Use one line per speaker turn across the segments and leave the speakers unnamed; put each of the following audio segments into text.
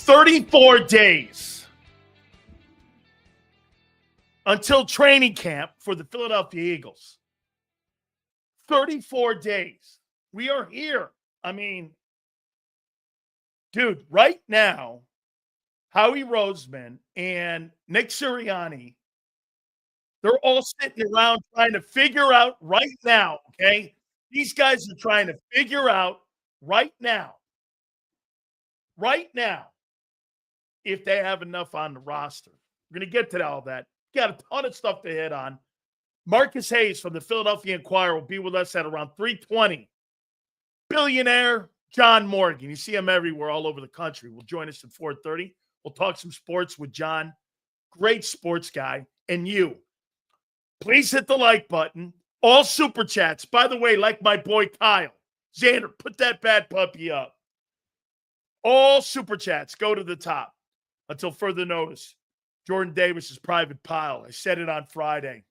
34 days until training camp for the Philadelphia Eagles. 34 days. We are here. I mean, dude, right now, Howie Roseman and Nick Sirianni, they're all sitting around trying to figure out right now, okay? These guys are trying to figure out right now, if they have enough on the roster. We're going to get to all that. Got a ton of stuff to hit on. Marcus Hayes from the Philadelphia Inquirer will be with us at around 3:20. Billionaire John Morgan. You see him everywhere, all over the country. Will join us at 4:30. We'll talk some sports with John. Great sports guy. And you. Please hit the like button. All super chats. By the way, like my boy Kyle. Xander, put that bad puppy up. All super chats go to the top. Until further notice. Jordan Davis's private pile. I said it on Friday.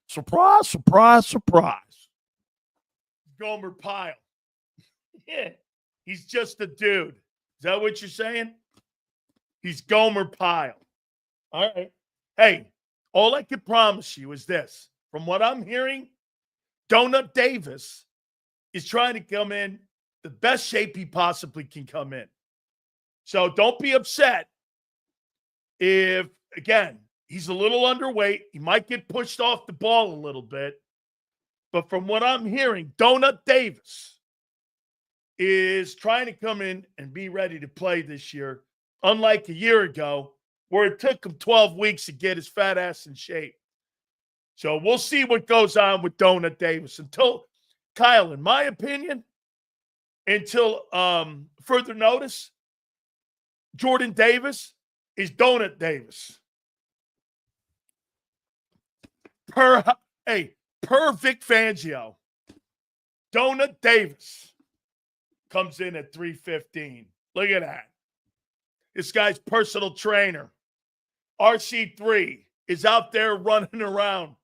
Surprise, surprise, surprise. Gomer Pyle. Yeah, he's just a dude. Is that what you're saying? He's Gomer Pyle. All right. Hey, all I can promise you is this. From what I'm hearing, Donut Davis is trying to come in the best shape he possibly can come in. So don't be upset if, again, he's a little underweight. He might get pushed off the ball a little bit. But from what I'm hearing, Donut Davis is trying to come in and be ready to play this year, unlike a year ago, where it took him 12 weeks to get his fat ass in shape. So we'll see what goes on with Donut Davis. Until, Kyle, in my opinion, until further notice, Jordan Davis is Donut Davis. Per Vic Fangio, Donut Davis comes in at 3:15. Look at that. This guy's personal trainer, RC3, is out there running around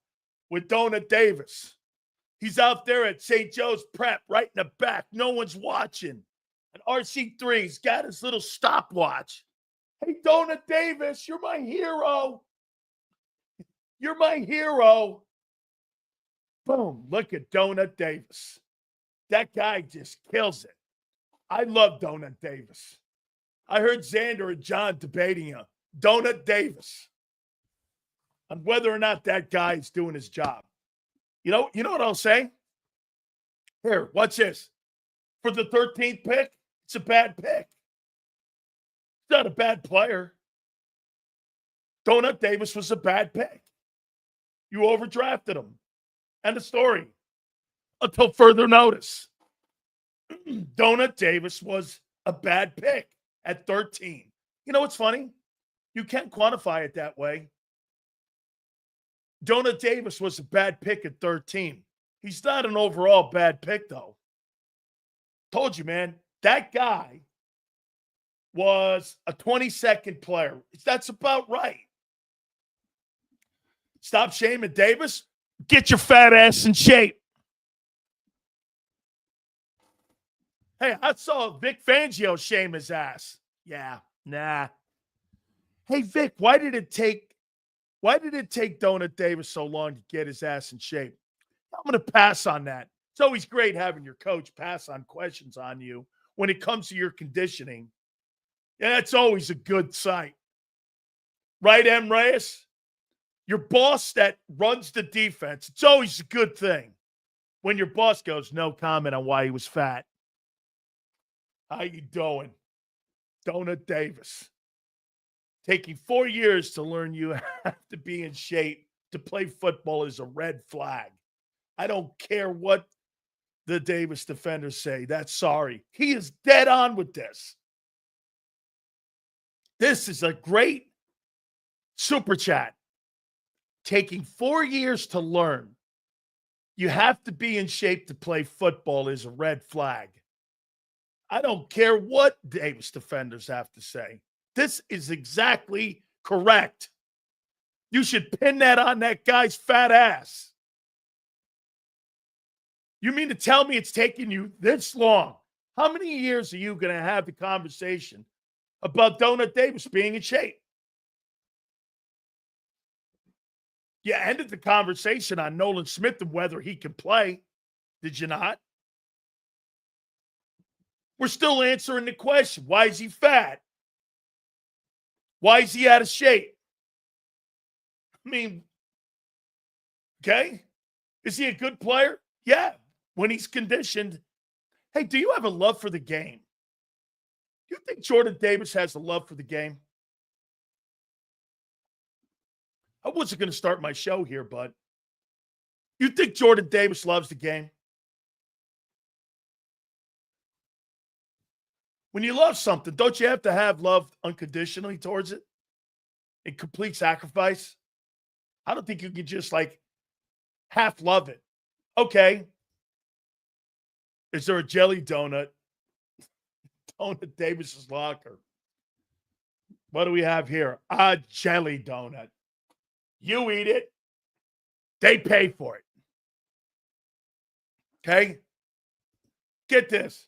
with Donut Davis. He's out there at St. Joe's Prep right in the back. No one's watching. And RC3's got his little stopwatch. Hey, Donut Davis, you're my hero. You're my hero. Boom. Look at Donut Davis. That guy just kills it. I love Donut Davis. I heard Xander and John debating him. Donut Davis. On whether or not that guy is doing his job. You know what I'll say? Here, watch this. For the 13th pick, it's a bad pick. He's not a bad player. Donut Davis was a bad pick. You overdrafted him. End of story. Until further notice. Donut Davis was a bad pick at 13. You know what's funny? You can't quantify it that way. Donut Davis was a bad pick at 13. He's not an overall bad pick, though. Told you, man. That guy was a 22nd player. That's about right. Stop shaming Davis. Get your fat ass in shape. Hey, I saw Vic Fangio shame his ass. Yeah, nah. Hey, Vic, why did it take Donut Davis so long to get his ass in shape? I'm going to pass on that. It's always great having your coach pass on questions on you when it comes to your conditioning. Yeah, that's always a good sight. Right, M. Reyes? Your boss that runs the defense, it's always a good thing when your boss goes, no comment on why he was fat. How you doing? Donut Davis. Taking 4 years to learn you have to be in shape to play football is a red flag. I don't care what the Davis defenders say. That's sorry. He is dead on with this. This is a great super chat. Taking 4 years to learn you have to be in shape to play football is a red flag. I don't care what Davis defenders have to say. This is exactly correct. You should pin that on that guy's fat ass. You mean to tell me it's taking you this long? How many years are you going to have the conversation about Donut Davis being in shape. You ended the conversation on Nolan Smith and whether he can play. Did you not? We're still answering the question. Why is he fat? Why is he out of shape? I mean, okay. Is he a good player? Yeah. When he's conditioned. Hey, do you have a love for the game? Do you think Jordan Davis has a love for the game? I wasn't going to start my show here, but you think Jordan Davis loves the game? When you love something, don't you have to have love unconditionally towards it? In complete sacrifice? I don't think you can just like half love it. Okay. Is there a jelly donut? Donut Davis's locker. What do we have here? A jelly donut. You eat it. They pay for it. Okay? Get this.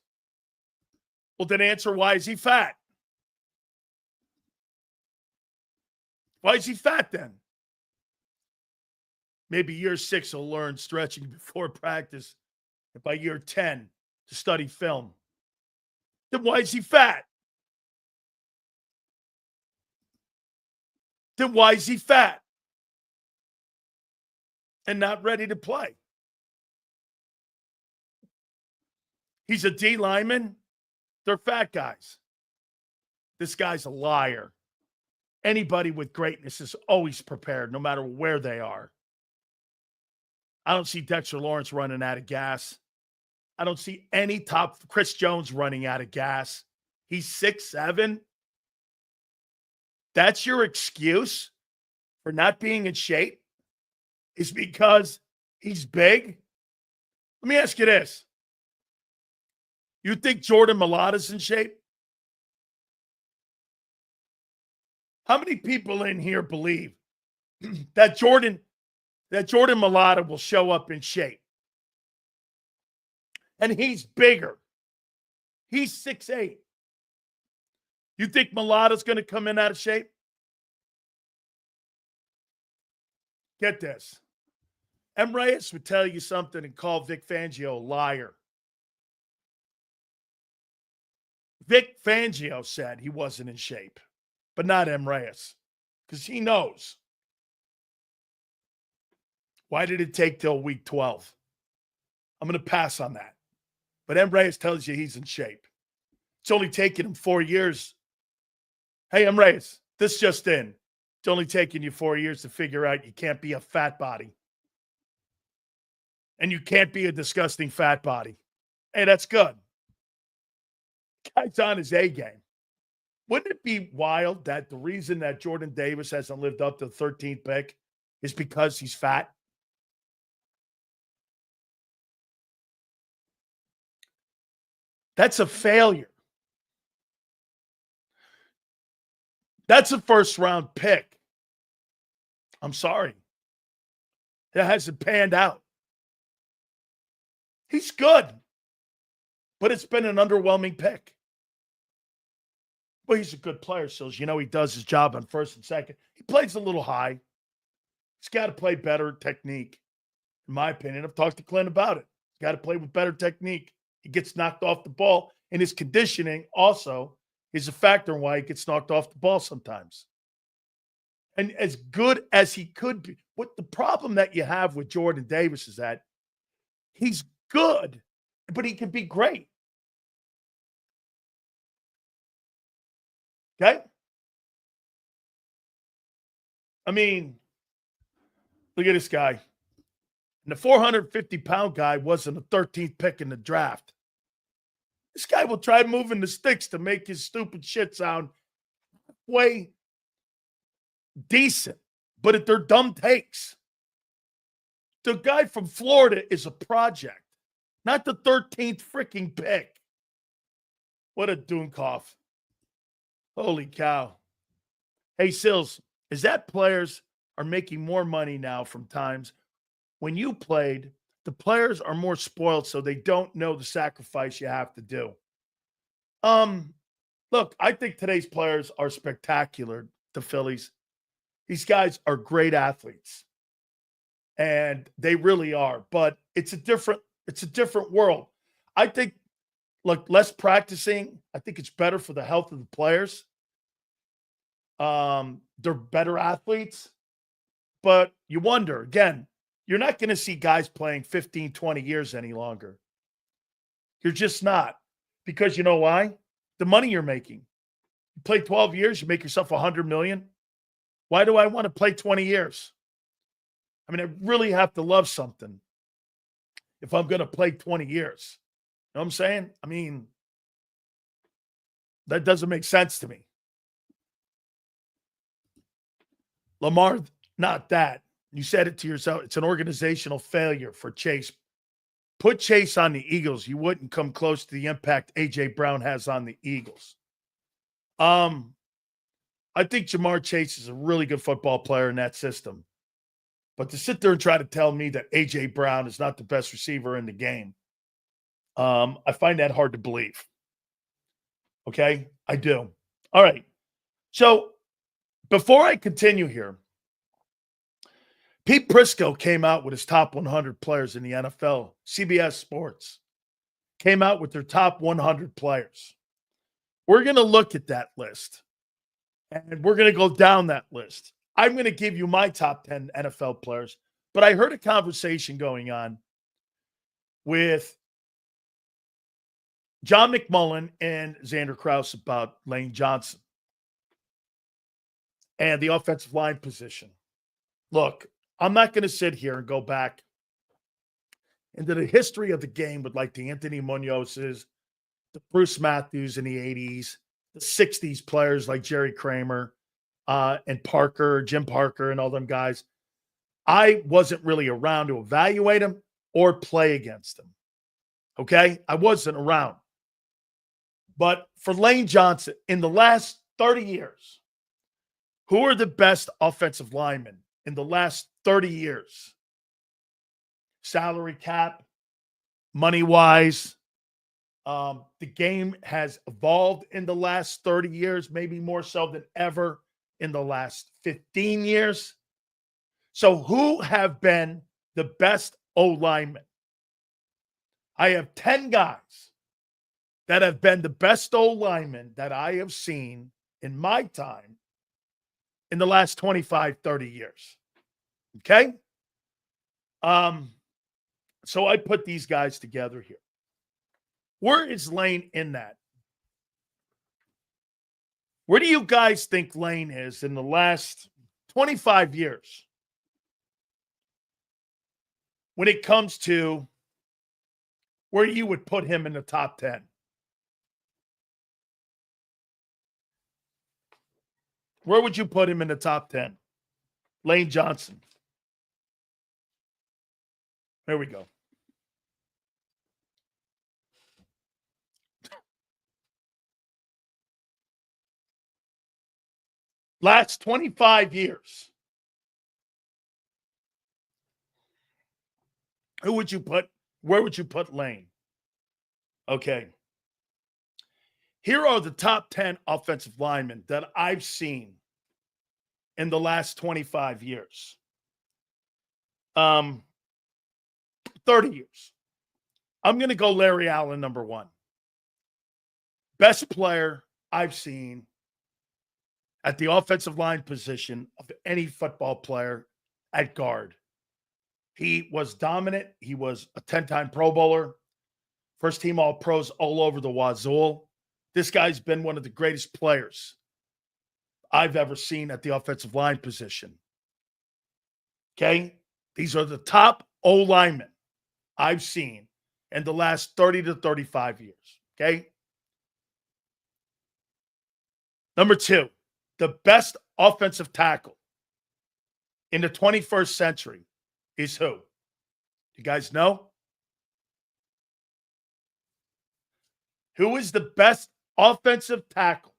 Well, then answer, why is he fat? Why is he fat then? Maybe year 6 he'll learn stretching before practice. And by year 10, to study film. Then why is he fat? Then why is he fat? And not ready to play? He's a D lineman. They're fat guys. This guy's a liar. Anybody with greatness is always prepared, no matter where they are. I don't see Dexter Lawrence running out of gas. I don't see any top Chris Jones running out of gas. He's 6'7". That's your excuse for not being in shape? Is because he's big? Let me ask you this. You think Jordan Mailata's in shape? How many people in here believe that Jordan Mailata will show up in shape? And he's bigger. He's 6'8". You think Mailata's going to come in out of shape? Get this. M. Reyes would tell you something and call Vic Fangio a liar. Vic Fangio said he wasn't in shape, but not M. Reyes, because he knows. Why did it take till week 12? I'm going to pass on that. But M. Reyes tells you he's in shape. It's only taken him 4 years. Hey, M. Reyes, this just in. It's only taken you 4 years to figure out you can't be a fat body. And you can't be a disgusting fat body. Hey, that's good. Guy's on his A game. Wouldn't it be wild that the reason that Jordan Davis hasn't lived up to the 13th pick is because he's fat? That's a failure. That's a first-round pick. I'm sorry. It hasn't panned out. He's good, but it's been an underwhelming pick. Well, he's a good player, Sills. You know he does his job on first and second. He plays a little high. He's got to play better technique, in my opinion. I've talked to Clint about it. He's got to play with better technique. He gets knocked off the ball, and his conditioning also is a factor in why he gets knocked off the ball sometimes. And as good as he could be, what the problem that you have with Jordan Davis is that he's good, but he can be great. Okay? I mean, look at this guy. And the 450-pound guy wasn't a 13th pick in the draft. This guy will try moving the sticks to make his stupid shit sound way decent, but they're dumb takes. The guy from Florida is a project, not the 13th freaking pick. What a Dunkoff. Holy cow. Hey, Sills, is that players are making more money now from times when you played, the players are more spoiled, so they don't know the sacrifice you have to do. Look, I think today's players are spectacular, the Phillies. These guys are great athletes. And they really are, but it's a different world. I think look, less practicing, I think it's better for the health of the players. They're better athletes, but you wonder again, you're not going to see guys playing 15, 20 years any longer. You're just not. Because you know why? The money you're making. You play 12 years, you make yourself 100 million. Why do I want to play 20 years? I mean, I really have to love something if I'm going to play 20 years. You know what I'm saying? I mean, that doesn't make sense to me. Lamar, not that. You said it to yourself. It's an organizational failure for Chase. Put Chase on the Eagles. You wouldn't come close to the impact A.J. Brown has on the Eagles. I think Jamar Chase is a really good football player in that system. But to sit there and try to tell me that A.J. Brown is not the best receiver in the game, I find that hard to believe. Okay? I do. All right. So before I continue here, Pete Prisco came out with his top 100 players in the NFL. CBS Sports came out with their top 100 players. We're going to look at that list, and we're going to go down that list. I'm going to give you my top 10 NFL players, but I heard a conversation going on with John McMullen and Xander Krause about Lane Johnson and the offensive line position. Look, I'm not going to sit here and go back into the history of the game with like the Anthony Munozes, the Bruce Matthews in the 80s, the 60s players like Jerry Kramer and Parker, Jim Parker, and all them guys. I wasn't really around to evaluate them or play against them. Okay? I wasn't around. But for Lane Johnson, in the last 30 years, who are the best offensive linemen in the last 30 years? Salary cap, money-wise. The game has evolved in the last 30 years, maybe more so than ever in the last 15 years. So who have been the best O-linemen? I have 10 guys that have been the best O-linemen that I have seen in my time in the last 25, 30 years. Okay? So I put these guys together here. Where is Lane in that? Where do you guys think Lane is in the last 25 years when it comes to where you would put him in the top 10? Where would you put him in the top 10? Lane Johnson. There we go. Last 25 years. Where would you put Lane? Okay. Here are the top 10 offensive linemen that I've seen in the last 25 years. 30 years. I'm going to go Larry Allen, number one. Best player I've seen at the offensive line position of any football player at guard. He was dominant. He was a 10-time Pro Bowler, first team All-Pros all over the wazoo. This guy's been one of the greatest players I've ever seen at the offensive line position. Okay? These are the top O-linemen I've seen in the last 30 to 35 years. Okay? Number two, the best offensive tackle in the 21st century is who? You guys know? Who is the best offensive tackle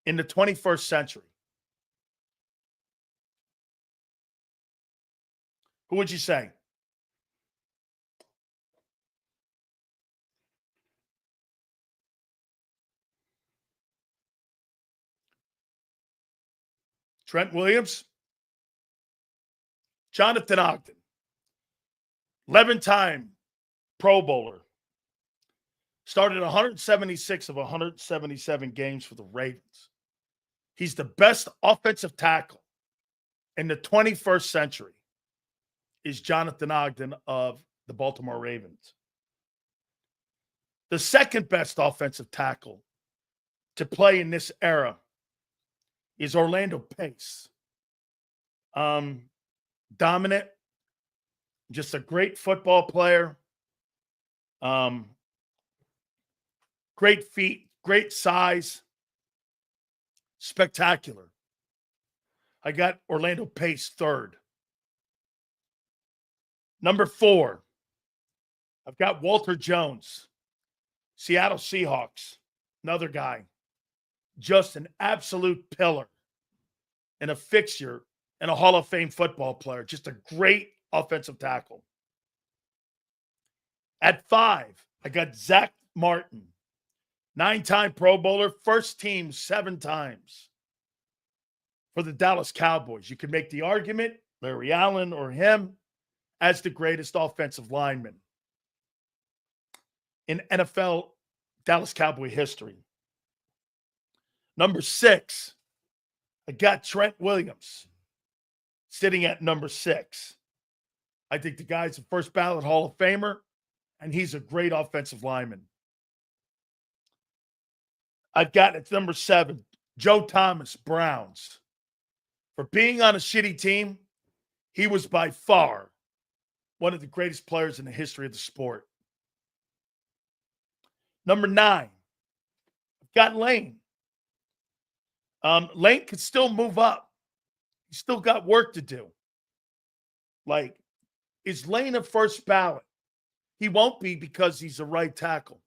in the 21st century? Who would you say? Trent Williams, Jonathan Ogden, 11-time Pro Bowler, started 176 of 177 games for the Ravens. He's the best offensive tackle in the 21st century, is Jonathan Ogden of the Baltimore Ravens. The second best offensive tackle to play in this era is Orlando Pace. Dominant, just a great football player. Great feet, great size, spectacular. I got Orlando Pace third. Number 4, I've got Walter Jones, Seattle Seahawks, another guy, just an absolute pillar and a fixture and a Hall of Fame football player, just a great offensive tackle. At 5, I got Zach Martin, 9-time Pro Bowler, first team 7 times for the Dallas Cowboys. You can make the argument, Larry Allen or him, as the greatest offensive lineman in NFL Dallas Cowboy history. Number 6, I got Trent Williams sitting at number 6. I think the guy's a first ballot Hall of Famer, and he's a great offensive lineman. I've got at number 7, Joe Thomas, Browns. For being on a shitty team, he was by far one of the greatest players in the history of the sport. Number 9, I've got Lane. Lane could still move up. He's still got work to do. Like, is Lane a first ballot? He won't be because he's a right tackle.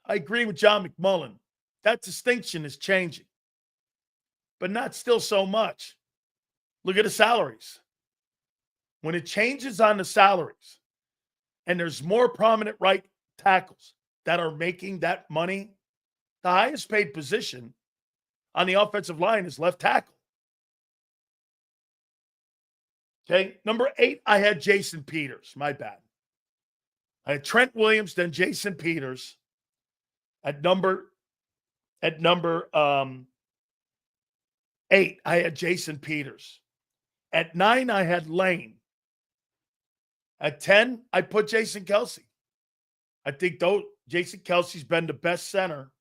I agree with John McMullen. That distinction is changing, but not still so much. Look at the salaries. When it changes on the salaries and there's more prominent right tackles that are making that money, the highest paid position on the offensive line is left tackle. Okay, number 8, I had Jason Peters. My bad. I had Trent Williams, then Jason Peters. At number 8, I had Jason Peters. At 9, I had Lane. At 10, I put Jason Kelce. I think Jason Kelce's been the best center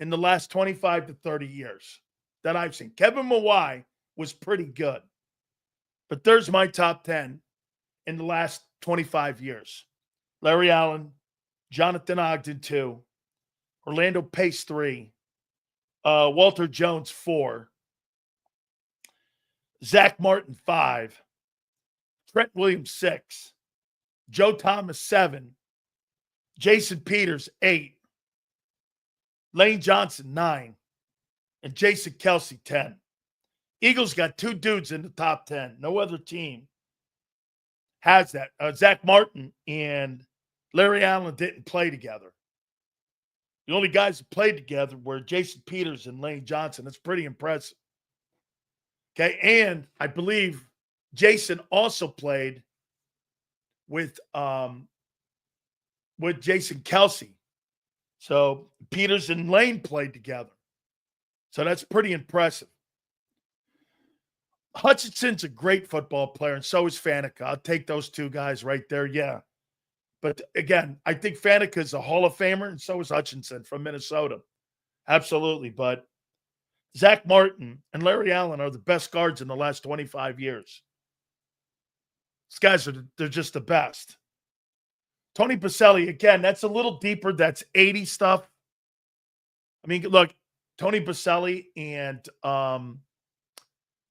in the last 25 to 30 years that I've seen. Kevin Mawai was pretty good. But there's my top 10 in the last 25 years. Larry Allen, Jonathan Ogden 2, Orlando Pace 3, Walter Jones 4, Zach Martin 5, Trent Williams 6, Joe Thomas 7, Jason Peters 8, Lane Johnson 9, and Jason Kelce 10. Eagles got 2 dudes in the top 10. No other team has that. Zach Martin and Larry Allen didn't play together. The only guys who played together were Jason Peters and Lane Johnson. That's pretty impressive. Okay, and I believe Jason also played with Jason Kelce. So Peters and Lane played together. So that's pretty impressive. Hutchinson's a great football player, and so is Faneca. I'll take those 2 guys right there, yeah. But again, I think Faneca is a Hall of Famer, and so is Hutchinson from Minnesota. Absolutely. But Zach Martin and Larry Allen are the best guards in the last 25 years. These guys they're just the best. Tony Baselli, again, that's a little deeper. That's 80 stuff. I mean, look, Tony Baselli and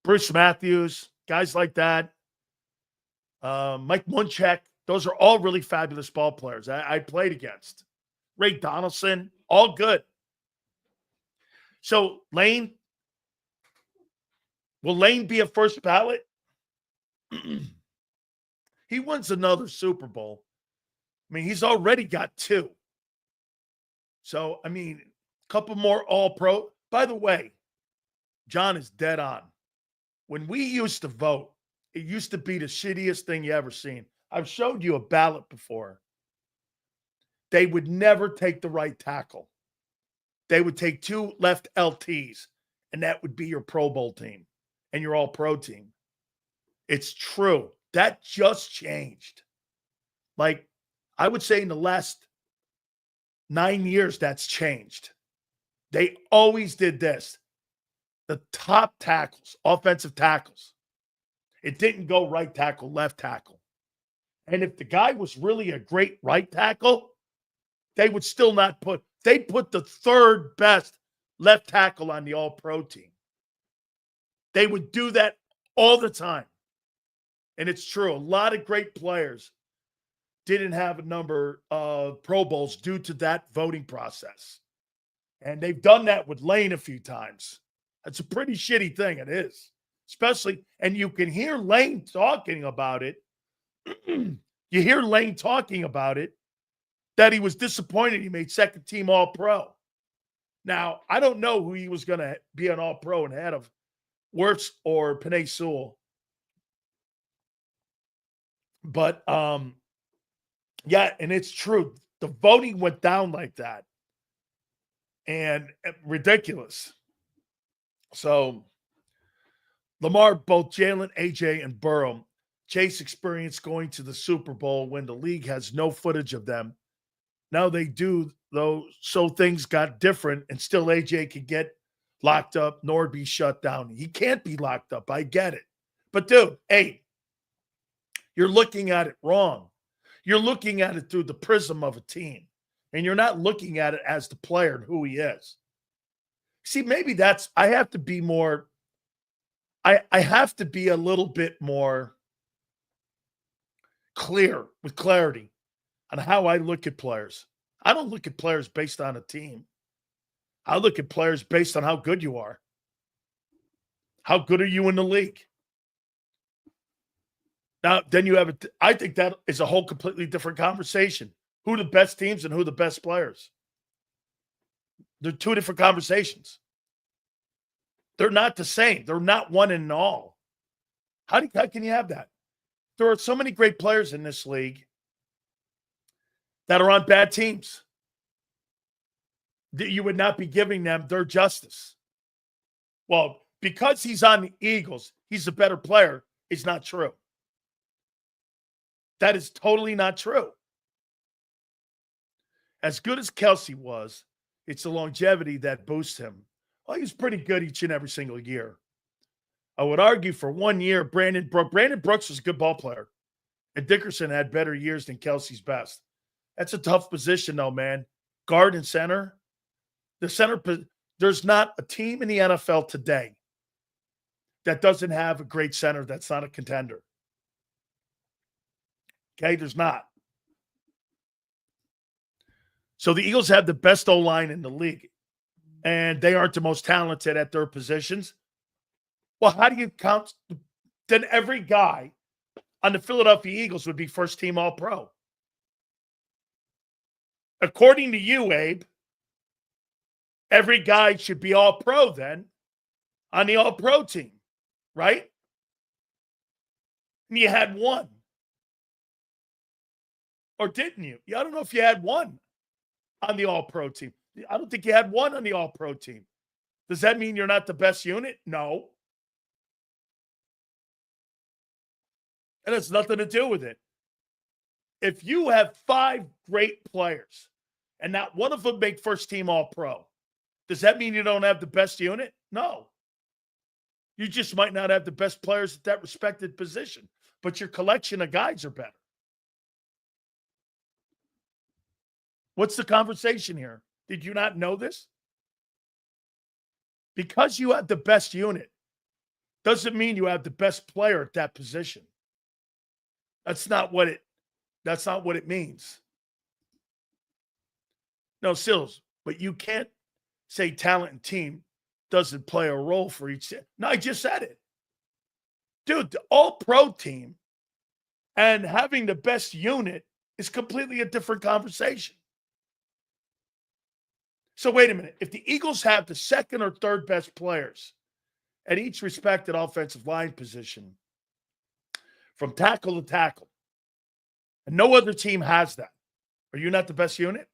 Bruce Matthews, guys like that. Mike Munchak, those are all really fabulous ball players I played against. Ray Donaldson, all good. So Lane, will Lane be a first ballot? He wins another Super Bowl. I mean, he's already got 2. So, I mean, a couple more All-Pro. By the way, John is dead on. When we used to vote, it used to be the shittiest thing you ever seen. I've showed you a ballot before. They would never take the right tackle. They would take 2 left LTs, and that would be your Pro Bowl team and your All-Pro team. It's true. That just changed. Like, I would say in the last 9 years, that's changed. They always did this. The top tackles, offensive tackles. It didn't go right tackle, left tackle. And if the guy was really a great right tackle, they would still not put, they'd put the 3rd best left tackle on the All-Pro team. They would do that all the time. And it's true. A lot of great players didn't have a number of Pro Bowls due to that voting process. And they've done that with Lane a few times. That's a pretty shitty thing. It is. Especially, and you can hear Lane talking about it. You hear Lane talking about it, that he was disappointed he made second team All-Pro. Now, I don't know who he was going to be an All-Pro ahead of, Wirtz or Penei Sewell. But, yeah, and it's true. The voting went down like that. And ridiculous. So, Lamar, both Jalen, AJ, and Burrow, Chase experienced going to the Super Bowl when the league has no footage of them. Now they do, though, so things got different, and still AJ could get locked up nor be shut down. He can't be locked up. I get it. But, dude, hey, you're looking at it wrong. You're looking at it through the prism of a team, and you're not looking at it as the player and who he is. See, maybe that's – I have to be more – I have to be a little bit more clear, with clarity, on how I look at players. I don't look at players based on a team. I look at players based on how good you are. How good are you in the league? Now, then you have I think that is a whole completely different conversation. Who are the best teams and who are the best players? They're two different conversations. They're not the same. They're not one and all. How can you have that? There are so many great players in this league that are on bad teams that you would not be giving them their justice. Well, because he's on the Eagles, he's a better player is not true. That is totally not true. As good as Kelsey was, it's the longevity that boosts him. Well, he was pretty good each and every single year. I would argue for 1 year, Brandon Brooks was a good ball player. And Dickerson had better years than Kelsey's best. That's a tough position, though, man. Guard and center. There's not a team in the NFL today that doesn't have a great center that's not a contender. Okay, there's not. So the Eagles have the best O-line in the league, and they aren't the most talented at their positions. Well, how do you count? Then every guy on the Philadelphia Eagles would be first-team All-Pro. According to you, Abe, every guy should be All-Pro then on the All-Pro team, right? And you had one. Or didn't you? I don't know if you had one on the All-Pro team. I don't think you had one on the All-Pro team. Does that mean you're not the best unit? No. It has nothing to do with it. If you have 5 great players and not one of them make first-team All-Pro, does that mean you don't have the best unit? No. You just might not have the best players at that respected position, but your collection of guys are better. What's the conversation here? Did you not know this? Because you have the best unit doesn't mean you have the best player at that position. That's not what it means. No, Sills, but you can't say talent and team doesn't play a role for each. No, I just said it. Dude, the All-Pro team and having the best unit is completely a different conversation. So wait a minute. If the Eagles have the second or third best players at each respected offensive line position from tackle to tackle. And no other team has that. Are you not the best unit?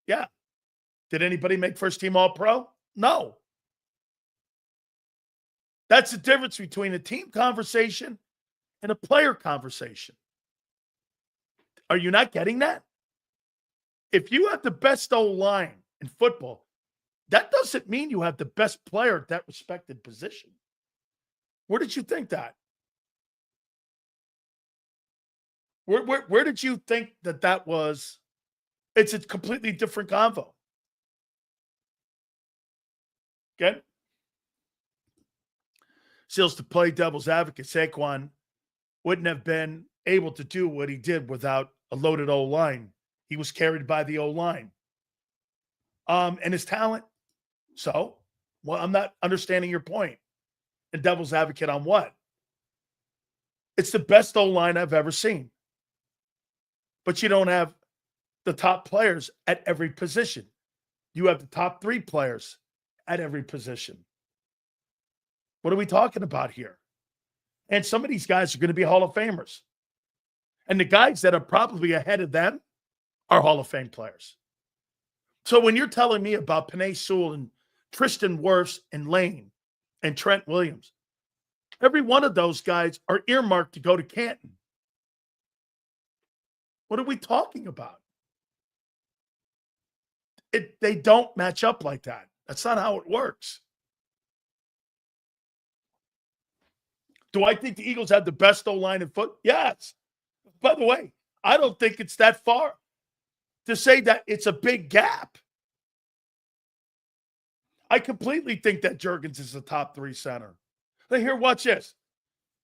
Yeah. Did anybody make first team All-Pro? No. That's the difference between a team conversation and a player conversation. Are you not getting that? If you have the best O-line in football, that doesn't mean you have the best player at that respected position. Where did you think that? Where did you think that was? It's a completely different convo. Okay? Seals, to play devil's advocate, Saquon wouldn't have been able to do what he did without a loaded O-line. He was carried by the O-line. And his talent. So, well, I'm not understanding your point. And devil's advocate on what? It's the best O-line I've ever seen. But you don't have the top players at every position. You have the top 3 players at every position. What are we talking about here? And some of these guys are going to be Hall of Famers. And the guys that are probably ahead of them are Hall of Fame players. So when you're telling me about Penei Sewell and Tristan Wirfs and Lane and Trent Williams, every one of those guys are earmarked to go to Canton. What are we talking about? They don't match up like that. That's not how it works. Do I think the Eagles have the best O-line in foot? Yes. By the way, I don't think it's that far to say that it's a big gap. I completely think that Jurgens is a top 3 center. Now here, watch this.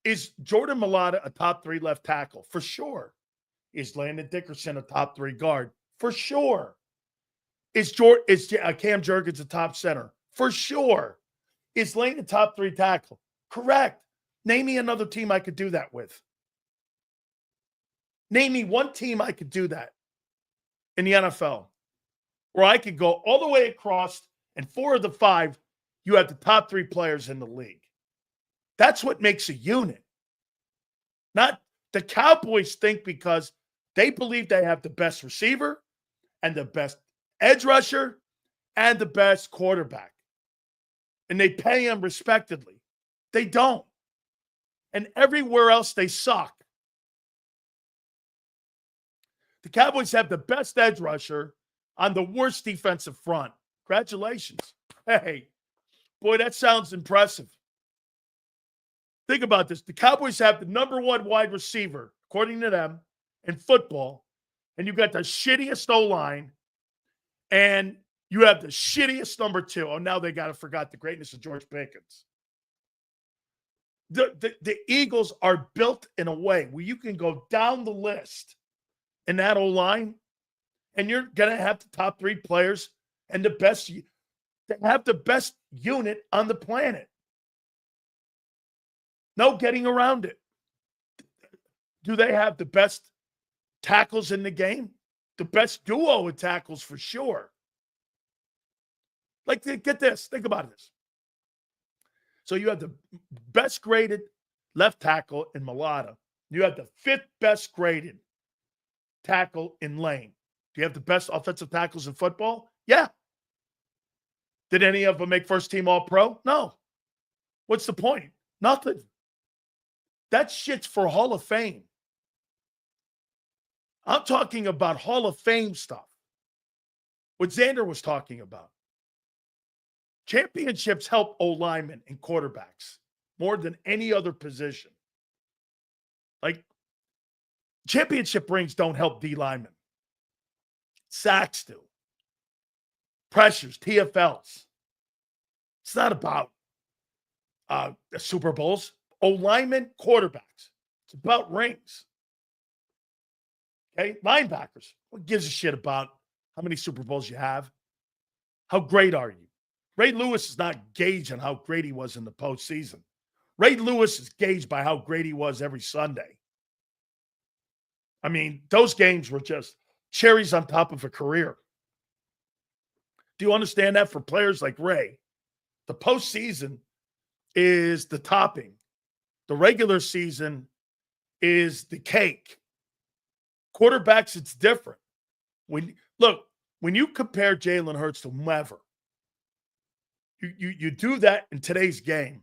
Is Jordan Mailata a top 3 left tackle? For sure. Is Landon Dickerson a top 3 guard? For sure. Is Cam Jurgens a top center? For sure. Is Lane a top 3 tackle? Correct. Name me another team I could do that with. Name me one team I could do that in the NFL where I could go all the way across and 4 of the 5, you have the top 3 players in the league. That's what makes a unit. Not the Cowboys think because they believe they have the best receiver and the best edge rusher and the best quarterback. And they pay them respectively. They don't. And everywhere else they suck. The Cowboys have the best edge rusher on the worst defensive front. Congratulations. Hey, boy, that sounds impressive. Think about this. The Cowboys have the number 1 wide receiver, according to them, in football, and you got the shittiest O-line, and you have the shittiest number 2. Oh, now they got to forget the greatness of George Pickens. The Eagles are built in a way where you can go down the list in that O-line, and you're going to have the top 3 players and the best. They have the best unit on the planet. No getting around it. Do they have the best tackles in the game? The best duo of tackles for sure. Like, get this. Think about this. So you have the best graded left tackle in Mailata. You have the 5th best graded tackle in Lane. Do you have the best offensive tackles in football? Yeah. Did any of them make first team All-Pro? No. What's the point? Nothing. That shit's for Hall of Fame. I'm talking about Hall of Fame stuff. What Xander was talking about. Championships help O-linemen and quarterbacks more than any other position. Like, championship rings don't help D linemen. Sacks do. Pressures, TFLs. It's not about Super Bowls. O-linemen, quarterbacks. It's about rings. Okay? Linebackers. What gives a shit about how many Super Bowls you have? How great are you? Ray Lewis is not gauged on how great he was in the postseason. Ray Lewis is gauged by how great he was every Sunday. I mean, those games were just cherries on top of a career. Do you understand that? For players like Ray, the postseason is the topping. The regular season is the cake. Quarterbacks, it's different. When you compare Jalen Hurts to whomever, you do that in today's game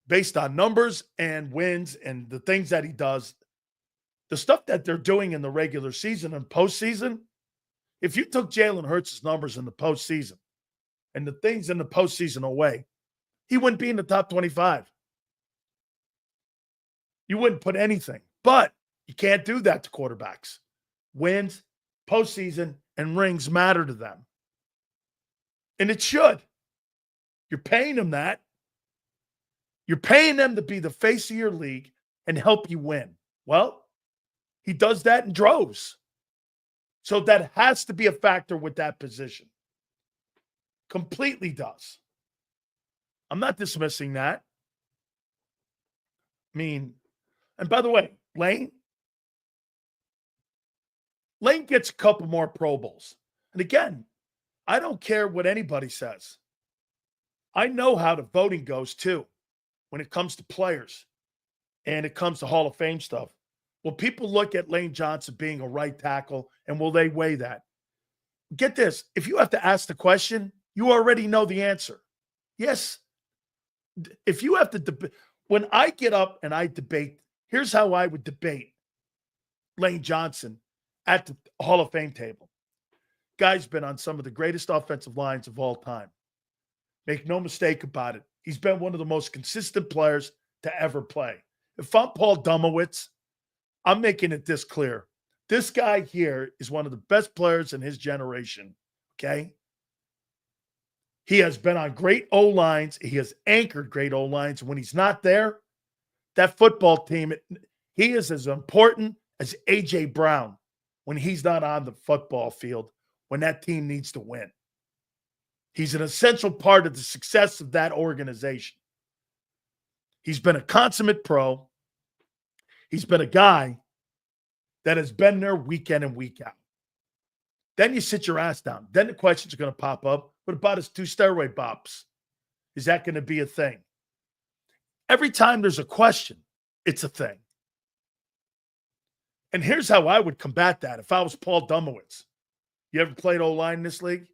based on numbers and wins and the things that he does. The stuff that they're doing in the regular season and postseason, if you took Jalen Hurts' numbers in the postseason and the things in the postseason away, he wouldn't be in the top 25. You wouldn't put anything. But you can't do that to quarterbacks. Wins, postseason, and rings matter to them. And it should. You're paying them that. You're paying them to be the face of your league and help you win. Well, he does that in droves. So that has to be a factor with that position. Completely does. I'm not dismissing that. I mean, and by the way, Lane gets a couple more Pro Bowls. And again, I don't care what anybody says. I know how the voting goes too when it comes to players and it comes to Hall of Fame stuff. Will people look at Lane Johnson being a right tackle, and will they weigh that? Get this. If you have to ask the question, you already know the answer. Yes. If you have to debate, when I get up and I debate, here's how I would debate Lane Johnson at the Hall of Fame table. Guy's been on some of the greatest offensive lines of all time. Make no mistake about it. He's been one of the most consistent players to ever play. If I'm Paul Dumowitz, I'm making it this clear. This guy here is one of the best players in his generation, okay? He has been on great O-lines. He has anchored great O-lines. When he's not there, that football team, he is as important as A.J. Brown when he's not on the football field, when that team needs to win. He's an essential part of the success of that organization. He's been a consummate pro. He's been a guy that has been there week in and week out. Then you sit your ass down. Then the questions are going to pop up. What about his 2 steroid bops? Is that going to be a thing? Every time there's a question, it's a thing. And here's how I would combat that if I was Paul Dumowitz. You ever played O-line in this league?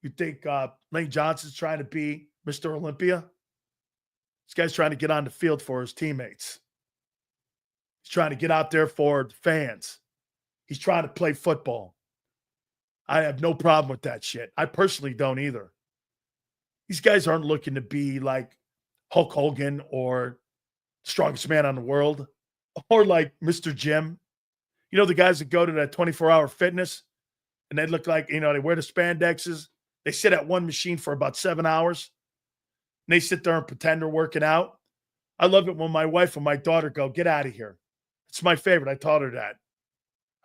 You think Lane Johnson's trying to be Mr. Olympia? This guy's trying to get on the field for his teammates. He's trying to get out there for the fans. He's trying to play football. I have no problem with that shit. I personally don't either. These guys aren't looking to be like Hulk Hogan or strongest man on the world or like Mr. Jim. You know, the guys that go to that 24-hour fitness and they look like, they wear the spandexes. They sit at one machine for about 7 hours. And they sit there and pretend they're working out. I love it when my wife and my daughter go, get out of here. It's my favorite. I taught her that.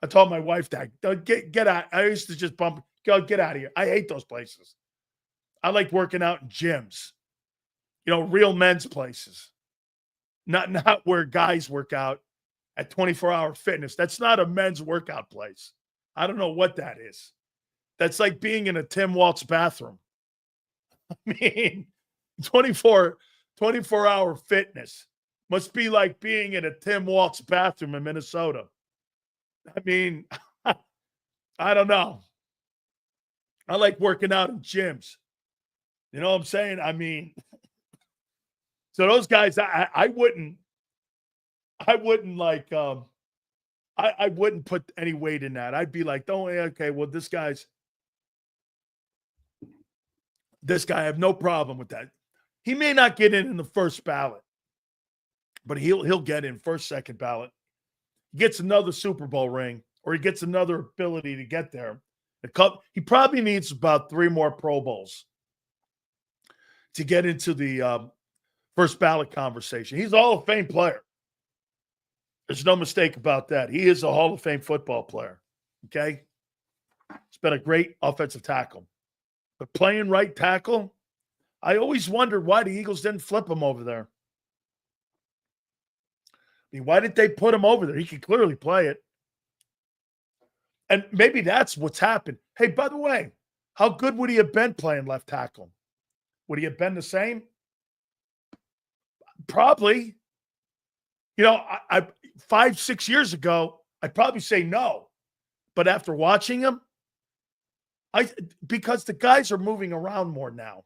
I told my wife that. Get out. I used to just bump, go, get out of here. I hate those places. I like working out in gyms. Real men's places. Not where guys work out at 24-hour fitness. That's not a men's workout place. I don't know what that is. That's like being in a Tim Waltz bathroom. I mean, 24-hour fitness must be like being in a Tim Waltz bathroom in Minnesota. I mean, I don't know. I like working out in gyms. You know what I'm saying? I mean, so those guys, I wouldn't like, I wouldn't put any weight in that. I'd be like, okay, well, this guy, I have no problem with that. He may not get in the first ballot, but he'll get in first, second ballot. He gets another Super Bowl ring, or he gets another ability to get there. He probably needs about 3 more Pro Bowls to get into the first ballot conversation. He's a Hall of Fame player. There's no mistake about that. He is a Hall of Fame football player. Okay? He's been a great offensive tackle. But playing right tackle, I always wondered why the Eagles didn't flip him over there. I mean, why did they put him over there? He could clearly play it. And maybe that's what's happened. Hey, by the way, how good would he have been playing left tackle? Would he have been the same? Probably. You know, I 5, 6 years ago, I'd probably say no. But after watching him, because the guys are moving around more now.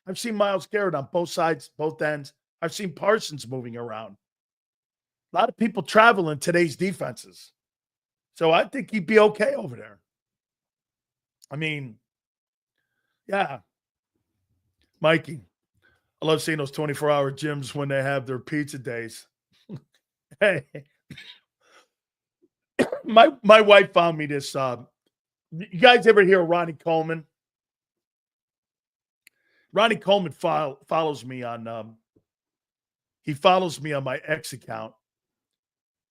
I've seen Myles Garrett on both sides, both ends. I've seen Parsons moving around. A lot of people travel in today's defenses. So I think he'd be okay over there. I mean, yeah. Mikey, I love seeing those 24-hour gyms when they have their pizza days. Hey, my wife found me this. You guys ever hear of Ronnie Coleman? Ronnie Coleman follows me on he follows me on my X account.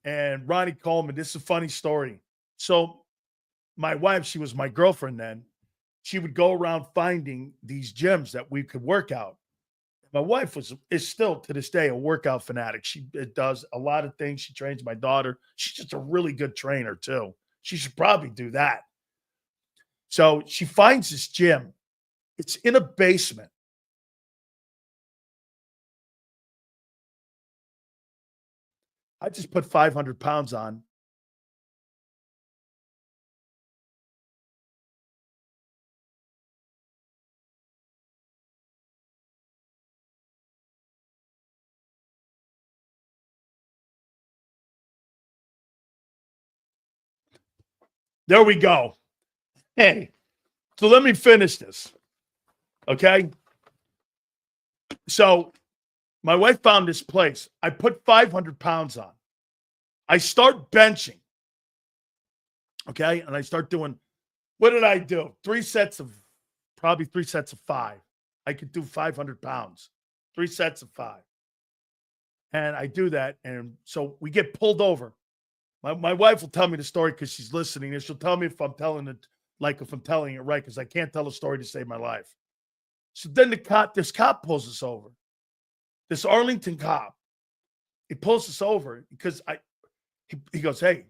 And Ronnie Coleman, this is a funny story. So my wife, she was my girlfriend then. She would go around finding these gyms that we could work out. My wife is still to this day a workout fanatic. She does a lot of things. She trains my daughter. She's just a really good trainer too. She should probably do that. So she finds this gym. It's in a basement. I just put 500 pounds on. There we go. Hey, so let me finish this. Okay. So my wife found this place. I put 500 pounds on. I start benching. Okay. And I start doing, what did I do? Probably three sets of 5. I could do 500 pounds, 3 sets of 5. And I do that. And so we get pulled over. My wife will tell me the story because she's listening, and she'll tell me if I'm telling it right, because I can't tell a story to save my life. So then this cop pulls us over. This Arlington cop, he pulls us over because he goes, "Hey,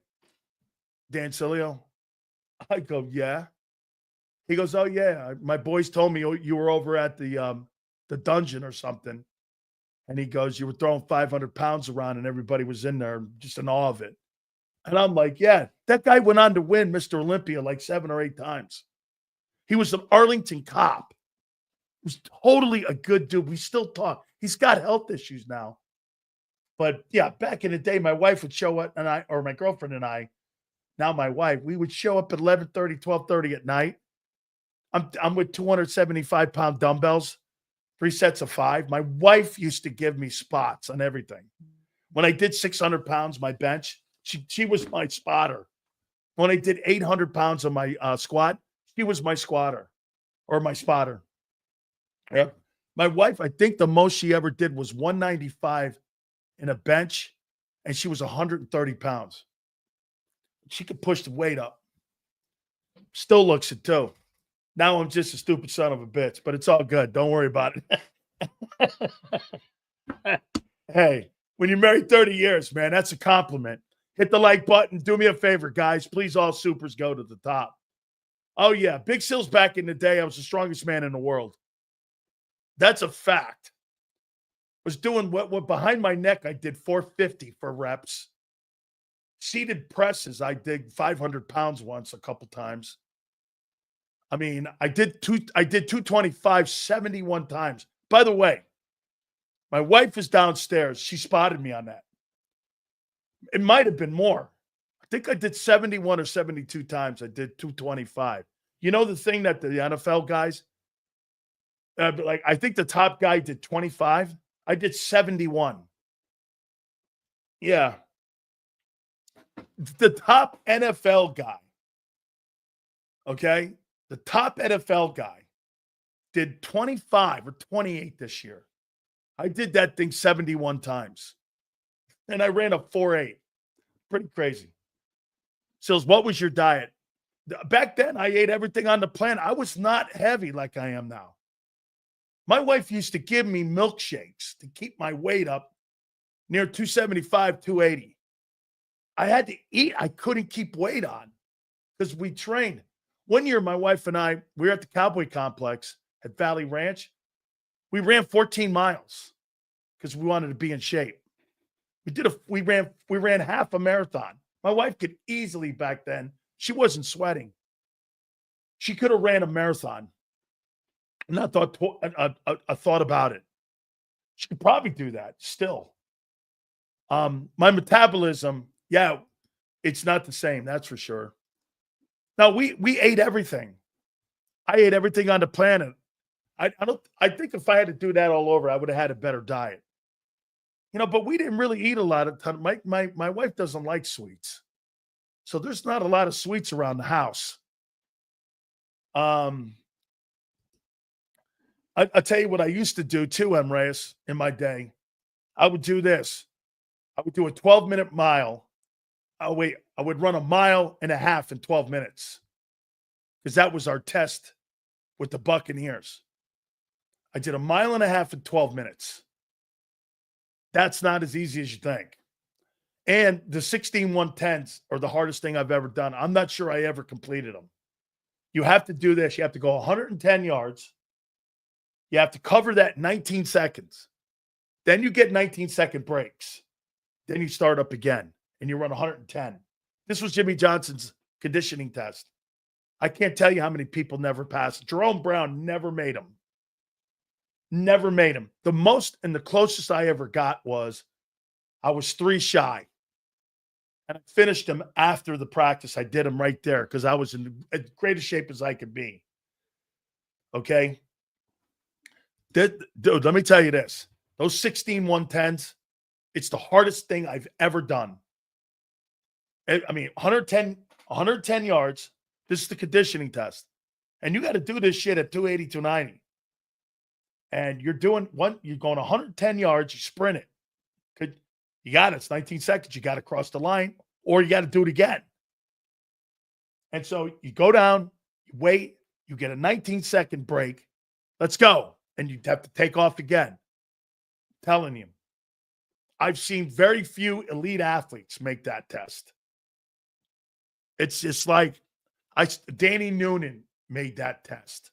Dan Sileo." I go, "Yeah." He goes, "Oh yeah, my boys told me you were over at the dungeon or something." And he goes, "You were throwing 500 pounds around and everybody was in there just in awe of it." And I'm like, "Yeah, that guy went on to win Mr. Olympia like 7 or 8 times. He was an Arlington cop. He was totally a good dude. We still talk. He's got health issues now. But yeah, back in the day, my wife would show up or my girlfriend and I, now my wife, we would show up at 11:30, 12:30 at night. I'm with 275-pound dumbbells, 3 sets of 5. My wife used to give me spots on everything. When I did 600 pounds, my bench, she was my spotter. When I did 800 pounds on my squat, she was my squatter or my spotter. Yeah. My wife, I think the most she ever did was 195 in a bench, and she was 130 pounds. She could push the weight up. Still looks it too. Now I'm just a stupid son of a bitch, but it's all good. Don't worry about it. Hey, when you're married 30 years, man, that's a compliment. Hit the like button. Do me a favor, guys. Please, all supers go to the top. Oh, yeah. Big Sills back in the day, I was the strongest man in the world. That's a fact. I was doing what behind my neck, I did 450 for reps. Seated presses, I did 500 pounds once a couple times. I mean, I did 225 71 times. By the way, my wife is downstairs. She spotted me on that. It might have been more. I think I did 71 or 72 times. I did 225. You know the thing that the NFL guys, I think the top guy did 25. I did 71. Yeah. The top NFL guy, okay? The top NFL guy did 25 or 28 this year. I did that thing 71 times. And I ran a 4.8. Pretty crazy. Sills, what was your diet? Back then, I ate everything on the planet. I was not heavy like I am now. My wife used to give me milkshakes to keep my weight up near 275, 280. I had to eat. I couldn't keep weight on because we trained. One year, my wife and I, we were at the Cowboy Complex at Valley Ranch. We ran 14 miles because we wanted to be in shape. We ran half a marathon. My wife could easily back then. She wasn't sweating. She could have ran a marathon. Not thought a thought about it. She could probably do that still. My metabolism, yeah, it's not the same, that's for sure. Now we ate everything. I ate everything on the planet. I think if I had to do that all over, I would have had a better diet. But we didn't really eat a lot of time. My wife doesn't like sweets. So there's not a lot of sweets around the house. I'll tell you what I used to do too, Reyes, in my day. I would do this. I would do a 12-minute mile. I would run a mile and a half in 12 minutes because that was our test with the Buccaneers. I did a mile and a half in 12 minutes. That's not as easy as you think. And the 16-110s are the hardest thing I've ever done. I'm not sure I ever completed them. You have to do this. You have to go 110 yards. You have to cover that 19 seconds. Then you get 19-second breaks. Then you start up again, and you run 110. This was Jimmy Johnson's conditioning test. I can't tell you how many people never passed. Jerome Brown never made them. Never made them. The most and the closest I ever got was I was 3 shy. And I finished them after the practice. I did them right there because I was in the greatest shape as I could be. Okay? Dude, let me tell you this. Those 16-110s, it's the hardest thing I've ever done. I mean, 110 yards. This is the conditioning test. And you got to do this shit at 280, 290. And you're going 110 yards, you sprint it. You got it. It's 19 seconds. You got to cross the line, or you got to do it again. And so you go down, you wait, you get a 19-second break. Let's go. And you have to take off again. I'm telling you. I've seen very few elite athletes make that test. It's just like Danny Noonan made that test.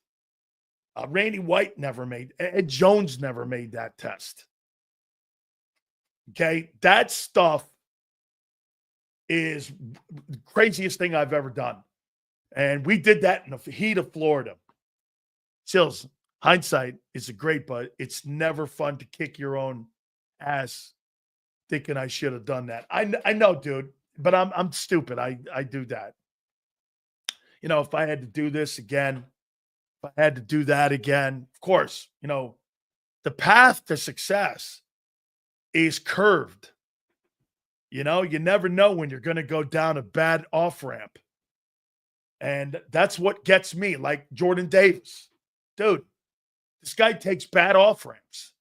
Randy White never made. Ed Jones never made that test. Okay, that stuff is the craziest thing I've ever done. And we did that in the heat of Florida. Sills, hindsight is great, but it's never fun to kick your own ass thinking I should have done that. I know, dude, but I'm stupid. I do that. If I had to do this again, if I had to do that again, of course, the path to success is curved. You never know when you're going to go down a bad off-ramp. And that's what gets me, like Jordan Davis. Dude, this guy takes bad off-ramps.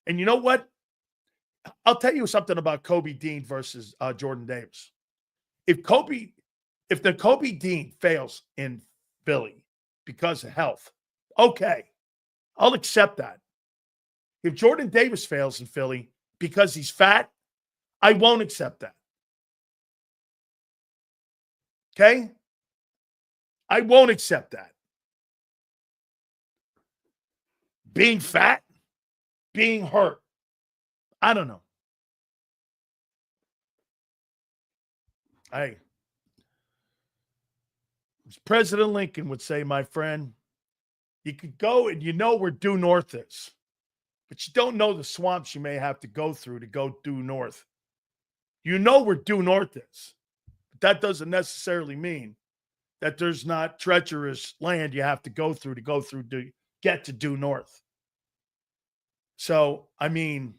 And you know what? I'll tell you something about Kobe Dean versus Jordan Davis. If the Kobe Dean fails in Philly because of health, okay, I'll accept that. If Jordan Davis fails in Philly because he's fat, I won't accept that. Okay? I won't accept that. Being fat, being hurt, I don't know. As President Lincoln would say, my friend, you could go and where due north is, but you don't know the swamps you may have to go through to go due north. You know where due north is, but that doesn't necessarily mean that there's not treacherous land you have to go through to get to due north. So, I mean,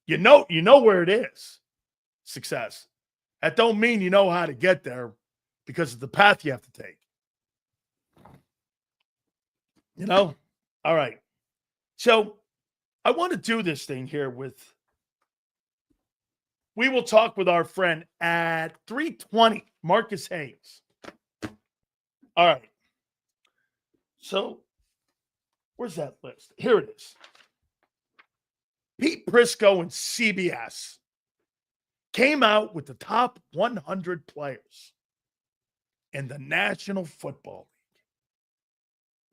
you know where it is, success. That don't mean you know how to get there because of the path you have to take. All right. So I want to do this thing here we will talk with our friend at 3:20, Marcus Hayes. All right. So where's that list? Here it is. Pete Prisco and CBS came out with the top 100 players in the National Football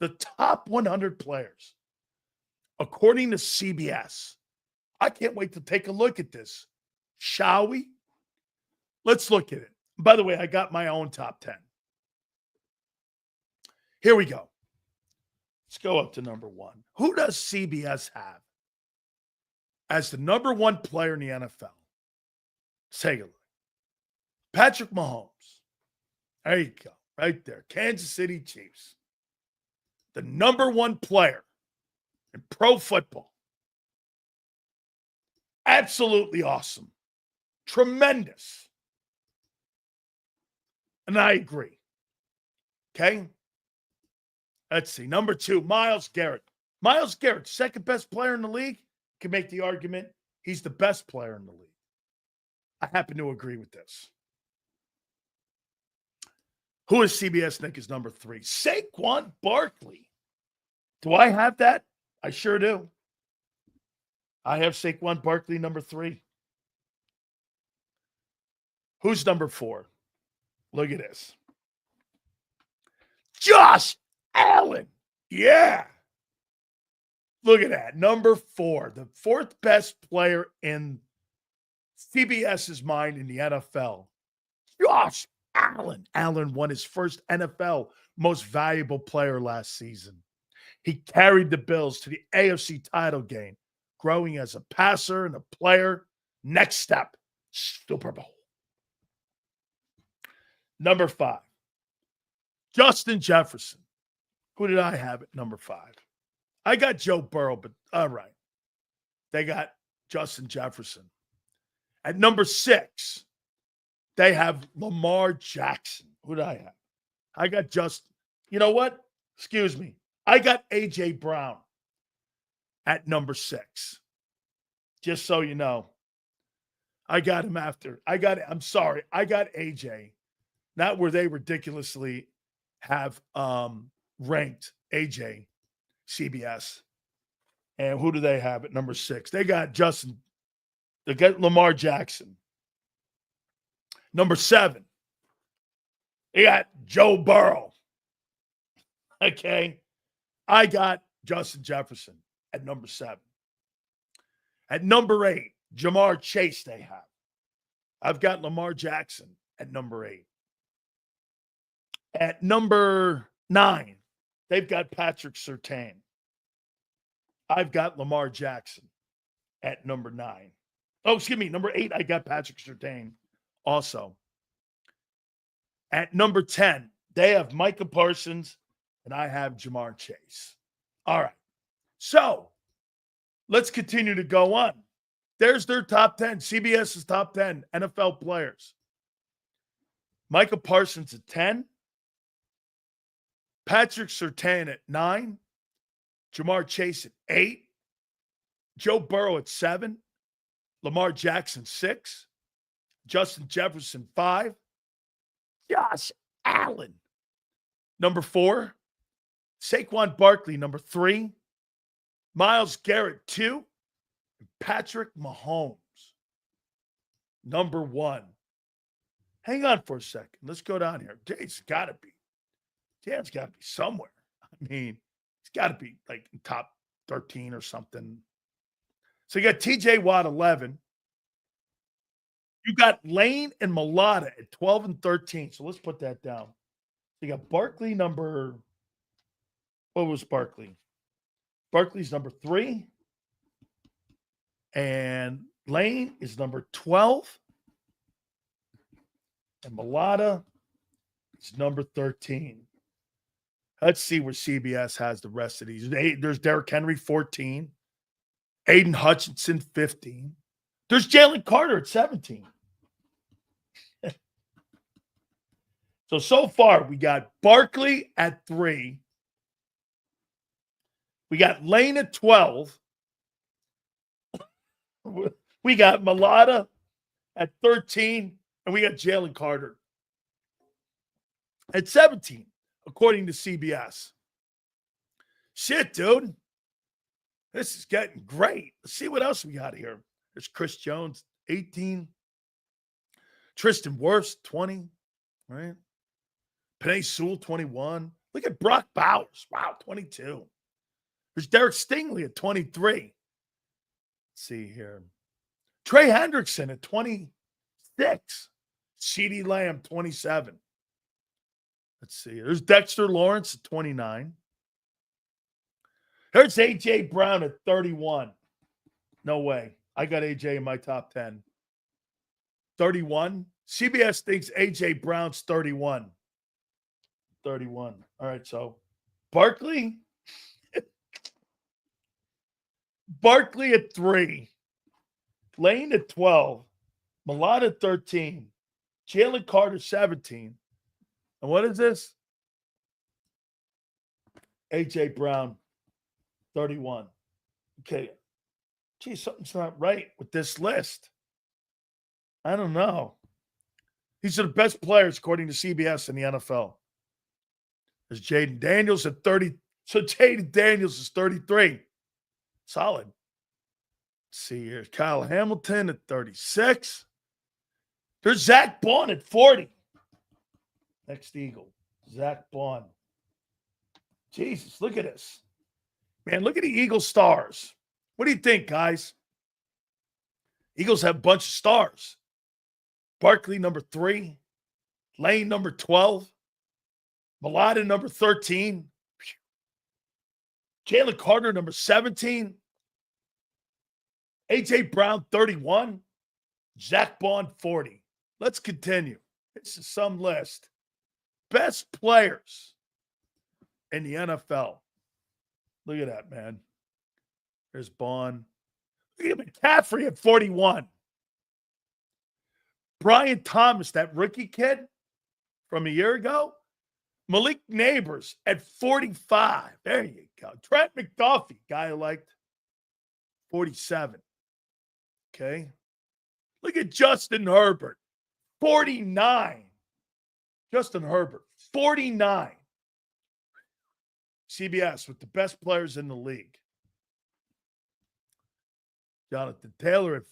League. The top 100 players, according to CBS. I can't wait to take a look at this. Shall we? Let's look at it. By the way, I got my own top 10. Here we go. Let's go up to number 1. Who does CBS have as the number 1 player in the NFL? Let's take a look. Patrick Mahomes. There you go. Right there. Kansas City Chiefs. The number 1 player in pro football. Absolutely awesome. Tremendous. And I agree. Okay? Let's see. Number 2, Myles Garrett. Myles Garrett, second best player in the league. Can make the argument he's the best player in the league. I happen to agree with this. Who is CBS think is number 3? Saquon Barkley. Do I have that? I sure do. I have Saquon Barkley number 3. Who's number 4? Look at this. Josh Allen. Yeah. Look at that. Number 4, the 4th best player in CBS's mind in the NFL. Josh Allen. Allen won his first NFL most valuable player last season. He carried the Bills to the AFC title game, growing as a passer and a player. Next step, Super Bowl. Number 5, Justin Jefferson. Who did I have at number 5? I got Joe Burrow, but all right. They got Justin Jefferson. At number 6, they have Lamar Jackson. Who did I have? I got you know what? Excuse me. I got A.J. Brown at number 6. Just so you know. I got him after. I got A.J. Not where they ridiculously have ranked A.J. CBS. And who do they have at number 6? They got Lamar Jackson. Number 7, they got Joe Burrow. Okay. I got Justin Jefferson at number 7. At number 8, Jamar Chase they have. I've got Lamar Jackson at number 8. At number 9, they've got Patrick Surtain. I've got Lamar Jackson at number 9. Oh, excuse me, number 8, I got Patrick Surtain also. At number 10, they have Micah Parsons, and I have Jamar Chase. All right. So let's continue to go on. There's their top 10, CBS's top 10 NFL players. Micah Parsons at 10. Patrick Surtain at 9. Jamar Chase at 8. Joe Burrow at 7. Lamar Jackson 6. Justin Jefferson 5. Josh Allen number 4. Saquon Barkley number 3. Myles Garrett 2. And Patrick Mahomes number 1. Hang on for a second. Let's go down here. Dan's got to be somewhere. I mean, it's got to be like in top 13 or something. So you got TJ Watt 11. You got Lane and Mulata at 12 and 13. So let's put that down. You got Barkley number. What was Barkley? Barkley's number 3. And Lane is number 12. And Mulata is number 13. Let's see where CBS has the rest of these. There's Derrick Henry, 14. Aiden Hutchinson, 15. There's Jalen Carter at 17. So far, we got Barkley at 3. We got Lane at 12. We got Mulata at 13. And we got Jalen Carter at 17, according to CBS. Shit, dude. This is getting great. Let's see what else we got here. There's Chris Jones, 18. Tristan Wirfs, 20. Right? Penei Sewell, 21. Look at Brock Bowers. Wow, 22. There's Derek Stingley at 23. see here. Trey Hendrickson at 26. CeeDee Lamb, 27. Let's see. There's Dexter Lawrence at 29. There's A.J. Brown at 31. No way. I got A.J. in my top 10. 31. CBS thinks A.J. Brown's 31. 31. All right, so Barkley. Barkley at 3. Lane at 12. Millard at 13. Jalen Carter, 17. And what is this? A.J. Brown, 31. Okay. Gee, something's not right with this list. I don't know. These are the best players, according to CBS, in the NFL. There's Jaden Daniels at 30. So Jaden Daniels is 33. Solid. Let's see here. Kyle Hamilton at 36. There's Zach Bond at 40. Next Eagle. Zach Bond. Jesus, look at this. Man, look at the Eagles stars. What do you think, guys? Eagles have a bunch of stars. Barkley, number 3. Lane, number 12. Millard, number 13. Jalen Carter, number 17. A.J. Brown, 31. Zach Bond, 40. Let's continue. This is some list. Best players in the NFL. Look at that, man. There's Bond. Look at McCaffrey at 41. Brian Thomas, that rookie kid from a year ago. Malik Neighbors at 45. There you go. Trent McDuffie, guy I liked, 47. Okay. Look at Justin Herbert, 49. Justin Herbert, 49. CBS with the best players in the league. Jonathan Taylor.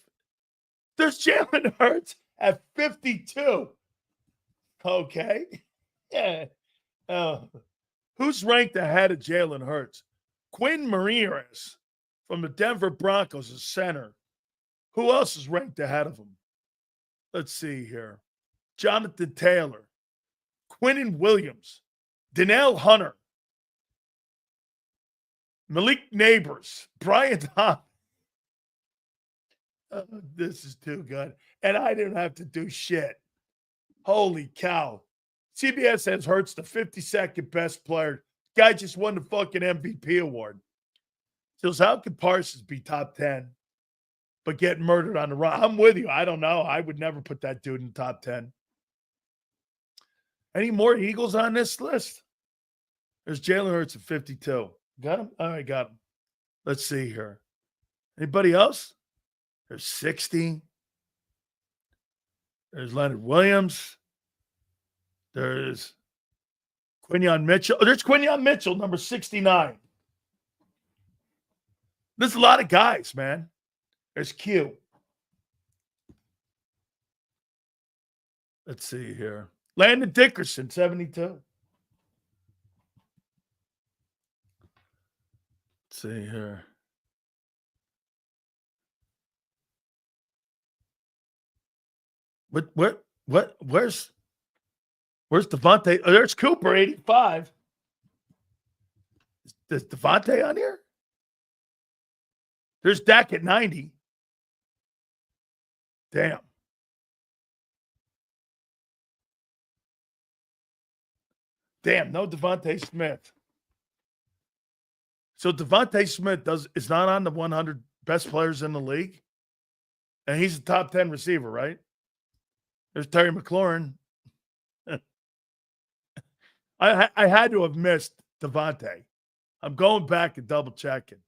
There's Jalen Hurts at 52. Okay. Yeah. Who's ranked ahead of Jalen Hurts? Quinn Ramirez from the Denver Broncos is center. Who else is ranked ahead of him? Let's see here. Jonathan Taylor. Quinnen Williams. Danielle Hunter. Malik Neighbors. Brian Thomas. This is too good. And I didn't have to do shit. Holy cow. CBS has Hurts the 52nd best player. Guy just won the fucking MVP award. So how could Parsons be top 10 but get murdered on the run? I'm with you. I don't know. I would never put that dude in the top 10. Any more Eagles on this list? There's Jalen Hurts at 52. Got him? All right, got him. Let's see here. Anybody else? There's 60. There's Leonard Williams. There's Quinyon Mitchell. Oh, there's Quinyon Mitchell, number 69. There's a lot of guys, man. There's Q. Let's see here. Landon Dickerson, 72. Let's see here. Where's Devontae? Oh, there's Cooper, 85. Is Devontae on here? There's Dak at 90. Damn. Damn, no Devontae Smith. So Devontae Smith is not on the 100 best players in the league? And he's a top 10 receiver, right? There's Terry McLaurin. I had to have missed Devontae. I'm going back and double checking.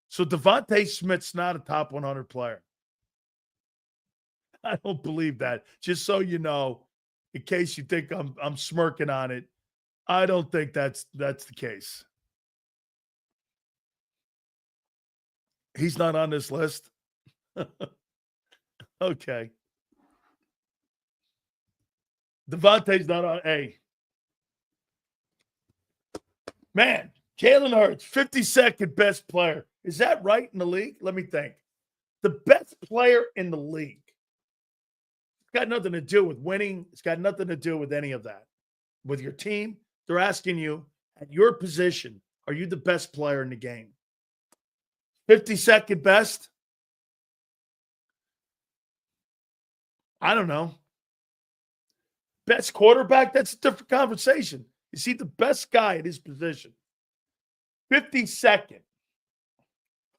So Devontae Smith's not a top 100 player. I don't believe that. Just so you know, in case you think I'm smirking on it, I don't think that's the case. He's not on this list. Okay. Devontae's not on. Hey. Man, Jalen Hurts, 52nd best player. Is that right in the league? Let me think. The best player in the league. It's got nothing to do with winning. It's got nothing to do with any of that. With your team, they're asking you at your position, are you the best player in the game? 52nd best? I don't know. Best quarterback? That's a different conversation. Is he the best guy at his position? 52nd.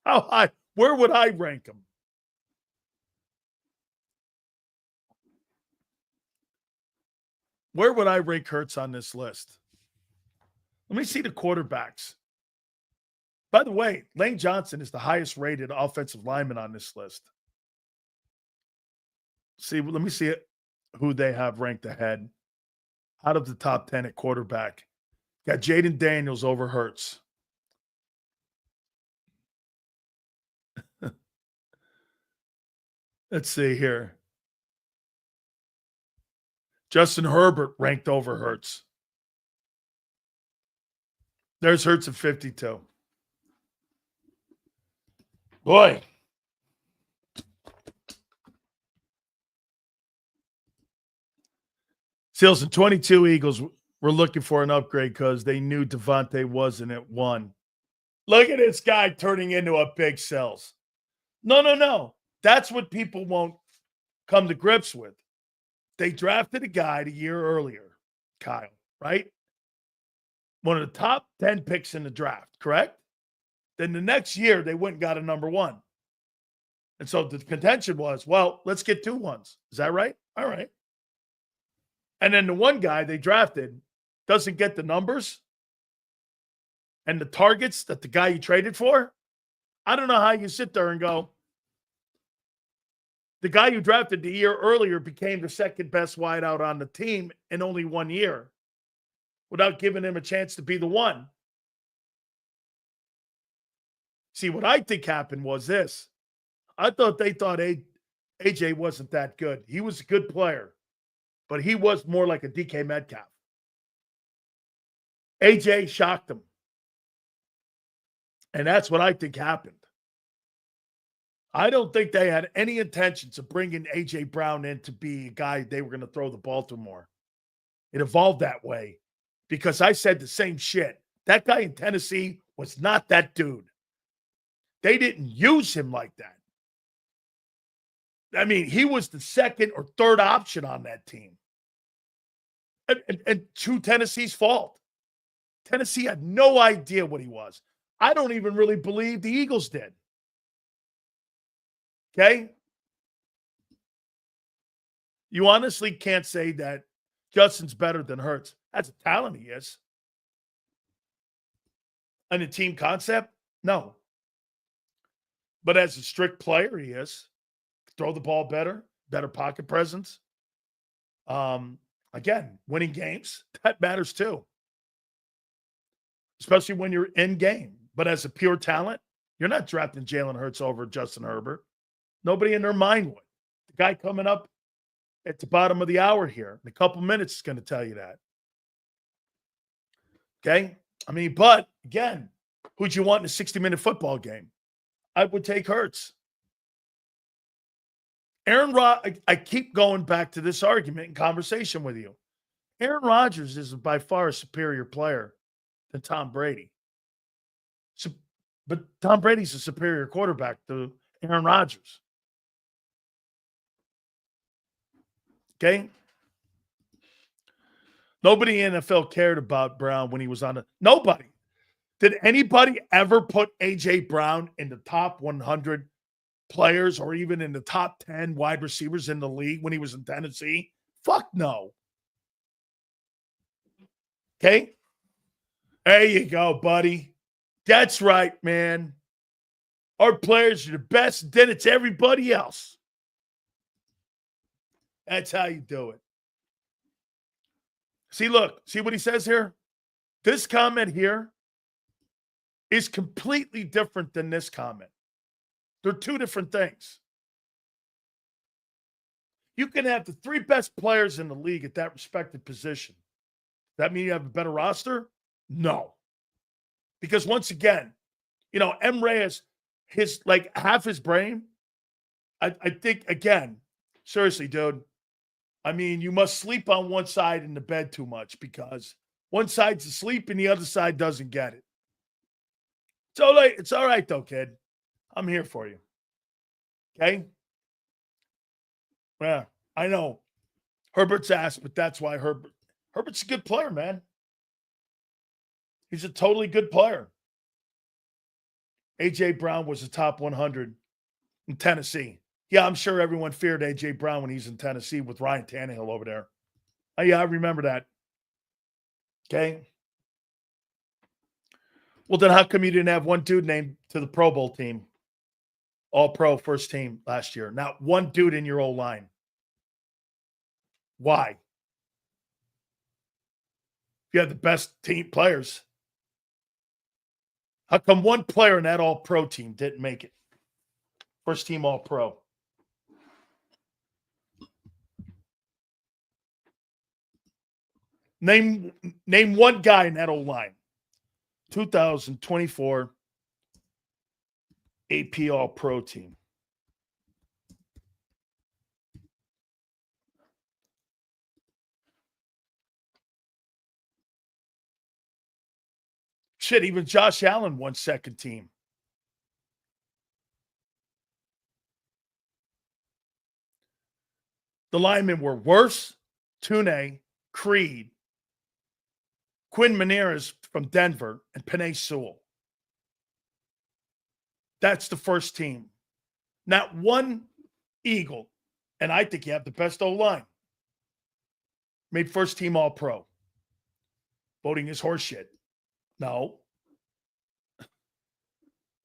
How high? Where would I rank him? Where would I rank Hurts on this list? Let me see the quarterbacks. By the way, Lane Johnson is the highest rated offensive lineman on this list. Let me see it, who they have ranked ahead. Out of the top 10 at quarterback. Got Jaden Daniels over Hurts. Let's see here. Justin Herbert ranked over Hurts. There's Hurts at 52. Boy. Seals and 22 Eagles were looking for an upgrade because they knew Devontae wasn't at 1. Look at this guy turning into a big Sells. No. That's what people won't come to grips with. They drafted a guy a year earlier, Kyle, right? One of the top 10 picks in the draft, correct? Then the next year, they went and got a number 1. And so the contention was, well, let's get 2 ones. Is that right? All right. And then the one guy they drafted doesn't get the numbers and the targets that the guy you traded for. I don't know how you sit there and go, the guy you drafted the year earlier became the second best wideout on the team in only 1 year without giving him a chance to be the one. See, what I think happened was this. I thought they thought AJ wasn't that good. He was a good player, but he was more like a DK Metcalf. AJ shocked him. And that's what I think happened. I don't think they had any intentions of bringing A.J. Brown in to be a guy they were going to throw the ball to more. It evolved that way because I said the same shit. That guy in Tennessee was not that dude. They didn't use him like that. I mean, he was the second or third option on that team. And to Tennessee's fault. Tennessee had no idea what he was. I don't even really believe the Eagles did. Okay? You honestly can't say that Justin's better than Hurts. That's a talent he is. And a team concept? No. But as a strict player, he is. Throw the ball better pocket presence. Again, winning games, that matters too. Especially when you're in game. But as a pure talent, you're not drafting Jalen Hurts over Justin Herbert. Nobody in their mind would. The guy coming up at the bottom of the hour here in a couple minutes is going to tell you that. Okay? I mean, but again, who'd you want in a 60-minute football game? I would take Hurts. I keep going back to this argument and conversation with you. Aaron Rodgers is by far a superior player than Tom Brady. But Tom Brady's a superior quarterback to Aaron Rodgers. Okay? Nobody in the NFL cared about Brown when he was on the – nobody. Did anybody ever put A.J. Brown in the top 100 players or even in the top 10 wide receivers in the league when he was in Tennessee? Fuck no. Okay? There you go, buddy. That's right, man. Our players are the best, then it's everybody else. That's how you do it. See, look. See what he says here? This comment here is completely different than this comment. They're two different things. You can have the 3 best players in the league at that respective position. That mean you have a better roster? No. Because once again, M. Reyes half his brain. I think, again, seriously, dude. I mean, you must sleep on one side in the bed too much because one side's asleep and the other side doesn't get it. It's all right, though, kid. I'm here for you. Okay? Yeah, I know. Herbert's ass, but that's why Herbert's a good player, man. He's a totally good player. A.J. Brown was a top 100 in Tennessee. Yeah, I'm sure everyone feared A.J. Brown when he's in Tennessee with Ryan Tannehill over there. Oh, yeah, I remember that. Okay. Well, then how come you didn't have one dude named to the Pro Bowl team? All-Pro first team last year. Not one dude in your O-line. Why? You have the best team players. How come one player in that All-Pro team didn't make it? First team All-Pro. Name one guy in that O-line. 2024 AP All-Pro team. Shit, even Josh Allen won second team. The linemen were Worse, Tune, Creed, Quinn Menieres from Denver, and Penei Sewell. That's the first team. Not one Eagle, and I think you have the best O-line. Made first team All-Pro. Voting is horseshit. No.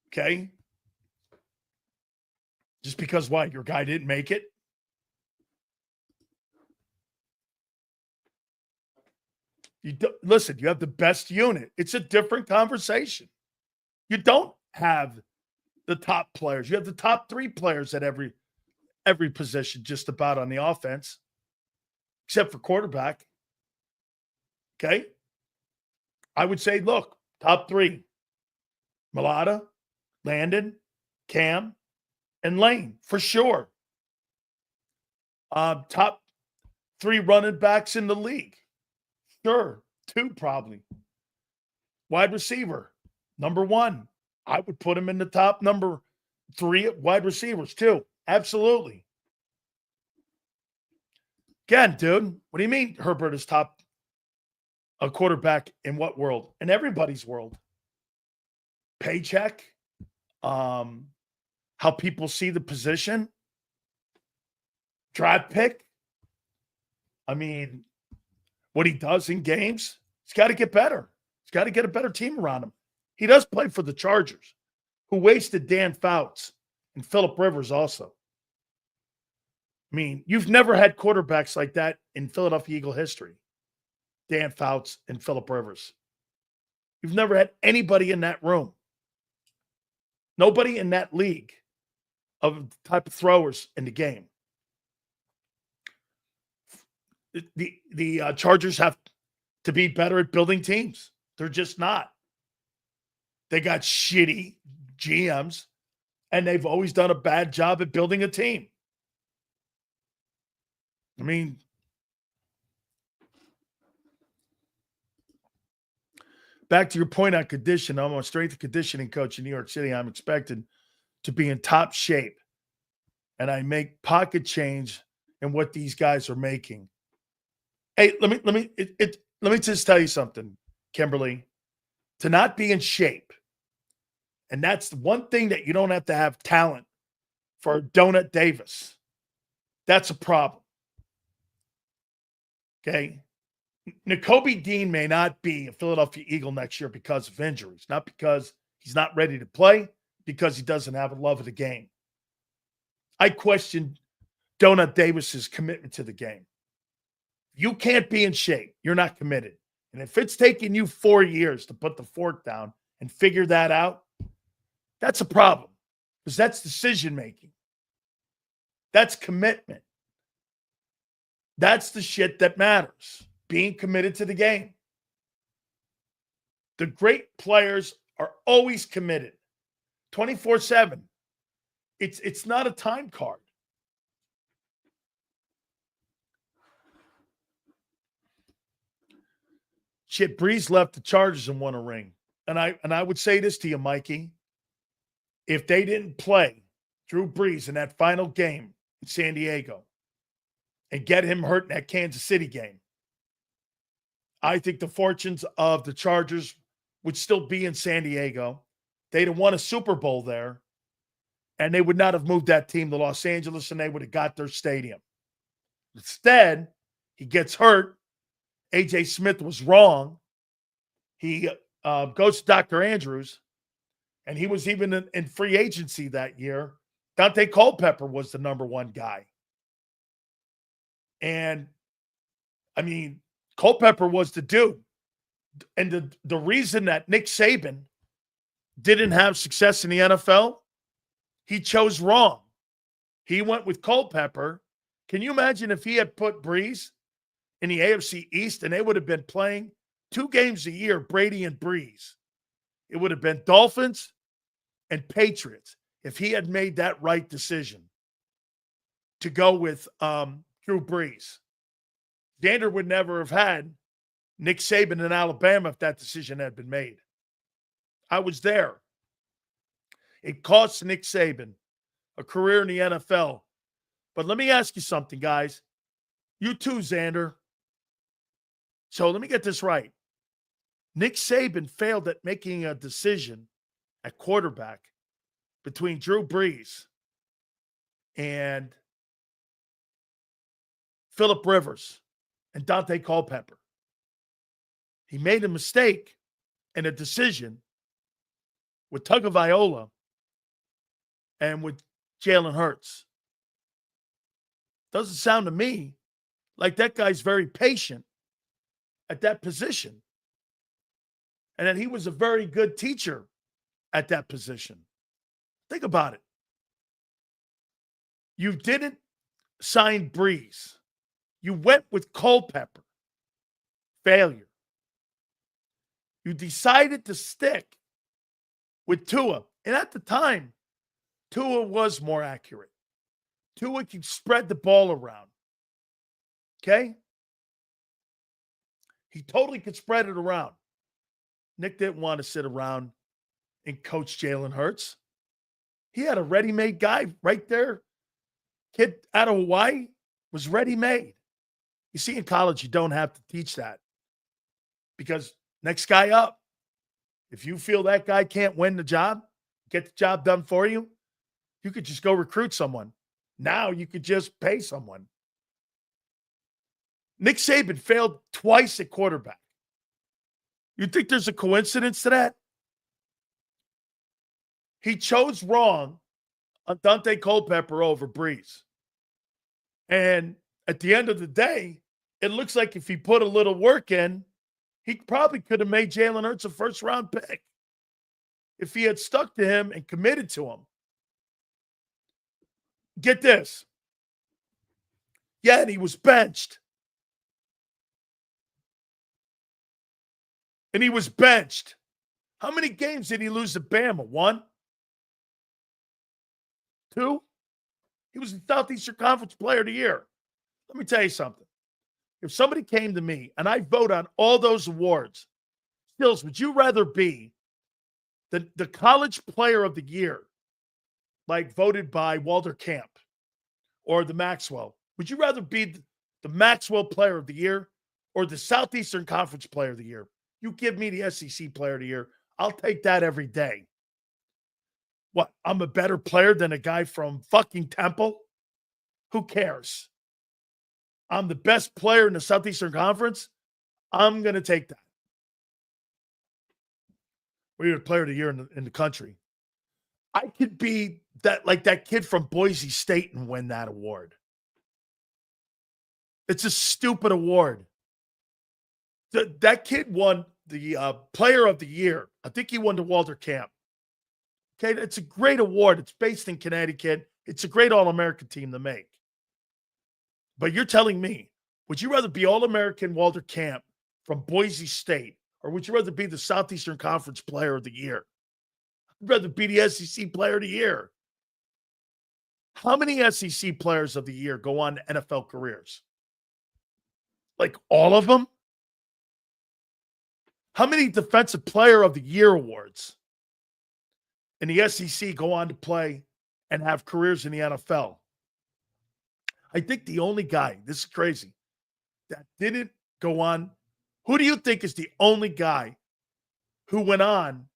Okay. Just because why? Your guy didn't make it? Listen, you have the best unit. It's a different conversation. You don't have the top players. You have the top 3 players at every position just about on the offense, except for quarterback. Okay? I would say, look, top 3. Mulata, Landon, Cam, and Lane, for sure. Top 3 running backs in the league. Sure. 2 probably. Wide receiver, number 1. I would put him in the top number 3 wide receivers too. Absolutely. Again, dude, what do you mean Herbert is top a quarterback in what world? In everybody's world. Paycheck, how people see the position, draft pick. I mean, what he does in games, he's got to get better. He's got to get a better team around him. He does play for the Chargers, who wasted Dan Fouts and Phillip Rivers also. I mean, you've never had quarterbacks like that in Philadelphia Eagle history. Dan Fouts and Phillip Rivers. You've never had anybody in that room. Nobody in that league of the type of throwers in the game. The Chargers have to be better at building teams. They're just not. They got shitty GMs, and they've always done a bad job at building a team. I mean, back to your point on condition, I'm a strength and conditioning coach in New York City. I'm expected to be in top shape, and I make pocket change in what these guys are making. Hey, let me just tell you something, Kimberly. To not be in shape, and that's the one thing that you don't have to have talent for Donut Davis. That's a problem. Okay? Nakobe Dean may not be a Philadelphia Eagle next year because of injuries, not because he's not ready to play, because he doesn't have a love of the game. I question Donut Davis's commitment to the game. You can't be in shape. You're not committed. And if it's taking you 4 years to put the fork down and figure that out, that's a problem, because that's decision-making. That's commitment. That's the shit that matters, being committed to the game. The great players are always committed 24/7. It's not a time card. Shit, Breeze left the Chargers and won a ring. And I would say this to you, Mikey. If they didn't play Drew Brees in that final game in San Diego and get him hurt in that Kansas City game, I think the fortunes of the Chargers would still be in San Diego. They'd have won a Super Bowl there, and they would not have moved that team to Los Angeles, and they would have got their stadium. Instead, he gets hurt. A.J. Smith was wrong. He goes to Dr. Andrews, and he was even in free agency that year. Dante Culpepper was the number one guy. And, I mean, Culpepper was the dude. And the reason that Nick Saban didn't have success in the NFL, he chose wrong. He went with Culpepper. Can you imagine if he had put Breeze in the AFC East and they would have been playing 2 games a year, Brady and Breeze? It would have been Dolphins and Patriots if he had made that right decision to go with Drew Brees. Xander would never have had Nick Saban in Alabama if that decision had been made. I was there. It cost Nick Saban a career in the NFL. But let me ask you something, guys. You too, Xander. So let me get this right. Nick Saban failed at making a decision at quarterback between Drew Brees and Phillip Rivers and Dante Culpepper. He made a mistake in a decision with Tagovailoa and with Jalen Hurts. Doesn't sound to me like that guy's very patient at that position. And that he was a very good teacher at that position. Think about it. You didn't sign Breeze. You went with Culpepper. Failure. You decided to stick with Tua. And at the time, Tua was more accurate. Tua could spread the ball around. Okay? He totally could spread it around. Nick didn't want to sit around and coach Jalen Hurts. He had a ready-made guy right there. Kid out of Hawaii was ready-made. You see, in college, you don't have to teach that. Because next guy up, if you feel that guy can't win the job, get the job done for you, you could just go recruit someone. Now you could just pay someone. Nick Saban failed twice at quarterback. You think there's a coincidence to that? He chose wrong on Dante Culpepper over Breeze. And at the end of the day, it looks like if he put a little work in, he probably could have made Jalen Hurts a first-round pick if he had stuck to him and committed to him. Get this. Yeah, and he was benched. And he was benched. How many games did he lose to Bama? 1? 2? He was the Southeastern Conference Player of the Year. Let me tell you something. If somebody came to me and I vote on all those awards, Stills, would you rather be the College Player of the Year, like voted by Walter Camp or the Maxwell? Would you rather be the Maxwell Player of the Year or the Southeastern Conference Player of the Year? You give me the SEC Player of the Year. I'll take that every day. What, I'm a better player than a guy from fucking Temple? Who cares? I'm the best player in the Southeastern Conference. I'm going to take that. We're the player of the year in the country. I could be that kid from Boise State and win that award. It's a stupid award. That kid won the player of the year. I think he won the Walter Camp. Okay, it's a great award. It's based in Connecticut. It's a great All-American team to make. But you're telling me, would you rather be All-American Walter Camp from Boise State, or would you rather be the Southeastern Conference Player of the Year? I'd rather be the SEC Player of the Year. How many SEC Players of the Year go on to NFL careers? Like all of them? How many Defensive Player of the Year awards in the SEC go on to play and have careers in the NFL? I think the only guy, this is crazy, that didn't go on, who do you think is the only guy who went on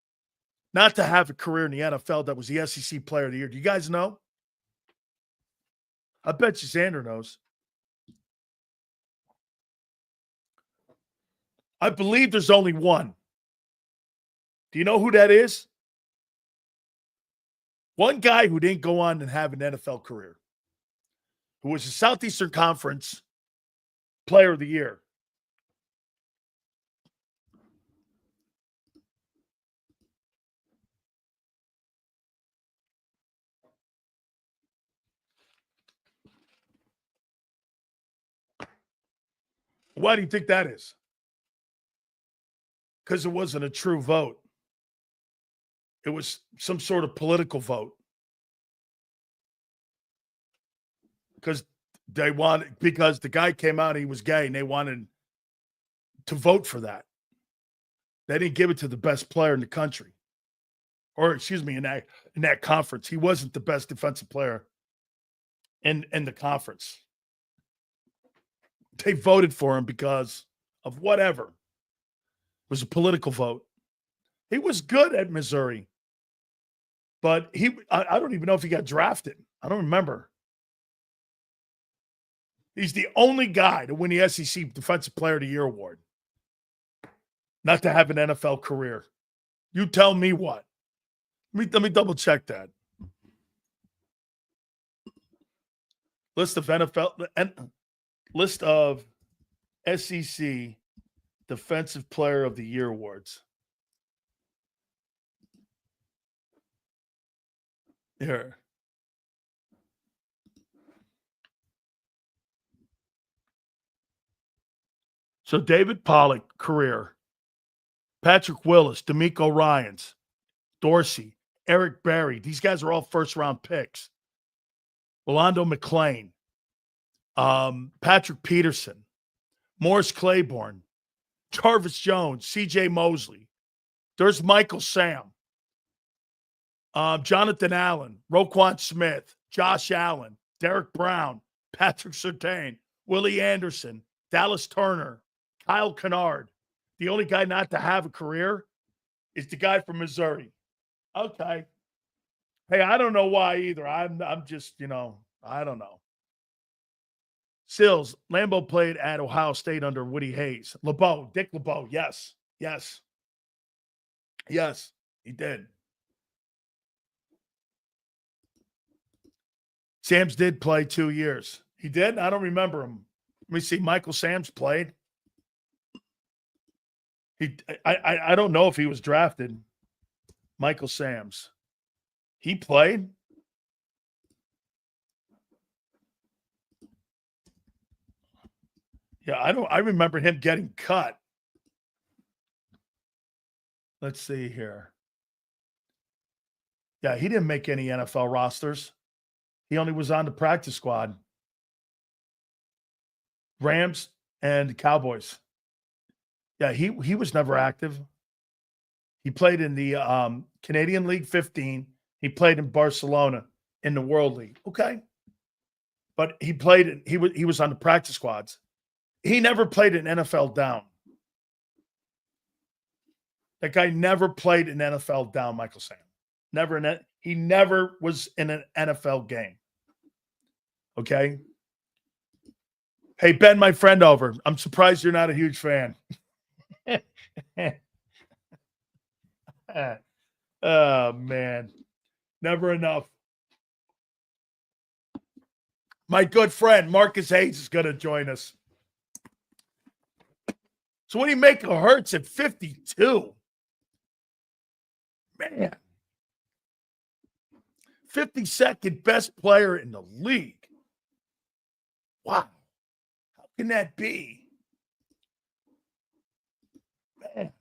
not to have a career in the NFL that was the SEC Player of the Year? Do you guys know? I bet you Xander knows. I believe there's only one. Do you know who that is? One guy who didn't go on and have an NFL career, who was a Southeastern Conference Player of the Year. Why do you think that is? Because it wasn't a true vote. It was some sort of political vote. Because the guy came out, he was gay, and they wanted to vote for that. They didn't give it to the best player in the country. Or excuse me, in that conference. He wasn't the best defensive player in the conference. They voted for him because of whatever. It was a political vote. He was good at Missouri. But I don't even know if he got drafted. I don't remember. He's the only guy to win the SEC Defensive Player of the Year award. Not to have an NFL career. You tell me what. Let me double check that. List of SEC Defensive Player of the Year awards. Here. So David Pollock, career. Patrick Willis, D'Amico Ryans, Dorsey, Eric Berry. These guys are all first-round picks. Rolando McClain, Patrick Peterson, Morris Claiborne, Jarvis Jones, C.J. Mosley. There's Michael Sam, Jonathan Allen, Roquan Smith, Josh Allen, Derek Brown, Patrick Surtain, Willie Anderson, Dallas Turner, Kyle Kennard. The only guy not to have a career is the guy from Missouri. Okay. Hey, I don't know why either. I'm just, I don't know. Sills, Lambeau played at Ohio State under Woody Hayes. Dick LeBeau, yes, he did. Sams did play 2 years. He did? I don't remember him. Let me see. Michael Sams played. I don't know if he was drafted. Michael Sams. He played? Yeah, I remember him getting cut. Let's see here. Yeah, he didn't make any NFL rosters. He only was on the practice squad. Rams and Cowboys. Yeah, he was never active. He played in the Canadian League 15. He played in Barcelona in the World League. Okay. But he was on the practice squads. He never played an NFL down. That guy never played an NFL down, Michael Sam. He never was in an NFL game. Okay? Hey, Ben, my friend over. I'm surprised you're not a huge fan. Oh, man. Never enough. My good friend, Marcus Hayes, is going to join us. So what do you make of Hurts at 52? Man. 52nd best player in the league. Wow. How can that be? Man.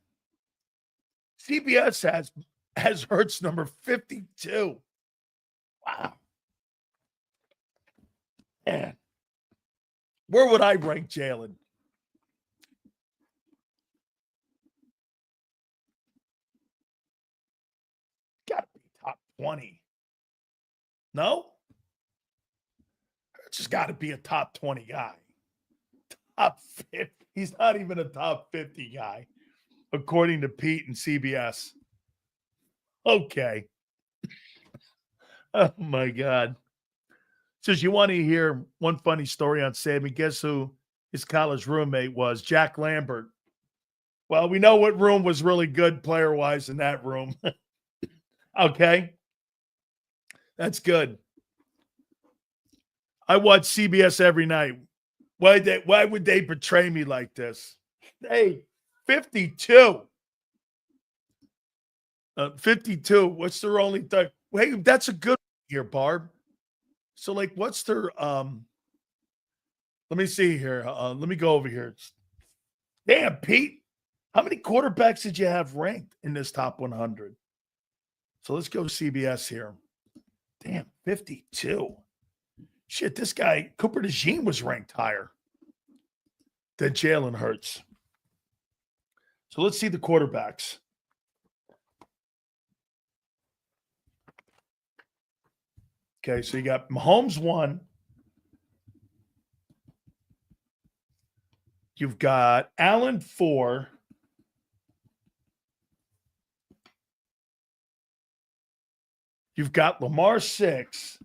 CBS has Hurts number 52. Wow. Man. Where would I rank Jalen? Got to be top 20. No? Hurts has got to be a top 20 guy. Top 50. He's not even a top 50 guy, according to Pete and CBS. Okay. Oh, my God. Says you want to hear one funny story on Saban. Guess who his college roommate was? Jack Lambert. Well, we know what room was really good player-wise in that room. Okay. That's good. I watch CBS every night. Why would they betray me like this? Hey, 52. 52. What's their only thing? Wait, that's a good one here, Barb. So, like, what's their let me see here. Let me go over here. Damn, Pete. How many quarterbacks did you have ranked in this top 100? So let's go CBS here. Damn, 52. Shit, this guy, Cooper DeJean, was ranked higher than Jalen Hurts. So let's see the quarterbacks. Okay, so you got Mahomes 1. You've got Allen 4. You've got Lamar 6.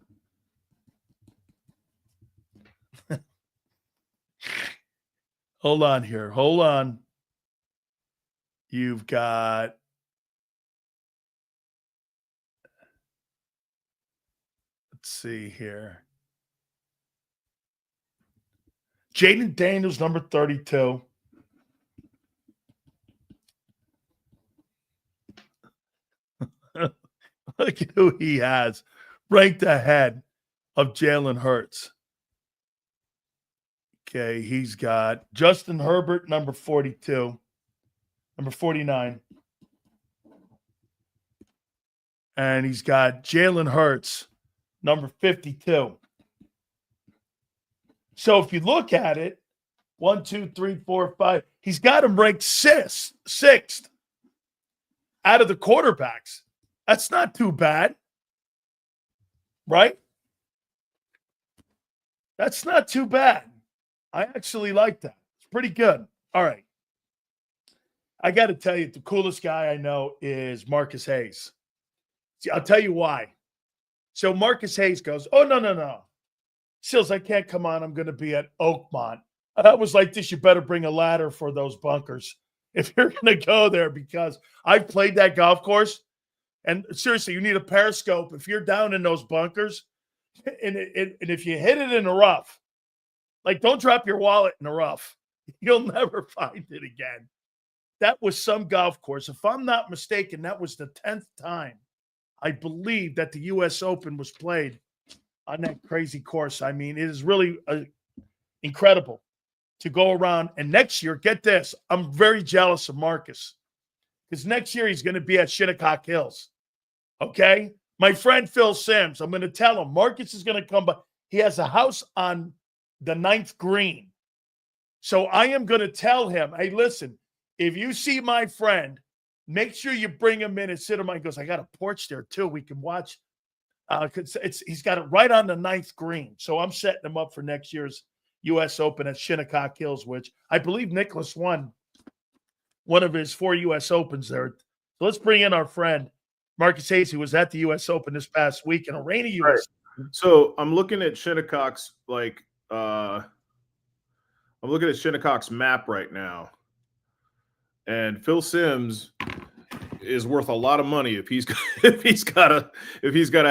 Hold on here. Hold on. You've got let's see here. Jaden Daniels, number 32. Look at who he has ranked ahead of Jalen Hurts. Okay, he's got Justin Herbert, number 42. Number 49. And he's got Jalen Hurts, number 52. So if you look at it, 1, 2, 3, 4, 5, he's got him ranked sixth out of the quarterbacks. That's not too bad, right? That's not too bad. I actually like that. It's pretty good. All right. I got to tell you, the coolest guy I know is Marcus Hayes. See, I'll tell you why. So Marcus Hayes goes, oh, no. Sills, I can't come on. I'm going to be at Oakmont. I was like this, you better bring a ladder for those bunkers if you're going to go there, because I've played that golf course. And seriously, you need a periscope if you're down in those bunkers. And if you hit it in the rough, like, don't drop your wallet in the rough. You'll never find it again. That was some golf course. If I'm not mistaken, that was the 10th time I believe that the U.S. Open was played on that crazy course. I mean, it is really incredible to go around. And next year, get this, I'm very jealous of Marcus, because next year he's going to be at Shinnecock Hills. Okay? My friend Phil Sims, I'm going to tell him, Marcus is going to come by. He has a house on the 9th green. So I am going to tell him, hey, listen, if you see my friend, make sure you bring him in and sit him. He goes, I got a porch there too. We can watch. He's got it right on the 9th green. So I'm setting him up for next year's U.S. Open at Shinnecock Hills, which I believe Nicholas won one of his 4 U.S. Opens there. So let's bring in our friend Marcus Hayes, who was at the U.S. Open this past week in a rainy U.S.
Right. So I'm looking at Shinnecock's map right now, and Phil Sims is worth a lot of money if he's got a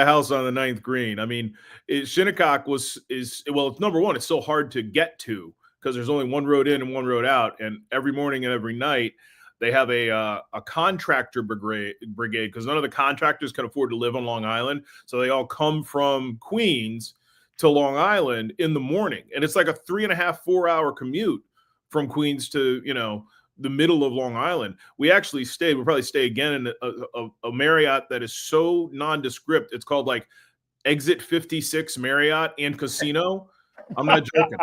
house on the 9th green. I mean, Shinnecock is number one, it's so hard to get to because there's only one road in and one road out, and every morning and every night they have a contractor brigade because none of the contractors can afford to live on Long Island, so they all come from Queens to Long Island in the morning, and it's like a 3.5-4 hour commute from Queens to the middle of Long Island. We actually stayed. We'll probably stay again in a Marriott that is so nondescript. It's called like Exit 56 Marriott and Casino. I'm not joking.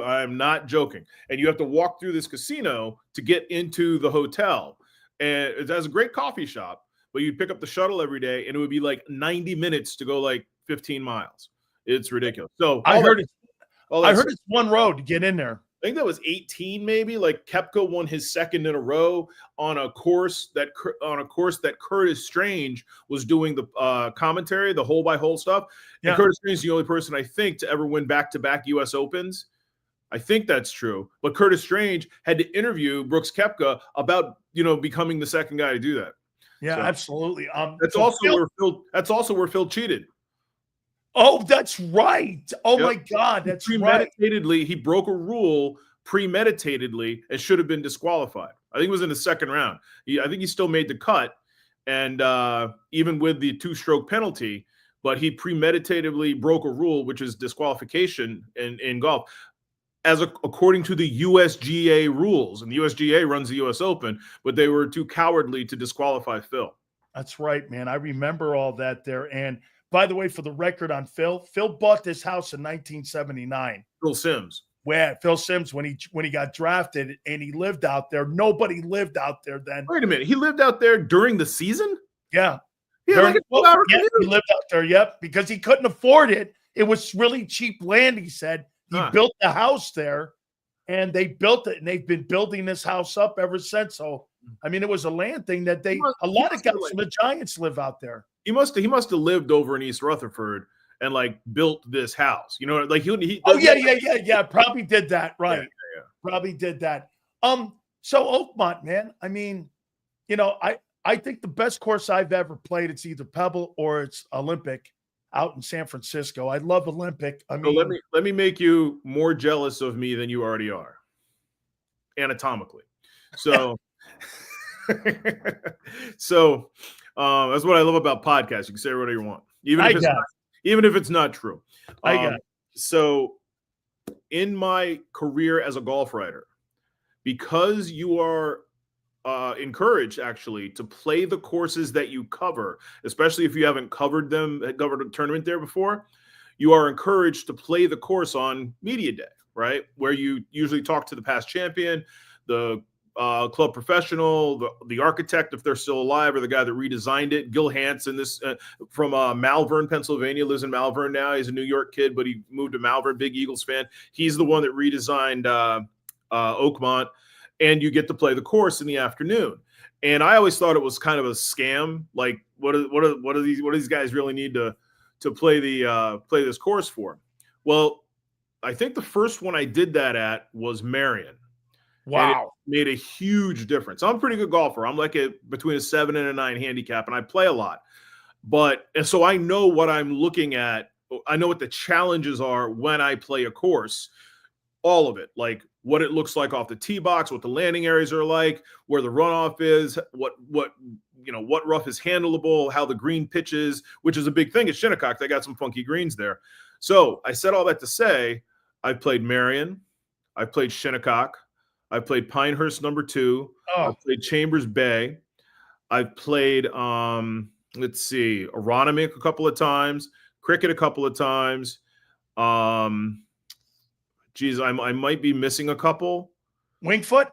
I'm not joking. And you have to walk through this casino to get into the hotel. And it has a great coffee shop, but you pick up the shuttle every day, and it would be like 90 minutes to go like 15 miles. It's ridiculous. So
I heard it's one road to get in there.
I think that was 18, maybe. Like Koepka won his second in a row on a course that Curtis Strange was doing the commentary, the hole by hole stuff. Yeah. And Curtis Strange is the only person I think to ever win back-to-back U.S. Opens. I think that's true. But Curtis Strange had to interview Brooks Koepka about becoming the second guy to do that.
Yeah, so, absolutely.
That's also where Phil cheated.
Oh, that's right. Oh, my God, that's right.
He broke a rule premeditatedly and should have been disqualified. I think it was in the second round. I think he still made the cut, and even with the 2-stroke penalty, but he premeditatedly broke a rule, which is disqualification in golf, according to the USGA rules. And the USGA runs the U.S. Open, but they were too cowardly to disqualify Phil.
That's right, man. I remember all that there. And by the way, for the record on Phil bought this house in 1979.
Phil Simms.
Where Phil Simms, when he got drafted and he lived out there, nobody lived out there then.
Wait a minute, he lived out there during the season?
Yeah.
He lived
out there, yep, because he couldn't afford it. It was really cheap land, he said. He built the house there, and they built it, and they've been building this house up ever since. So, I mean, it was a land thing that a lot of guys from the Giants live out there.
He must have lived over in East Rutherford and like built this house. Like he
probably did that, right?
Yeah.
Probably did that. So Oakmont, man, I mean, I think the best course I've ever played, it's either Pebble or it's Olympic out in San Francisco. I love Olympic. I mean,
so let me make you more jealous of me than you already are, anatomically. So, that's what I love about podcasts. You can say whatever you want, even if it's not true. So, in my career as a golf writer, because you are encouraged actually to play the courses that you cover, especially if you haven't covered a tournament there before, you are encouraged to play the course on media day, right? Where you usually talk to the past champion, the club professional, the architect, if they're still alive, or the guy that redesigned it. Gil Hansen, from Malvern, Pennsylvania, lives in Malvern now. He's a New York kid, but he moved to Malvern, big Eagles fan. He's the one that redesigned Oakmont. And you get to play the course in the afternoon. And I always thought it was kind of a scam. Like, what do these guys really need to play this course for? Well, I think the first one I did that at was Marion.
Wow.
And it made a huge difference. I'm a pretty good golfer. I'm like between a 7 and a 9 handicap, and I play a lot. And so I know what I'm looking at. I know what the challenges are when I play a course. All of it, like what it looks like off the tee box, what the landing areas are like, where the runoff is, what rough is handleable, how the green pitches, which is a big thing at Shinnecock. They got some funky greens there. So I said all that to say, I played Marion, I played Shinnecock, I played Pinehurst number 2, I played Chambers Bay, I've played Aronimink a couple of times, Cricket a couple of times. Geez, I might be missing a couple.
Wingfoot?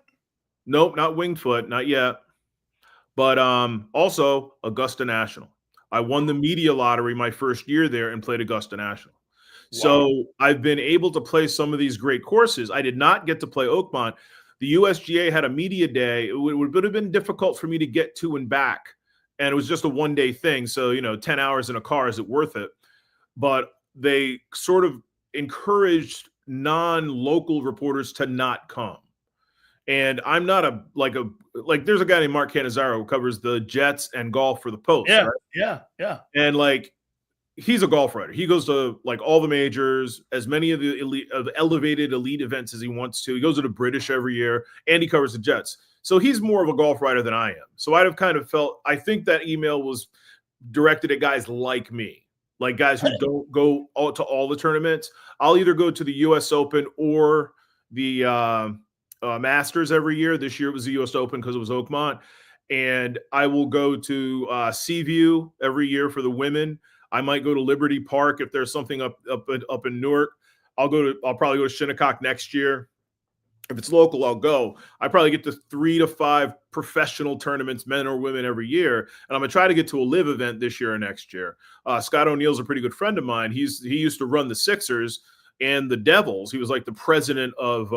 Nope, not Wingfoot, not yet. But also Augusta National. I won the media lottery my first year there and played Augusta National. Wow. So I've been able to play some of these great courses. I did not get to play Oakmont. The USGA had a media day. It would have been difficult for me to get to and back. And it was just a one-day thing. So, 10 hours in a car, is it worth it? But they sort of encouraged non-local reporters to not come. And I'm not there's a guy named Mark Cannizzaro who covers the Jets and golf for the Post.
Yeah,
right?
Yeah.
And he's a golf writer. He goes to all the majors, as many of the elevated elite events as he wants to. He goes to the British every year, and he covers the Jets. So he's more of a golf writer than I am. So I'd have kind of I think that email was directed at guys like me. Like guys who don't go to all the tournaments. I'll either go to the U.S. Open or the Masters every year. This year it was the U.S. Open because it was Oakmont. And I will go to Seaview every year for the women. I might go to Liberty Park if there's something up in Newark. I'll probably go to Shinnecock next year. If it's local, I'll go. I probably get to 3 to 5 professional tournaments, men or women, every year. And I'm going to try to get to a live event this year or next year. Scott O'Neill's a pretty good friend of mine. He used to run the Sixers and the Devils. He was like the president of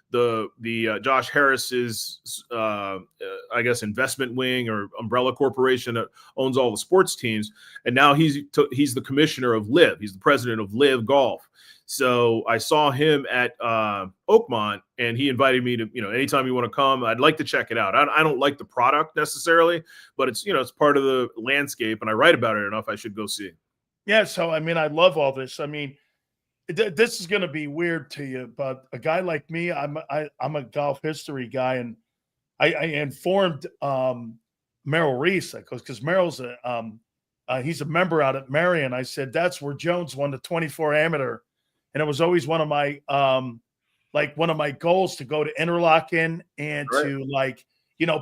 the Josh Harris's, I guess, investment wing or umbrella corporation that owns all the sports teams. And now he's the commissioner of LIV. He's the president of LIV Golf. So I saw him at Oakmont, and he invited me to, anytime you want to come, I'd like to check it out. I don't like the product necessarily, but it's, it's part of the landscape, and I write about it enough. I should go see it.
Yeah. So, I mean, I love all this. I mean, this is going to be weird to you, but a guy like me, I'm a golf history guy, and I informed Merrill Reese because Merrill's he's a member out at Marion. I said that's where Jones won the 24 amateur. And it was always one of my goals to go to Interlaken and to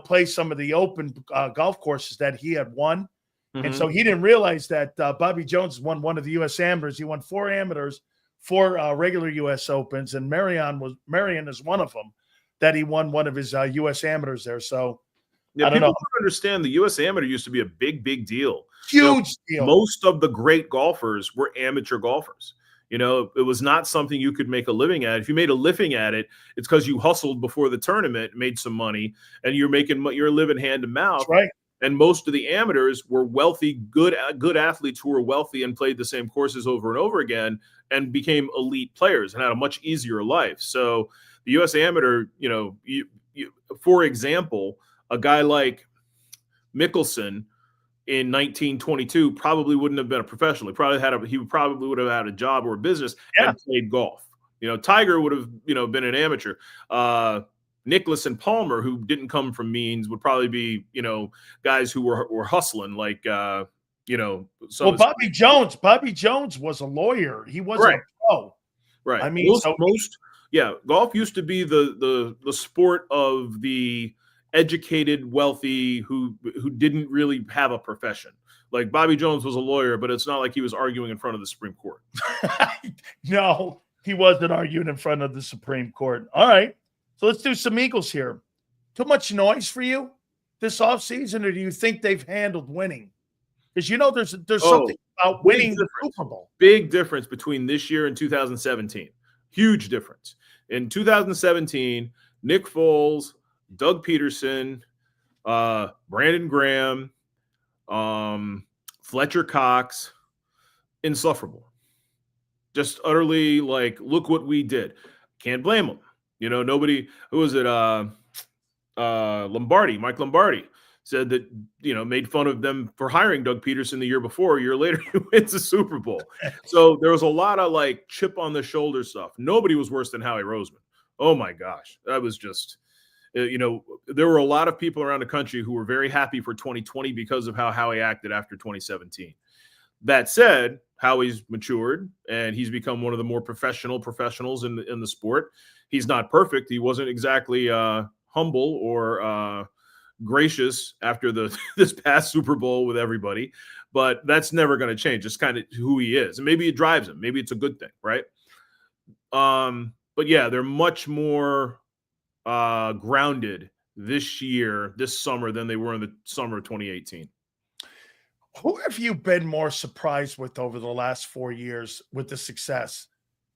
play some of the open golf courses that he had won. Mm-hmm. And so he didn't realize that Bobby Jones won one of the U.S. amateurs. He won 4 amateurs, 4 regular U.S. Opens, and Marion is one of them that he won one of his U.S. amateurs there. So
yeah, people don't understand the U.S. amateur used to be a big deal.
Huge deal.
Most of the great golfers were amateur golfers. It was not something you could make a living at. If you made a living at it, it's because you hustled before the tournament, made some money, and you're living hand to mouth.
That's right.
And most of the amateurs were wealthy, good athletes who were wealthy and played the same courses over and over again and became elite players and had a much easier life. So the U.S. amateur, for example, a guy like Mickelson in 1922 probably wouldn't have been a professional. He probably would have had a job or a business and played golf. Tiger would have, been an amateur. Nicklaus and Palmer, who didn't come from means, would probably be, guys who were hustling like, Bobby
Jones was a lawyer. He wasn't a pro.
Right.
I mean,
golf used to be the sport of the educated, wealthy, who didn't really have a profession. Like Bobby Jones was a lawyer, but it's not like he was arguing in front of the Supreme Court.
No, he wasn't arguing in front of the Supreme Court. All right. So let's do some Eagles here. Too much noise for you this offseason, or do you think they've handled winning? Because there's something about winning the Super Bowl.
Big difference between this year and 2017. Huge difference. In 2017, Nick Foles, Doug Peterson, Brandon Graham, Fletcher Cox, insufferable. Just utterly look what we did. Can't blame them. Nobody, who was it? Mike Lombardi said that, made fun of them for hiring Doug Peterson the year before. A year later, he wins the Super Bowl. So there was a lot of chip on the shoulder stuff. Nobody was worse than Howie Roseman. Oh my gosh. That was just, there were a lot of people around the country who were very happy for 2020 because of how Howie acted after 2017. That said, Howie's matured and he's become one of the more professionals in the sport. He's not perfect. He wasn't exactly humble or gracious after this past Super Bowl with everybody, but that's never going to change. It's kind of who he is, and maybe it drives him. Maybe it's a good thing, right? But yeah, they're much more grounded this summer than they were in the summer of 2018.
Who have you been more surprised with over the last 4 years with the success?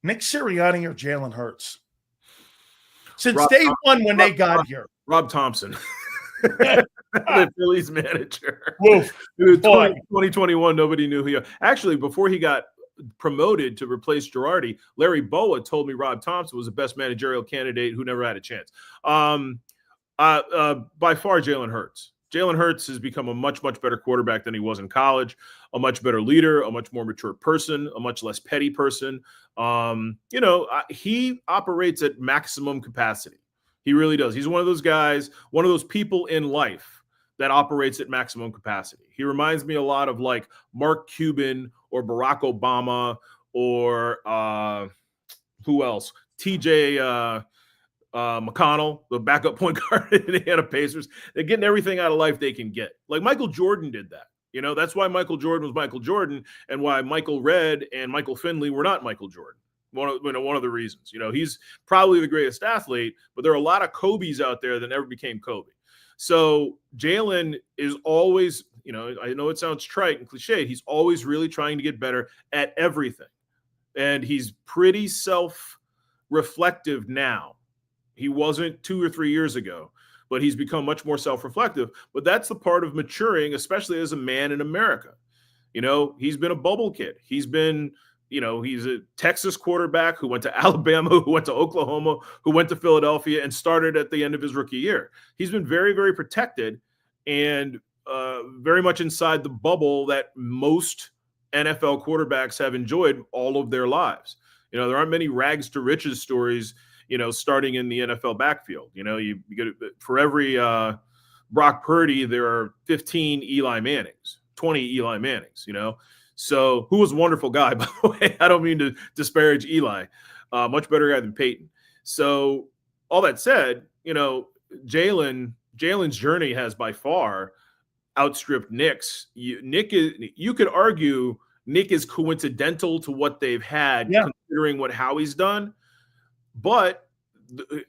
Nick Sirianni or Jalen Hurts? Since day one when they got here.
Rob Thompson, the Phillies manager.
Woof.
2021, nobody knew who he was. Actually, before he got promoted to replace Girardi, Larry Boa told me Rob Thompson was the best managerial candidate who never had a chance. By far, Jalen Hurts. Jalen Hurts has become a much better quarterback than he was in college, a much better leader, a much more mature person, a much less petty person. He operates at maximum capacity. He really does. He's one of those guys, one of those people in life that operates at maximum capacity. He reminds me a lot of Mark Cuban or Barack Obama or who else? TJ McConnell, the backup point guard in the Indiana Pacers. They're getting everything out of life they can get. Like Michael Jordan did that. You know, that's why Michael Jordan was Michael Jordan, and why Michael Redd and Michael Finley were not Michael Jordan. One of the reasons. You know, he's probably the greatest athlete, but there are a lot of Kobes out there that never became Kobe. So Jalen is always, you know, I know it sounds trite and cliched. He's always really trying to get better at everything. And he's pretty self-reflective now. He wasn't 2 or 3 years ago, but he's become much more self-reflective. But that's the part of maturing, especially as a man in America. You know, he's been a bubble kid. He's been, you know, he's a Texas quarterback who went to Alabama, who went to Oklahoma, who went to Philadelphia and started at the end of his rookie year. He's been very, very protected and very much inside the bubble that most NFL quarterbacks have enjoyed all of their lives. You know, there aren't many rags to riches stories, you know, starting in the NFL backfield. You know, you get for every Brock Purdy, there are 15 Eli Mannings, 20 Eli Mannings, you know. So, who was a wonderful guy, by the way. I don't mean to disparage Eli. Much better guy than Peyton. So, all that said, you know, Jalen's journey has by far outstripped Nick's. You could argue Nick is coincidental to what they've had, considering what Howie's done. But,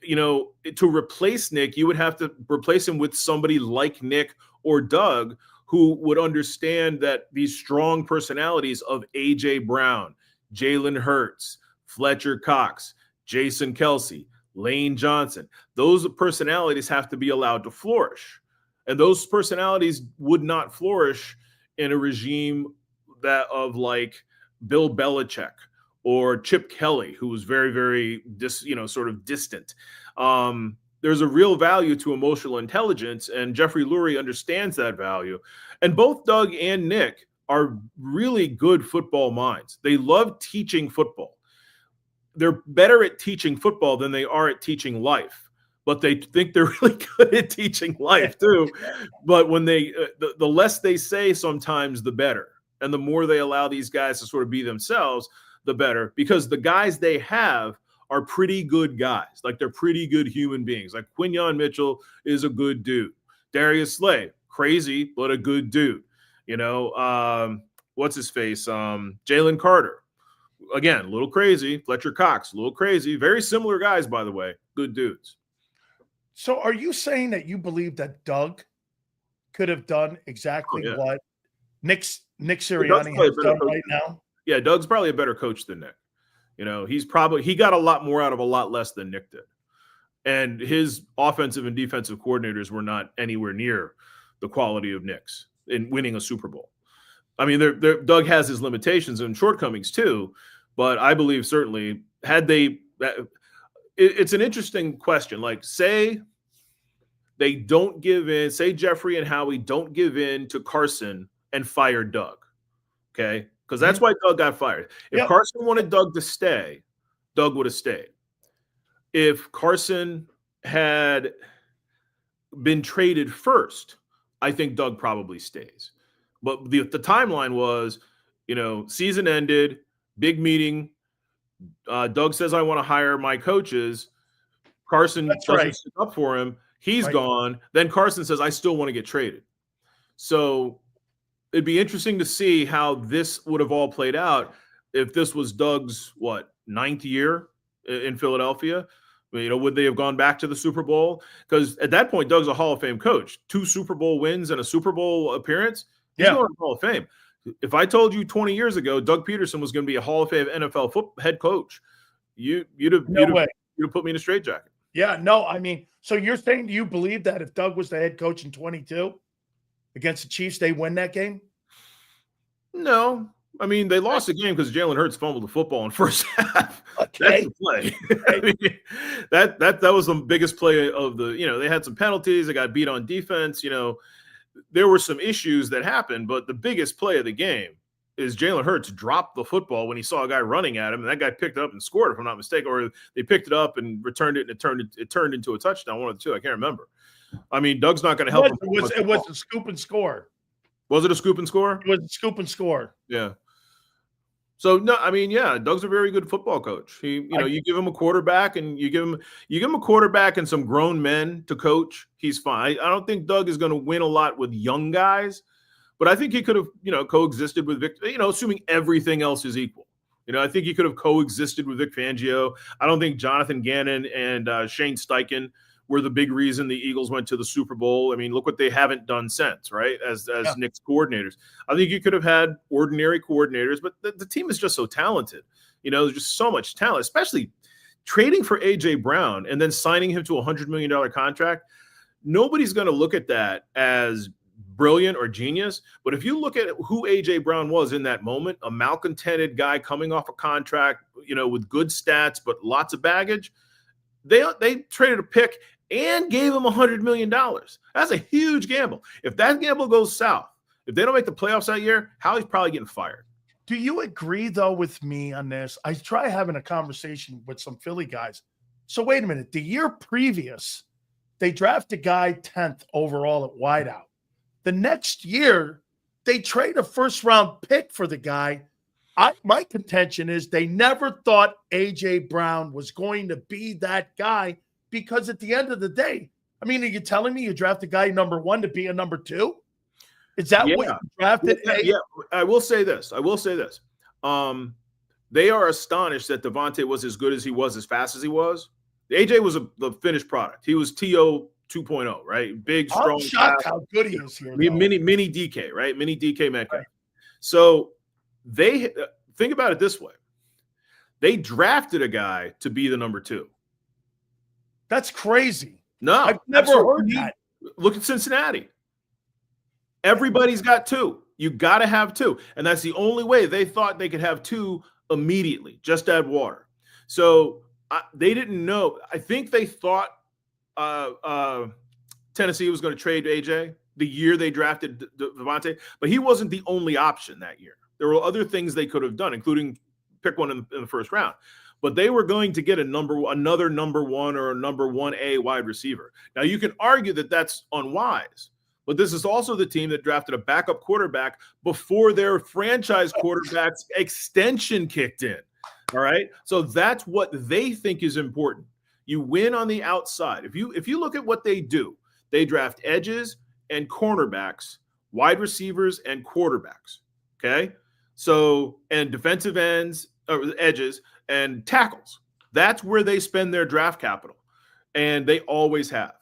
you know, to replace Nick, you would have to replace him with somebody like Nick or Doug, who would understand that these strong personalities of A.J. Brown, Jalen Hurts, Fletcher Cox, Jason Kelsey, Lane Johnson, those personalities have to be allowed to flourish. And those personalities would not flourish in a regime that of like Bill Belichick or Chip Kelly, who was very, very sort of distant. There's a real value to emotional intelligence, and Jeffrey Lurie understands that value. And both Doug and Nick are really good football minds. They love teaching football. They're better at teaching football than they are at teaching life, but they think they're really good at teaching life too. But when they, the less they say sometimes, the better. And the more they allow these guys to sort of be themselves, the better, because the guys they have are pretty good guys. Like, they're pretty good human beings. Like, Quinyon Mitchell is a good dude. Darius Slay, crazy, but a good dude. You know, what's his face? Jalen Carter, again, a little crazy. Fletcher Cox, a little crazy. Very similar guys, by the way. Good dudes.
So are you saying that you believe that Doug could have done exactly what Nick Sirianni has done right now?
Yeah, Doug's probably a better coach than Nick. You know, he got a lot more out of a lot less than Nick did. And his offensive and defensive coordinators were not anywhere near the quality of Nick's in winning a Super Bowl. I mean, Doug has his limitations and shortcomings too, but I believe certainly it's an interesting question. Like, say they don't give in, say Jeffrey and Howie don't give in to Carson and fire Doug. Okay. Because that's why Doug got fired. If Carson wanted Doug to stay, Doug would have stayed. If Carson had been traded first, I think Doug probably stays. But the timeline was, you know, season ended, big meeting. Doug says, I want to hire my coaches. Carson doesn't stick up for him. He's gone. Then Carson says, I still want to get traded. So it'd be interesting to see how this would have all played out if this was Doug's, 9th year in Philadelphia. You know, would they have gone back to the Super Bowl? Because at that point, Doug's a Hall of Fame coach. 2 Super Bowl wins and a Super Bowl appearance. He's going to the Hall of Fame. If I told you 20 years ago Doug Peterson was going to be a Hall of Fame NFL head coach, you'd have put me in a straitjacket.
Yeah, no, I mean, so you're saying, do you believe that if Doug was the head coach in 22 against the Chiefs, they win that game?
No. I mean, they lost the game because Jalen Hurts fumbled the football in first half.
Okay.
That's the play. I mean, that was the biggest play of the, you know, they had some penalties. They got beat on defense. You know, there were some issues that happened, but the biggest play of the game is Jalen Hurts dropped the football when he saw a guy running at him, and that guy picked it up and scored, if I'm not mistaken, or they picked it up and returned it, and it turned into a touchdown, one of the two. I can't remember. I mean, Doug's not going to help him.
It was a scoop and score.
Was it a scoop and score?
It was a scoop and score.
Yeah. So no, I mean, yeah, Doug's a very good football coach. You give him a quarterback and you give him a quarterback and some grown men to coach. He's fine. I don't think Doug is going to win a lot with young guys, but I think he could have, coexisted with Vic, assuming everything else is equal. I think he could have coexisted with Vic Fangio. I don't think Jonathan Gannon and Shane Steichen were the big reason the Eagles went to the Super Bowl. I mean, look what they haven't done since, right? As Nick's coordinators. I think you could have had ordinary coordinators, but the team is just so talented. There's just so much talent, especially trading for A.J. Brown and then signing him to a $100 million contract. Nobody's going to look at that as brilliant or genius. But if you look at who A.J. Brown was in that moment, a malcontented guy coming off a contract, with good stats, but lots of baggage, they traded a pick and gave him $100 million. That's a huge gamble. If that gamble goes south, if they don't make the playoffs that year, Howie's probably getting fired.
Do you agree, though, with me on this? I try having a conversation with some Philly guys. So wait a minute. The year previous, they draft a guy 10th overall at wideout. The next year, they trade a first-round pick for the guy. My contention is they never thought A.J. Brown was going to be that guy because at the end of the day, I mean, are you telling me you draft a guy number 1 to be a number 2? Is that what you drafted?
Yeah, I will say this. They are astonished that Devontae was as good as he was, as fast as he was. AJ was the finished product. He was TO 2.0, right? Big, strong.
I'm shocked how good he is here.
Mini DK, right? Mini DK Metcalf. Right. So they think about it this way. They drafted a guy to be the number 2.
That's crazy.
No,
I've never heard that.
Look at Cincinnati. Everybody's got 2. You got to have 2. And that's the only way they thought they could have 2 immediately. Just add water. So they didn't know. I think they thought Tennessee was going to trade AJ the year they drafted Devontae, but he wasn't the only option that year. There were other things they could have done, including pick one in the first round. But they were going to get another number 1 or a number 1A wide receiver. Now, you can argue that that's unwise, but this is also the team that drafted a backup quarterback before their franchise quarterback's extension kicked in. All right? So that's what they think is important. You win on the outside. If you look at what they do, they draft edges and cornerbacks, wide receivers and quarterbacks. Okay? So, and defensive ends, or edges, and tackles. That's where they spend their draft capital. And they always have.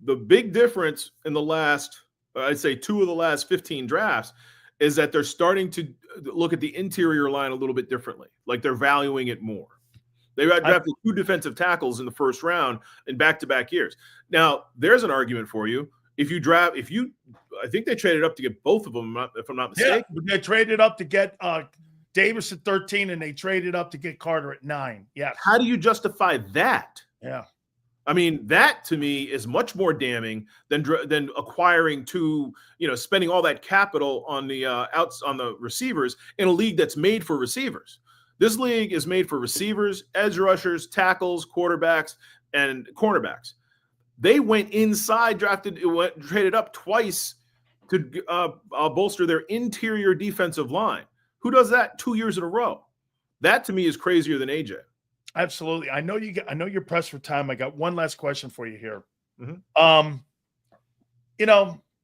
The big difference in the last, I'd say 2 of the last 15 drafts, is that they're starting to look at the interior line a little bit differently. Like they're valuing it more. They drafted 2 defensive tackles in the first round in back-to-back years. Now, there's an argument for you. I think they traded up to get both of them, if I'm not mistaken.
Yeah, they traded up to get Davis at 13, and they traded up to get Carter at 9. Yeah.
How do you justify that?
Yeah.
I mean, that to me is much more damning than acquiring 2, spending all that capital on the on the receivers in a league that's made for receivers. This league is made for receivers, edge rushers, tackles, quarterbacks, and cornerbacks. They went inside, traded up twice to bolster their interior defensive line. Who does that 2 years in a row? That to me is crazier than AJ.
Absolutely. I know you're pressed for time. I got one last question for you here.
Mm-hmm.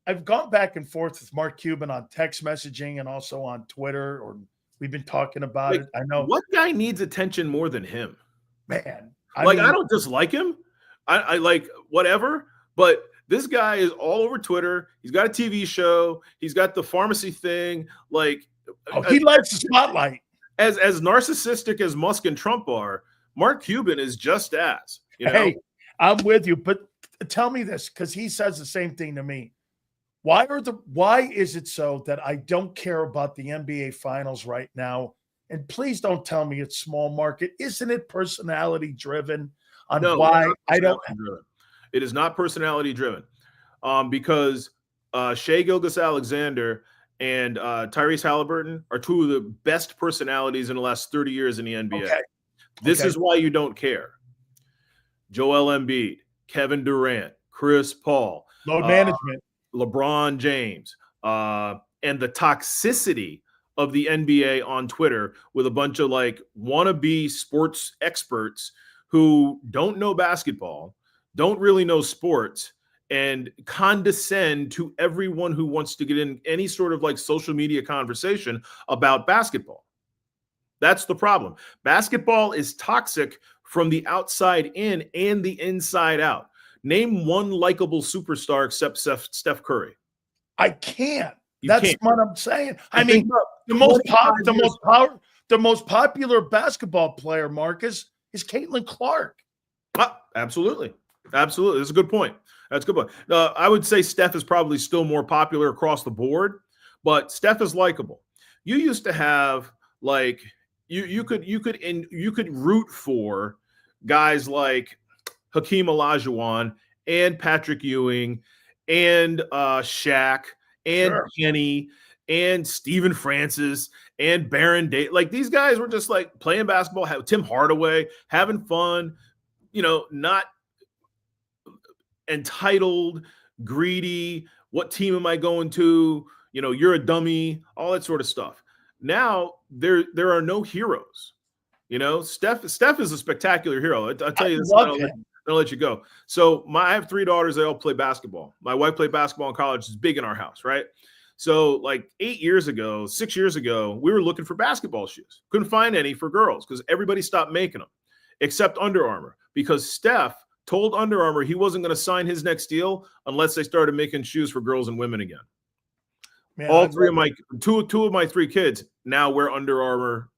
I've gone back and forth with Mark Cuban on text messaging and also on Twitter, or we've been talking about it. I know
what guy needs attention more than him,
man.
I don't dislike him. I like whatever, but this guy is all over Twitter. He's got a TV show. He's got the pharmacy thing.
He likes the spotlight.
As narcissistic as Musk and Trump are, Mark Cuban is just as.
Hey, I'm with you, but tell me this, because he says the same thing to me. Why is it so that I don't care about the NBA Finals right now? And please don't tell me it's small market. Isn't it personality driven? Why I don't.
It is not personality driven, because Shai Gilgeous-Alexander and Tyrese Halliburton are 2 of the best personalities in the last 30 years in the NBA.
Okay.
This is why you don't care. Joel Embiid, Kevin Durant, Chris Paul,
load management,
LeBron James, and the toxicity of the NBA on Twitter with a bunch of like wannabe sports experts who don't know basketball, don't really know sports, and condescend to everyone who wants to get in any sort of like social media conversation about basketball. That's the problem. Basketball is toxic from the outside in and the inside out. Name one likable superstar except Steph Curry.
I can't.
You
That's
can't.
what I'm saying. I
And
mean,
think about
the most popular basketball player, Marcus, is Caitlin Clark.
Absolutely. Absolutely. That's a good point. That's a good point. I would say Steph is probably still more popular across the board, but Steph is likable. You used to have like you could root for guys like Hakeem Olajuwon and Patrick Ewing and Shaq and Kenny and Stephen Francis and Baron Day. Like these guys were just like playing basketball, Tim Hardaway, having fun, not entitled, greedy. What team am I going to? You're a dummy, all that sort of stuff. Now there are no heroes. Steph is a spectacular hero. I'll tell you this. I'll let you go. So I have 3 daughters. They all play basketball. My wife played basketball in college. It's big in our house, right? So like 6 years ago, we were looking for basketball shoes. Couldn't find any for girls because everybody stopped making them, except Under Armour, because Steph told Under Armour he wasn't going to sign his next deal unless they started making shoes for girls and women again. Man, all three of my two of my 3 kids now wear Under Armour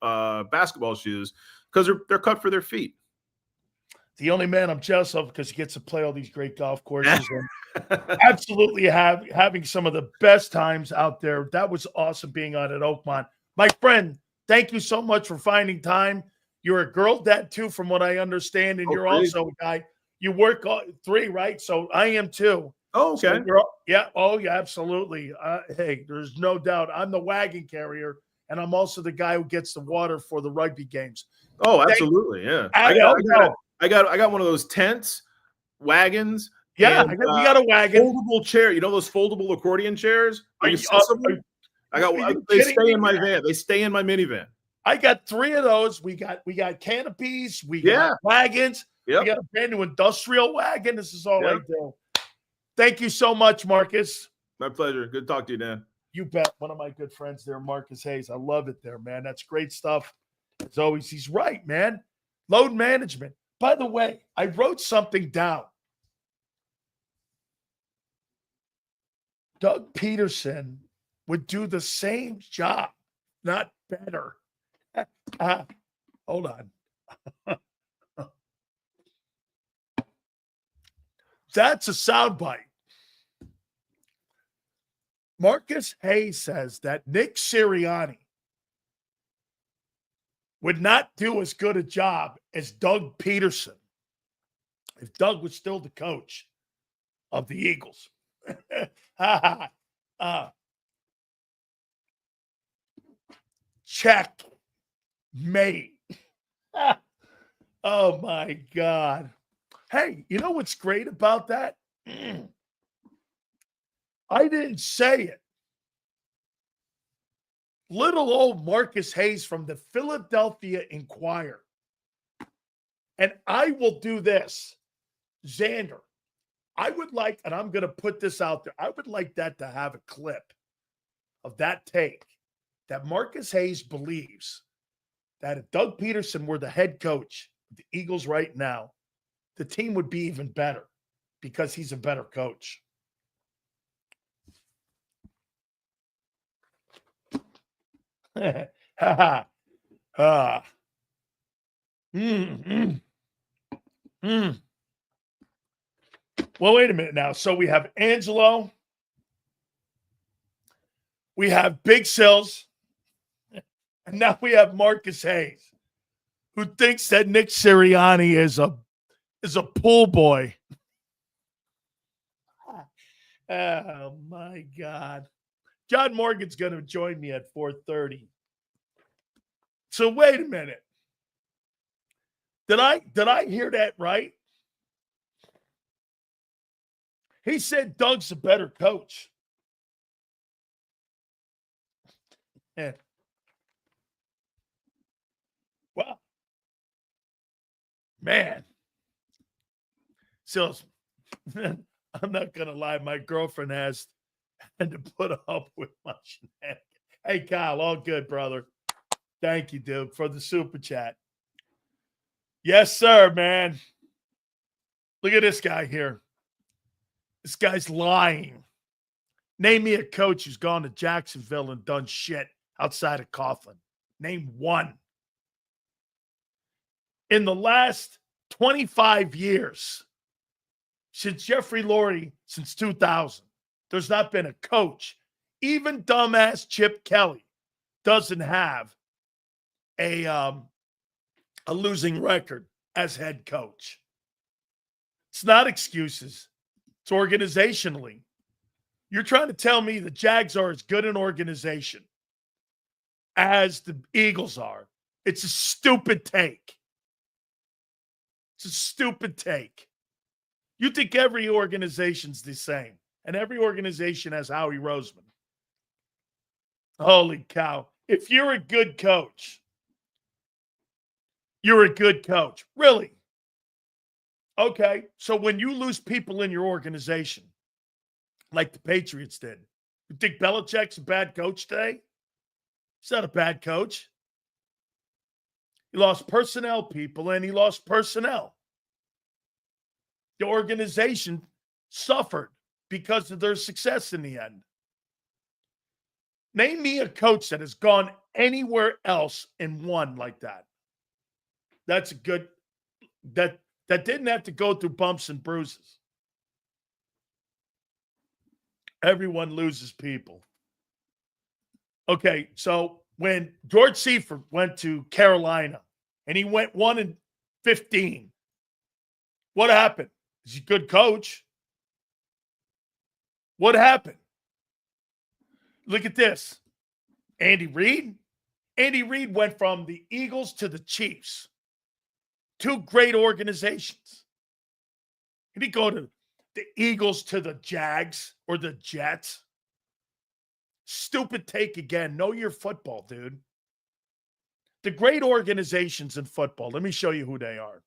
basketball shoes because they're cut for their feet.
The only man I'm jealous of because he gets to play all these great golf courses and absolutely having some of the best times out there. That was awesome being on at Oakmont. My friend, thank you so much for finding time. You're a girl dad too, from what I understand, and you're also a guy. You work 3, right? So I am too.
Oh, okay.
So yeah. Oh, yeah, absolutely. Hey, there's no doubt. I'm the wagon carrier, and I'm also the guy who gets the water for the rugby games.
Oh, absolutely. Yeah. I got one of those tents, wagons.
Yeah,
and,
we got a wagon.
Foldable chair. Those foldable accordion chairs? They stay in my van. They stay in my minivan.
I got 3 of those. We got canopies. We got wagons.
Yep.
We got a brand new industrial wagon. This is all I do. Thank you so much, Marcus.
My pleasure. Good to talk to you, Dan.
You bet. One of my good friends there, Marcus Hayes. I love it there, man. That's great stuff. As always, he's right, man. Load management. By the way, I wrote something down. Doug Peterson would do the same job, not better. Hold on. That's a soundbite. Marcus Hayes says that Nick Sirianni would not do as good a job as Doug Peterson if Doug was still the coach of the Eagles. Checkmate. Oh, my God. Hey, you know what's great about that? I didn't say it. Little old Marcus Hayes from the Philadelphia Inquirer. And I will do this. Xander, I would like, and I'm going to put this out there, I would like that to have a clip of that take that Marcus Hayes believes that if Doug Peterson were the head coach of the Eagles right now, the team would be even better because he's a better coach. Well, wait a minute now. So we have Angelo. We have Big Sills. And now we have Marcus Hayes, who thinks that Nick Sirianni is a pool boy. Oh, my God. John Morgan's going to join me at 4:30. So wait a minute. Did I hear that right? He said Doug's a better coach. Man. So, I'm not going to lie. My girlfriend has had to put up with my shenanigans. Hey, Kyle, all good, brother. Thank you, dude, for the super chat. Yes, sir, man. Look at this guy here. This guy's lying. Name me a coach who's gone to Jacksonville and done shit outside of Coughlin. Name one. In the last 25 years, since Jeffrey Lurie, since 2000, there's not been a coach. Even dumbass Chip Kelly doesn't have a losing record as head coach. It's not excuses. It's organizationally. You're trying to tell me the Jags are as good an organization as the Eagles are. It's a stupid take. It's a stupid take. You think every organization's the same, and every organization has Howie Roseman. Holy cow. If you're a good coach, you're a good coach. Really? Okay, so when you lose people in your organization, like the Patriots did, you think Belichick's a bad coach today? He's not a bad coach. He lost personnel people, and he lost personnel. The organization suffered because of their success in the end. Name me a coach that has gone anywhere else and won like that. That's a good that didn't have to go through bumps and bruises. Everyone loses people. Okay, so when George Seifert went to Carolina and he went 1-15, what happened? He's a good coach. What happened? Look at this. Andy Reid. Andy Reid went from the Eagles to the Chiefs. Two great organizations. He didn't go to the Eagles to the Jags or the Jets. Stupid take again. Know your football, dude. The great organizations in football, let me show you who they are.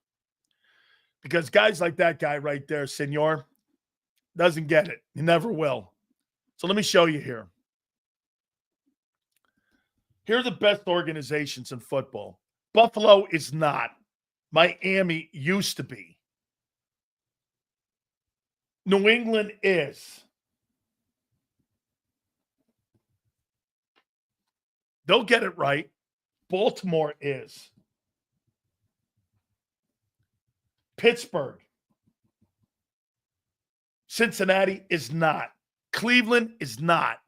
Because guys like that guy right there, Senor, doesn't get it. He never will. So let me show you here. Here are the best organizations in football. Buffalo is not. Miami used to be. New England is. They'll get it right. Baltimore is. Pittsburgh. Cincinnati is not. Cleveland is not.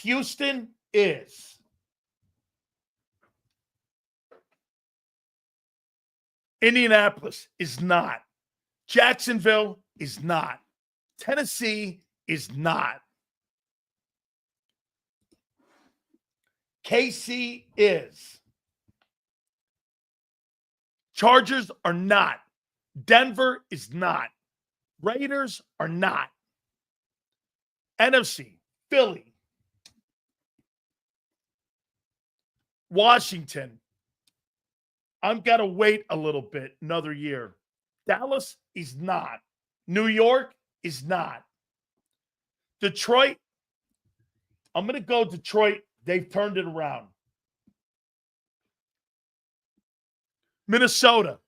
Houston is. Indianapolis is not. Jacksonville is not. Tennessee is not. KC is. Chargers are not. Denver is not. Raiders are not. NFC, Philly. Washington. I'm got to wait a little bit, another year. Dallas is not. New York is not. Detroit, I'm going to go Detroit. They've turned it around. Minnesota.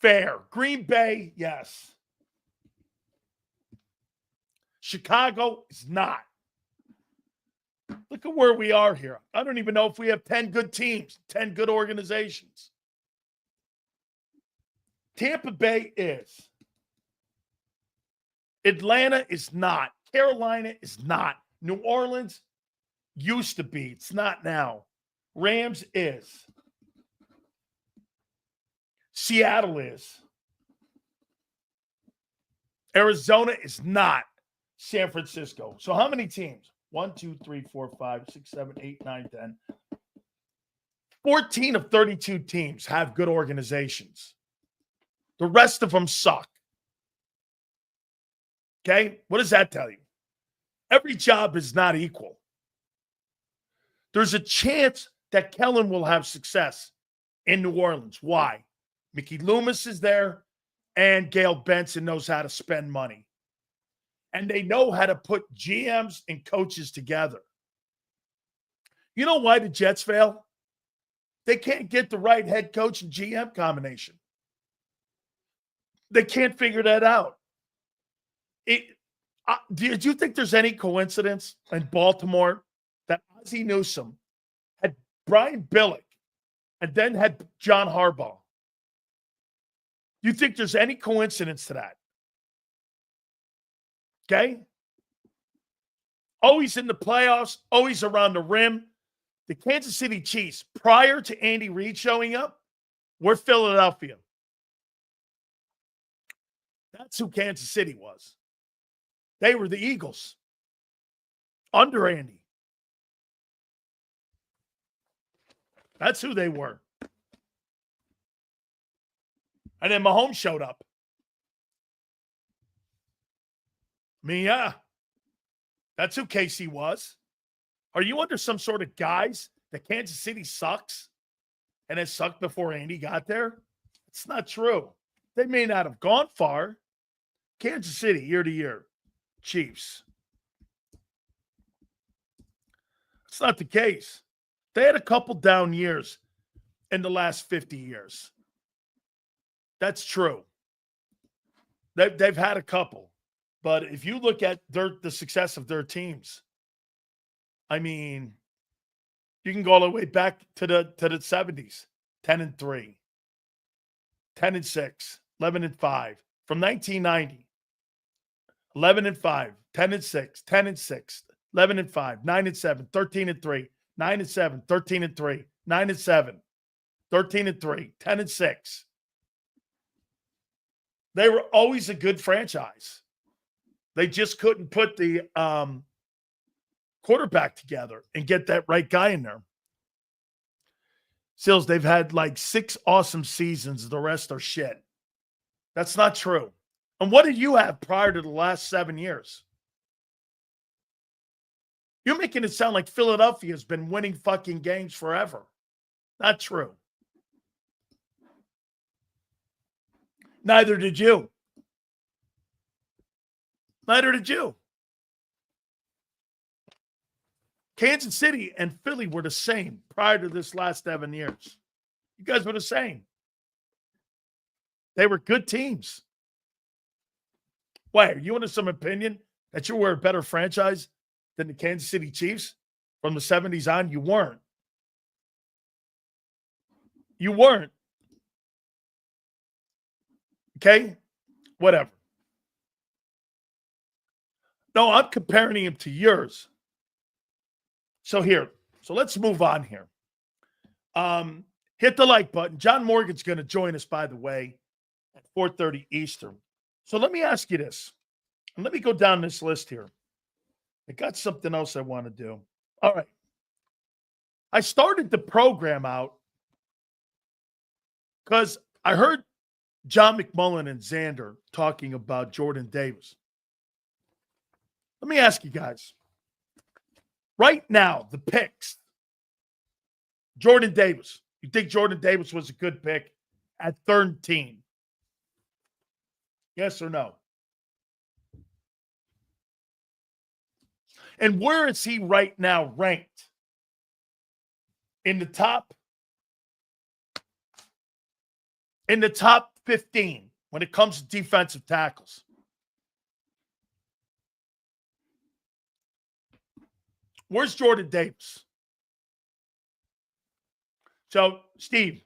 Fair. Green Bay, yes. Chicago is not. Look at where we are here. I don't even know if we have 10 good teams, 10 good organizations. Tampa Bay is. Atlanta is not. Carolina is not. New Orleans used to be. It's not now. Rams is. Seattle is. Arizona is not. San Francisco. So how many teams? 1, 2, 3, 4, 5, 6, 7, 8, 9, 10. 14 of 32 teams have good organizations. The rest of them suck. Okay? What does that tell you? Every job is not equal. There's a chance that Kellen will have success in New Orleans. Why? Mickey Loomis is there, and Gail Benson knows how to spend money. And they know how to put GMs and coaches together. You know why the Jets fail? They can't get the right head coach and GM combination. They can't figure that out. Did you think there's any coincidence in Baltimore that Ozzie Newsome had Brian Billick and then had John Harbaugh? You think there's any coincidence to that? Okay? Always in the playoffs, always around the rim. The Kansas City Chiefs, prior to Andy Reid showing up, were Philadelphia. That's who Kansas City was. They were the Eagles under Andy. That's who they were. And then Mahomes showed up. I mean, yeah, that's who KC was. Are you under some sort of guise that Kansas City sucks and has sucked before Andy got there? It's not true. They may not have gone far. Kansas City, year to year, Chiefs. It's not the case. They had a couple down years in the last 50 years. That's true. They've had a couple. But if you look at the success of their teams, I mean, you can go all the way back to the 70s. 10-3, 10-6, 11-5. From 1990, 11-5, 10-6, 10-6, 11-5, 9-7, 13-3, 9-7, 13-3, 9-7, 13-3, 10-6. They were always a good franchise. They just couldn't put the quarterback together and get that right guy in there. Sills, they've had like 6 awesome seasons. The rest are shit. That's not true. And what did you have prior to the last 7 years? You're making it sound like Philadelphia has been winning fucking games forever. Not true. Neither did you. Neither did you. Kansas City and Philly were the same prior to this last 7 years. You guys were the same. They were good teams. Why? Are you under some opinion that you were a better franchise than the Kansas City Chiefs from the 70s on? You weren't. You weren't. Okay? Whatever. No, I'm comparing him to yours. So let's move on here. Hit the like button. John Morgan's going to join us, by the way, at 4:30 Eastern. So let me ask you this. And let me go down this list here. I got something else I want to do. All right. I started the program out because I heard John McMullen and Xander talking about Jordan Davis. Let me ask you guys. Right now, the picks. Jordan Davis. You think Jordan Davis was a good pick at 13? Yes or no? And where is he right now ranked? In the top 15 when it comes to defensive tackles. Where's Jordan Davis? So, Steve,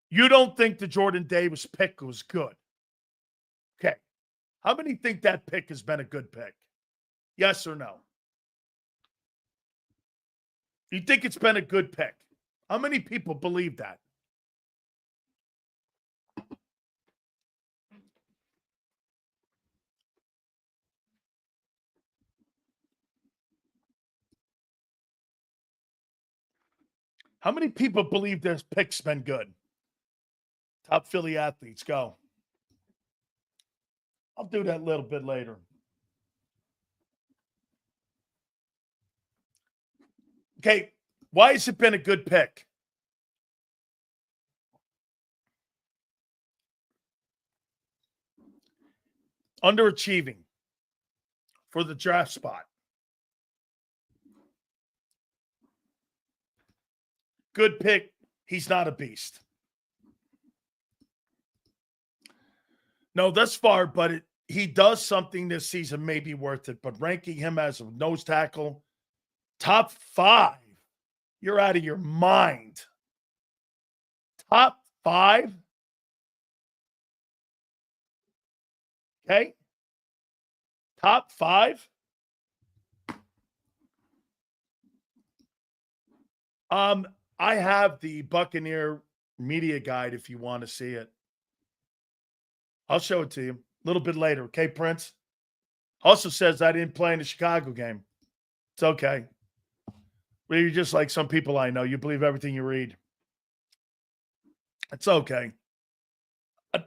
you don't think the Jordan Davis pick was good? Okay. How many think that pick has been a good pick? Yes or no? You think it's been a good pick? How many people believe that? How many people believe this pick's been good? Top Philly athletes, go. I'll do that a little bit later. Okay, why has it been a good pick? underachieving for the draft spot. Good pick. He's not a beast. No, thus far, but he does something this season may be worth it. But ranking him as a nose tackle, top 5, you're out of your mind. Top 5? Okay. Top 5? I have the Buccaneer media guide if you want to see it. I'll show it to you a little bit later. Okay, Prince? Also says I didn't play in the Chicago game. It's okay. Well, you're just like some people I know. You believe everything you read. It's okay.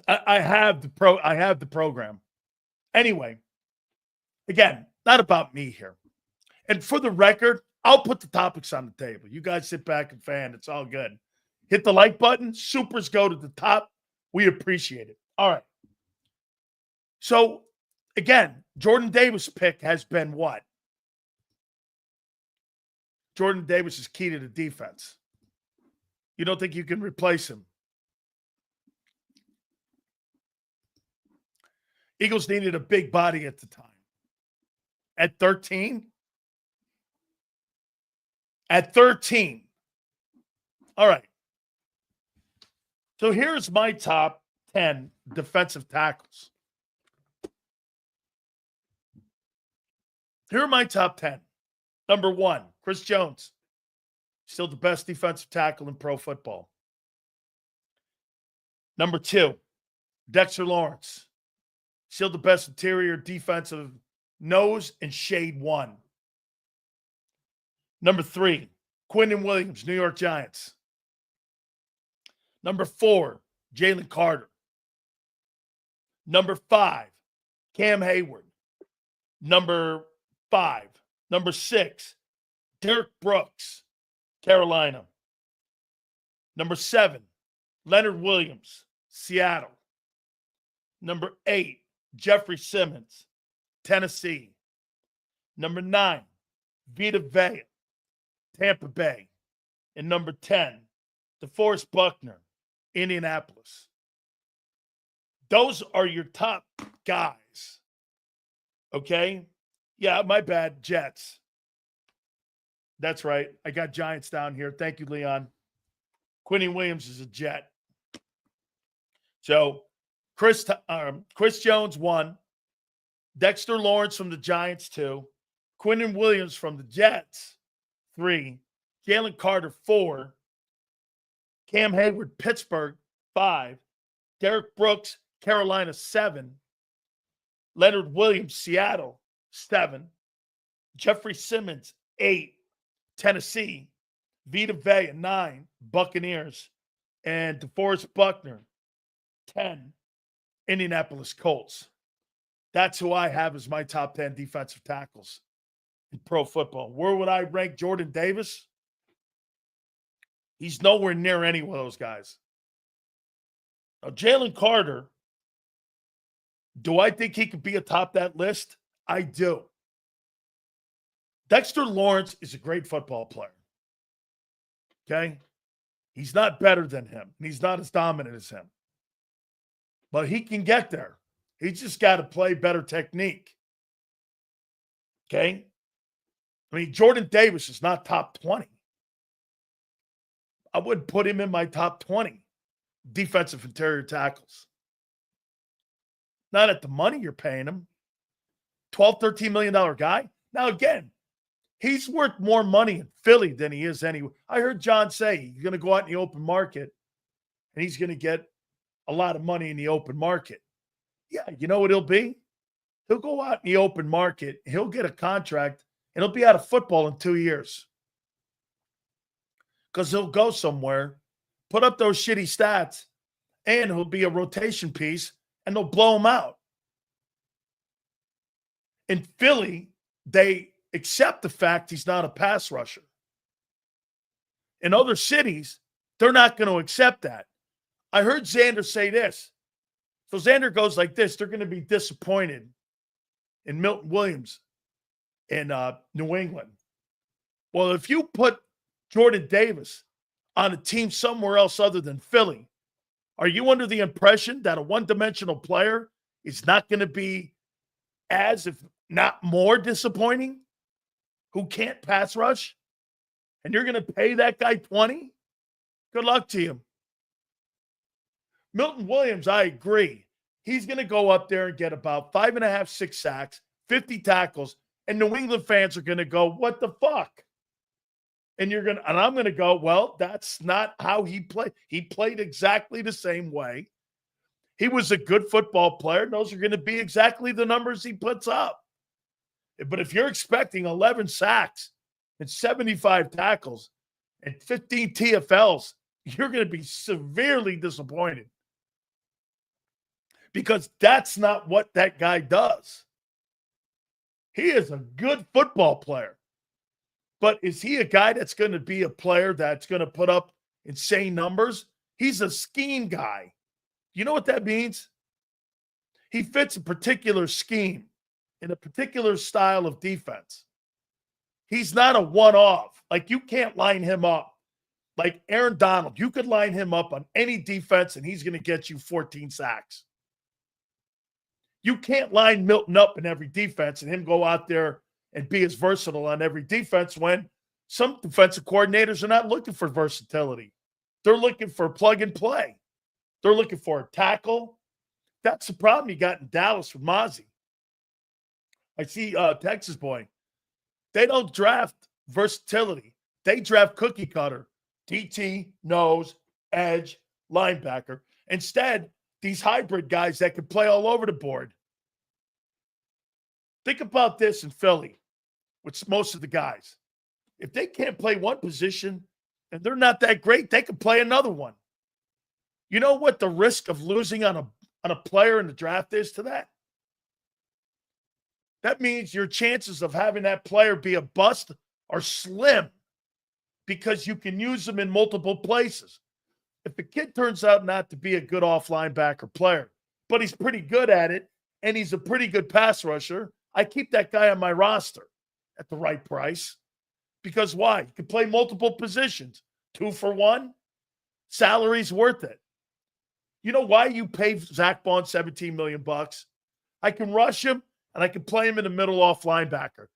I have the program. Anyway, again, not about me here. And for the record, I'll put the topics on the table. You guys sit back and fan. It's all good. Hit the like button. Supers go to the top. We appreciate it. All right. So, again, Jordan Davis' pick has been what? Jordan Davis is key to the defense. You don't think you can replace him? Eagles needed a big body at the time. At 13? At 13. All right. So here's my top 10 defensive tackles. Here are my top 10. Number 1, Chris Jones. Still the best defensive tackle in pro football. Number 2, Dexter Lawrence. Still the best interior defensive nose and shade 1. Number 3, Quinnen Williams, New York Giants. Number 4, Jalen Carter. Number 5, Cam Hayward. Number 6, Derek Brooks, Carolina. Number 7, Leonard Williams, Seattle. Number 8, Jeffrey Simmons, Tennessee. Number 9, Vita Vea, Tampa Bay. And number 10, DeForest Buckner, Indianapolis. Those are your top guys. Okay? Yeah, my bad. Jets. That's right. I got Giants down here. Thank you, Leon. Quinnen Williams is a Jet. So, Chris Jones 1. Dexter Lawrence from the Giants 2. Quinnen Williams from the Jets 3. Jalen Carter 4. Cam Hayward, Pittsburgh 5. Derek Brooks, Carolina 7. Leonard Williams, Seattle 7. Jeffrey Simmons 8. Tennessee. Vita Vea 9. Buccaneers. And DeForest Buckner 10. Indianapolis Colts. That's who I have as my top 10 defensive tackles in pro football. Where would I rank Jordan Davis? He's nowhere near any of those guys. Now, Jalen Carter, do I think he could be atop that list? I do. Dexter Lawrence is a great football player. Okay? He's not better than him. And he's not as dominant as him. But he can get there. He's just got to play better technique. Okay? I mean, Jordan Davis is not top 20. I wouldn't put him in my top 20 defensive interior tackles. Not at the money you're paying him. $12, $13 million guy. Now, again, he's worth more money in Philly than he is anywhere. I heard John say he's going to go out in the open market and he's going to get a lot of money in the open market. Yeah, you know what he'll be? He'll go out in the open market, he'll get a contract, and he'll be out of football in 2 years. Because he'll go somewhere, put up those shitty stats, and he'll be a rotation piece, and they'll blow him out. In Philly, they accept the fact he's not a pass rusher. In other cities, they're not going to accept that. I heard Xander say this. So Xander goes like this. They're going to be disappointed in Milton Williams in New England. Well, if you put Jordan Davis on a team somewhere else other than Philly, are you under the impression that a one-dimensional player is not going to be as, if not more, disappointing? Who can't pass rush? And you're going to pay that guy 20? Good luck to you. Milton Williams, I agree. He's going to go up there and get about 5.5, 6 sacks, 50 tackles, and New England fans are going to go, what the fuck? And I'm going to go, well, that's not how he played. He played exactly the same way. He was a good football player. And those are going to be exactly the numbers he puts up. But if you're expecting 11 sacks and 75 tackles and 15 TFLs, you're going to be severely disappointed. Because that's not what that guy does. He is a good football player. But is he a guy that's going to be a player that's going to put up insane numbers? He's a scheme guy. You know what that means? He fits a particular scheme in a particular style of defense. He's not a one-off. Like, you can't line him up. Like Aaron Donald, you could line him up on any defense and he's going to get you 14 sacks. You can't line Milton up in every defense and him go out there and be as versatile on every defense when some defensive coordinators are not looking for versatility. They're looking for plug and play. They're looking for a tackle. That's the problem you got in Dallas with Mozzie. I see Texas boy. They don't draft versatility. They draft cookie cutter, DT, nose, edge, linebacker. Instead, these hybrid guys that can play all over the board. Think about this in Philly with most of the guys. If they can't play one position and they're not that great, they can play another one. You know what the risk of losing on a player in the draft is to that? That means your chances of having that player be a bust are slim because you can use them in multiple places. If the kid turns out not to be a good off linebacker player, but he's pretty good at it and he's a pretty good pass rusher, I keep that guy on my roster at the right price. Because why? You can play multiple positions. 2 for 1. Salary's worth it. You know why you pay Zach Bond $17 million? I can rush him and I can play him in the middle off linebacker.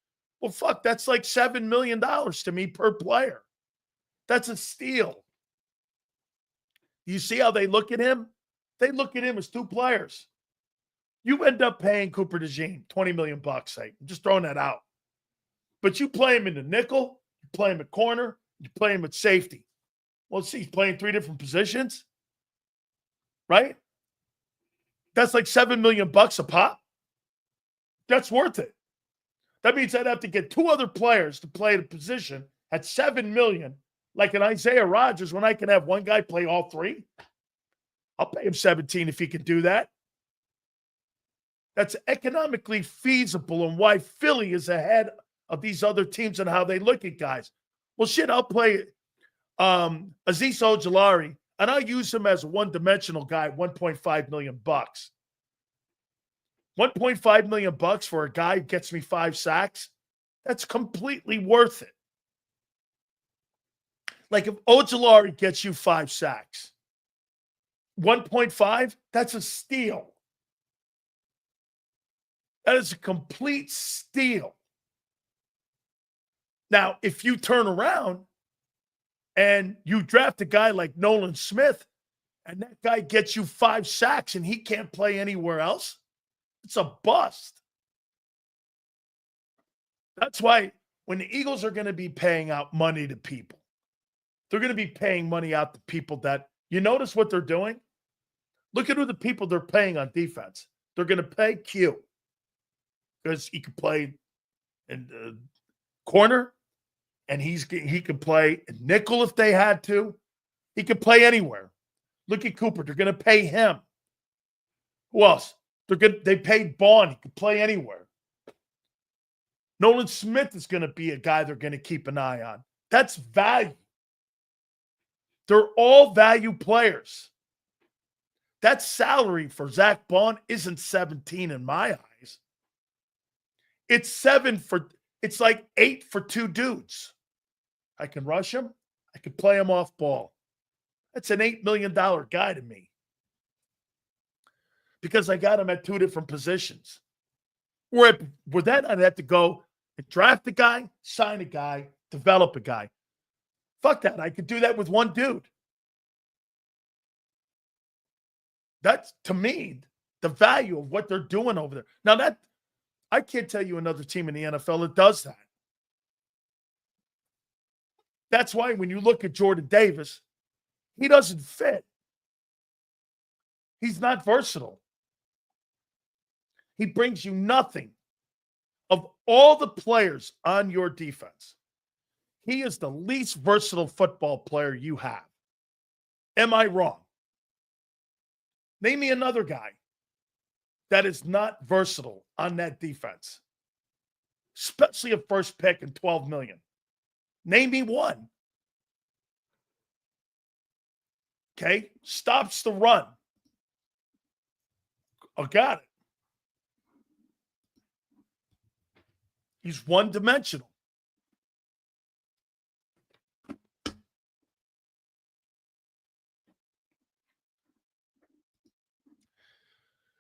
Well, fuck, that's like $7 million to me per player. That's a steal. You see how they look at him? They look at him as 2 players. You end up paying Cooper DeJean $20 million, say. I'm just throwing that out. But you play him in the nickel, you play him at corner, you play him at safety. Well, see, he's playing 3 different positions, right? That's like $7 million a pop. That's worth it. That means I'd have to get 2 other players to play the position at $7 million, like an Isaiah Rodgers, when I can have one guy play all 3. I'll pay him 17 if he can do that. That's economically feasible and why Philly is ahead of these other teams and how they look at guys. Well, shit, I'll play Azeez Ojulari, and I'll use him as a one-dimensional guy, $1.5 million. $1.5 million for a guy who gets me 5 sacks, that's completely worth it. Like if Ojulari gets you 5 sacks, 1.5, that's a steal. That is a complete steal. Now, if you turn around and you draft a guy like Nolan Smith and that guy gets you 5 sacks and he can't play anywhere else, it's a bust. That's why when the Eagles are going to be paying out money to people, they're going to be paying money out to people that, you notice what they're doing? Look at who the people they're paying on defense. They're going to pay Q because he can play in the corner and he can play in nickel if they had to. He can play anywhere. Look at Cooper. They're going to pay him. Who else? They paid Bond. He can play anywhere. Nolan Smith is going to be a guy they're going to keep an eye on. That's value. They're all value players. That salary for Zach Bond isn't 17 in my eyes. It's it's like 8 for 2 dudes. I can rush him. I can play him off ball. That's an $8 million guy to me. Because I got him at 2 different positions. Where then I'd have to go and draft a guy, sign a guy, develop a guy. Fuck that. I could do that with one dude. That's, to me, the value of what they're doing over there. Now, that I can't tell you another team in the NFL that does that. That's why when you look at Jordan Davis, he doesn't fit. He's not versatile. He brings you nothing. Of all the players on your defense, he is the least versatile football player you have. Am I wrong? Name me another guy that is not versatile on that defense, especially a first pick and $12 million. Name me one. Okay? Stops the run. Oh, got it. He's one-dimensional.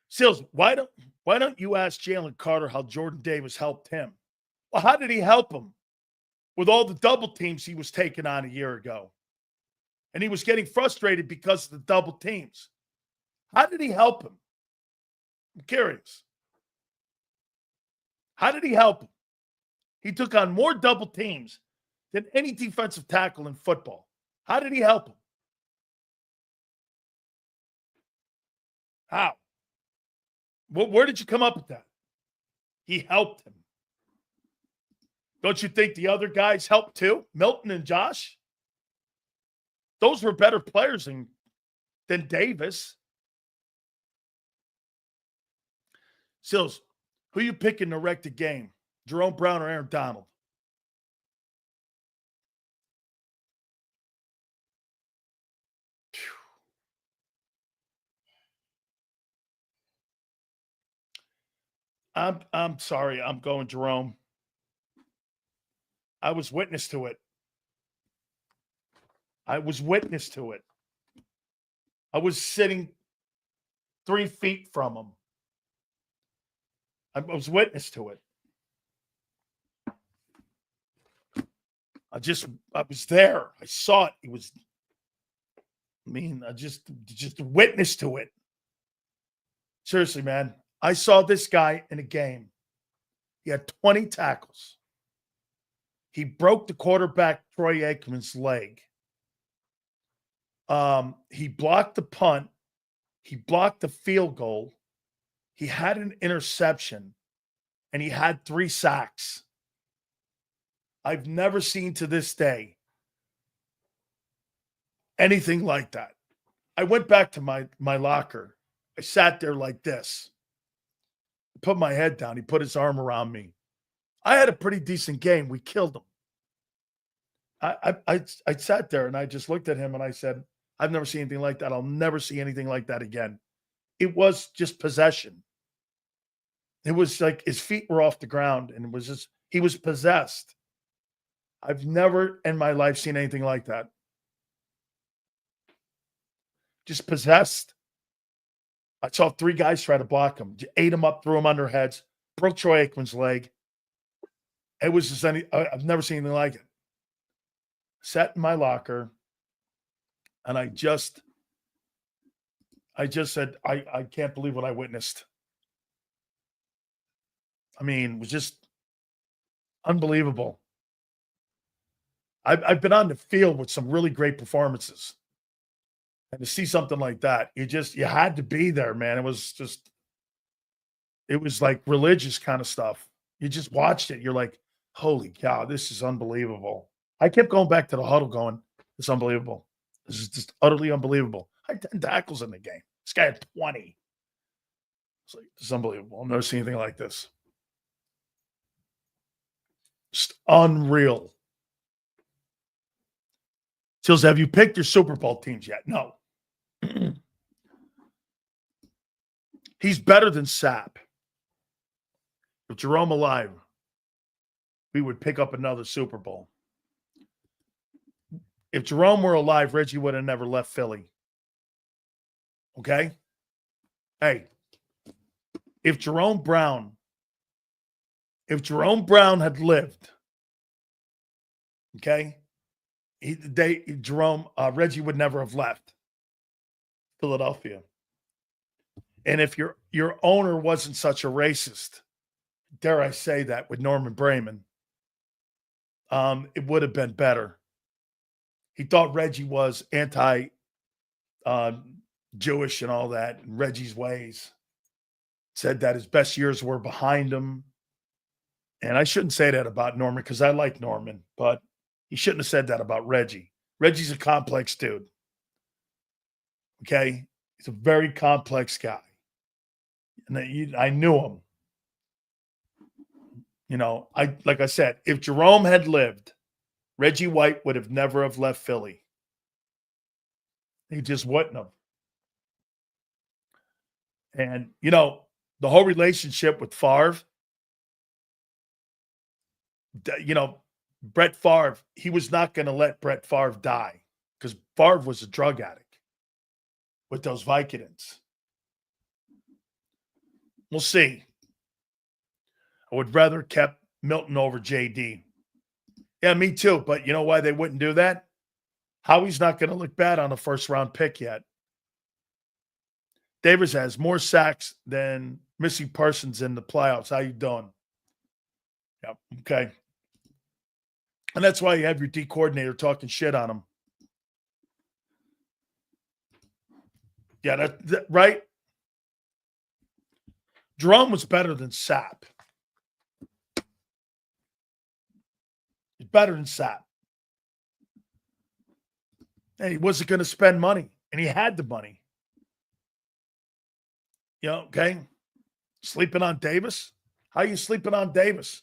Sills, why don't you ask Jalen Carter how Jordan Davis helped him? Well, how did he help him? With all the double teams he was taking on a year ago. And he was getting frustrated because of the double teams. How did he help him? I'm curious. How did he help him? He took on more double teams than any defensive tackle in football. How did he help him? How? Where did you come up with that? He helped him. Don't you think the other guys helped too? Milton and Josh? Those were better players than Davis. Sills, who you picking to wreck the game? Jerome Brown or Aaron Donald? I'm sorry. I'm going Jerome. I was witness to it. I was sitting 3 feet from him. I was witness to it. I was there. I saw it. I just witness to it. Seriously, man. I saw this guy in a game. He had 20 tackles. He broke the quarterback, Troy Aikman's leg. He blocked the punt. He blocked the field goal. He had an interception. And he had 3 sacks. I've never seen to this day anything like that. I went back to my locker. I sat there like this. Put my head down. He put his arm around me. I had a pretty decent game. We killed him. I sat there and I just looked at him and I said, I've never seen anything like that. I'll never see anything like that again. It was just possession. It was like his feet were off the ground and he was possessed. I've never in my life seen anything like that. Just possessed. I saw 3 guys try to block him. Ate him up, threw him under heads, broke Troy Aikman's leg. It was just I've never seen anything like it. Sat in my locker, and I just said, I can't believe what I witnessed. I mean, it was just unbelievable. I've been on the field with some really great performances. And to see something like that, you had to be there, man. It was like religious kind of stuff. You just watched it. You're like, holy cow, this is unbelievable. I kept going back to the huddle going, it's unbelievable. This is just utterly unbelievable. I had 10 tackles in the game. This guy had 20. It's like, this is unbelievable. I've never seen anything like this. Just unreal. Sills, have you picked your Super Bowl teams yet? No. He's better than Sapp. If Jerome alive, we would pick up another Super Bowl. If Jerome were alive, Reggie would have never left Philly. Okay? Hey, if Jerome Brown had lived, okay, Reggie would never have left Philadelphia. And if your owner wasn't such a racist, dare I say that, with Norman Brayman, it would have been better. He thought Reggie was anti Jewish and all that, and Reggie's ways. Said that his best years were behind him. And I shouldn't say that about Norman because I like Norman, but he shouldn't have said that about Reggie. Reggie's a complex dude. Okay? He's a very complex guy. And I knew him. You know, like I said, if Jerome had lived, Reggie White would have never have left Philly. He just wouldn't have. And, you know, the whole relationship with Favre, you know, Brett Favre, he was not going to let Brett Favre die because Favre was a drug addict with those Vicodins. We'll see. I would rather kept Milton over JD. Yeah, me too. But you know why they wouldn't do that? Howie's not going to look bad on a first-round pick yet. Davis has more sacks than Missy Parsons in the playoffs. How you doing? Yep. Okay. And that's why you have your D coordinator talking shit on him. Yeah, that right? Jerome was better than Sapp. He's better than Sapp. And he wasn't going to spend money, and he had the money. You know, okay? Sleeping on Davis? How you sleeping on Davis?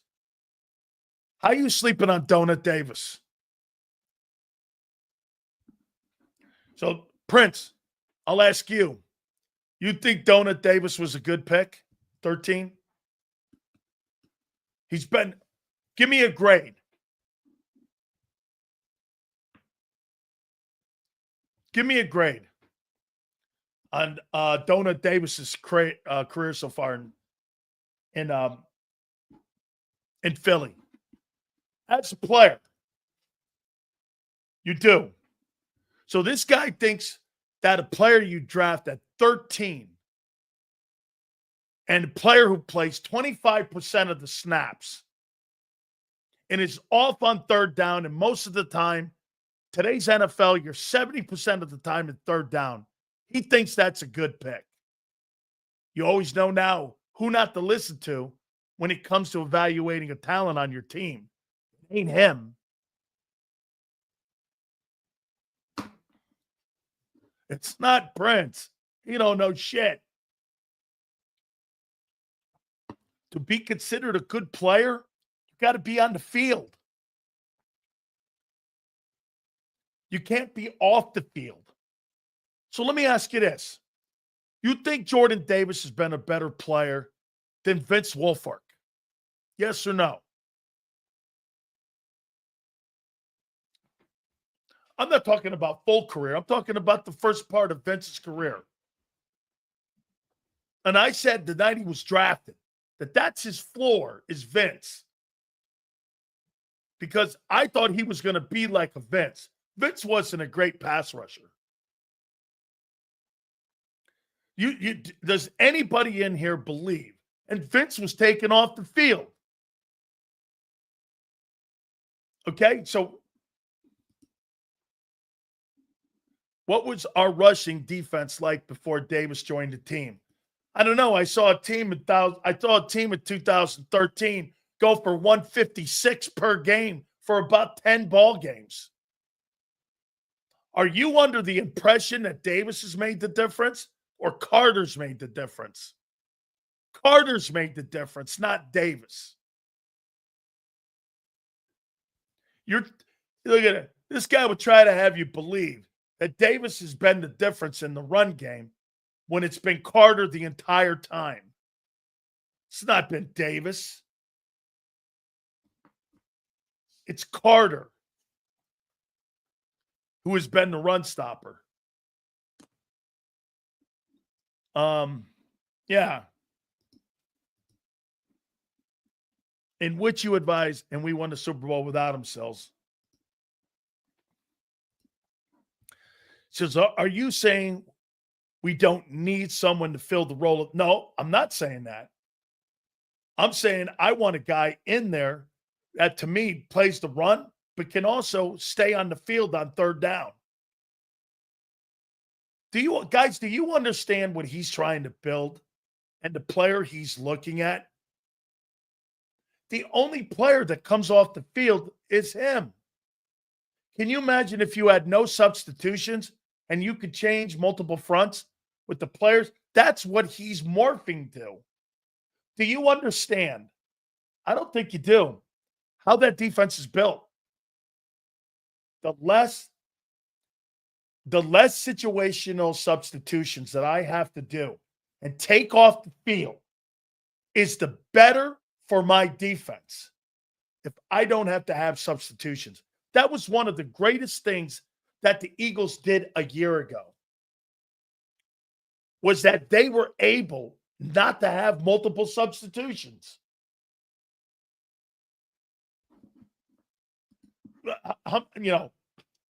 How you sleeping on Donut Davis? So, Prince, I'll ask you. You think Donut Davis was a good pick? 13? He's been, give me a grade. Give me a grade on Donut Davis's career so far in Philly. As a player, you do. So this guy thinks that a player you draft at 13 and a player who plays 25% of the snaps and is off on third down, and most of the time, today's NFL, you're 70% of the time in third down. He thinks that's a good pick. You always know now who not to listen to when it comes to evaluating a talent on your team. It ain't him. It's not Prince. He don't know shit. To be considered a good player, you got to be on the field. You can't be off the field. So let me ask you this. You think Jordan Davis has been a better player than Vince Wilfork? Yes or no? I'm not talking about full career. I'm talking about the first part of Vince's career. And I said the night he was drafted that that's his floor is Vince. Because I thought he was going to be like a Vince. Vince wasn't a great pass rusher. Does anybody in here believe? And Vince was taken off the field. Okay, so what was our rushing defense like before Davis joined the team? I don't know. I saw a team in 2013 go for 156 per game for about 10 ball games. Are you under the impression that Davis has made the difference or Carter's made the difference? Carter's made the difference, not Davis. Look at it. This guy would try to have you believe that Davis has been the difference in the run game. when it's been Carter the entire time. It's not been Davis. It's Carter who has been the run stopper. Yeah. In which you advise, and we won the Super Bowl without themselves. Says, are you saying we don't need someone to fill the role of? No, I'm not saying that. I'm saying I want a guy in there that, to me, plays the run, but can also stay on the field on third down. Do you understand what he's trying to build and the player he's looking at? The only player that comes off the field is him. Can you imagine if you had no substitutions and you could change multiple fronts with the players? That's what he's morphing to. Do you understand? I don't think you do. How that defense is built. The less situational substitutions that I have to do and take off the field is the better for my defense if I don't have to have substitutions. That was one of the greatest things that the Eagles did a year ago, was that they were able not to have multiple substitutions.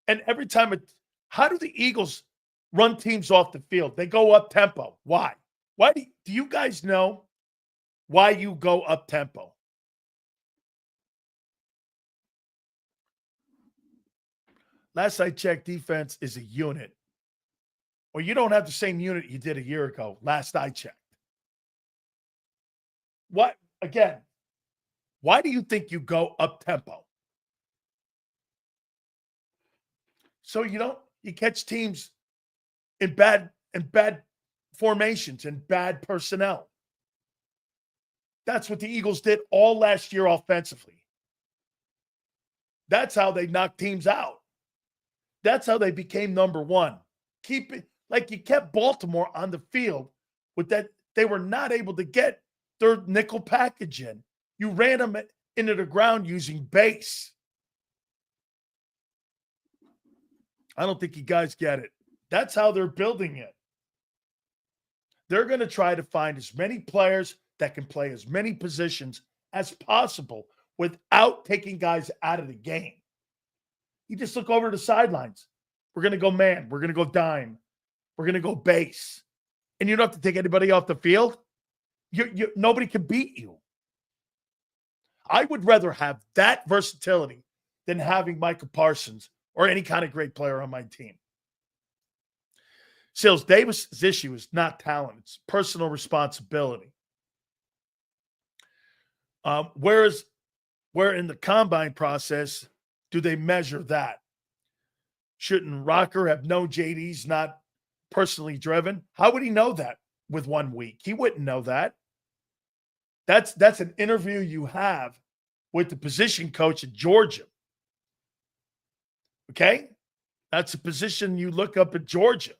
And every time how do the Eagles run teams off the field? They go up tempo. Why? Why do you guys know why you go up tempo? Last I checked, defense is a unit. Or you don't have the same unit you did a year ago. Last I checked. What? Again, why do you think you go up tempo? So you catch teams in bad formations and bad personnel. That's what the Eagles did all last year offensively. That's how they knocked teams out. That's how they became number one. Keep it like you kept Baltimore on the field with that. They were not able to get their nickel package in. You ran them into the ground using base. I don't think you guys get it. That's how they're building it. They're going to try to find as many players that can play as many positions as possible without taking guys out of the game. You just look over to the sidelines. We're going to go man. We're going to go dime. We're going to go base. And you don't have to take anybody off the field. Nobody can beat you. I would rather have that versatility than having Micah Parsons or any kind of great player on my team. Sills, Davis' issue is not talent. It's personal responsibility. Where in the combine process do they measure that? Shouldn't Rocker have known JD's not personally driven? How would he know that with 1 week? He wouldn't know that. That's an interview you have with the position coach at Georgia. Okay? That's a position you look up at Georgia.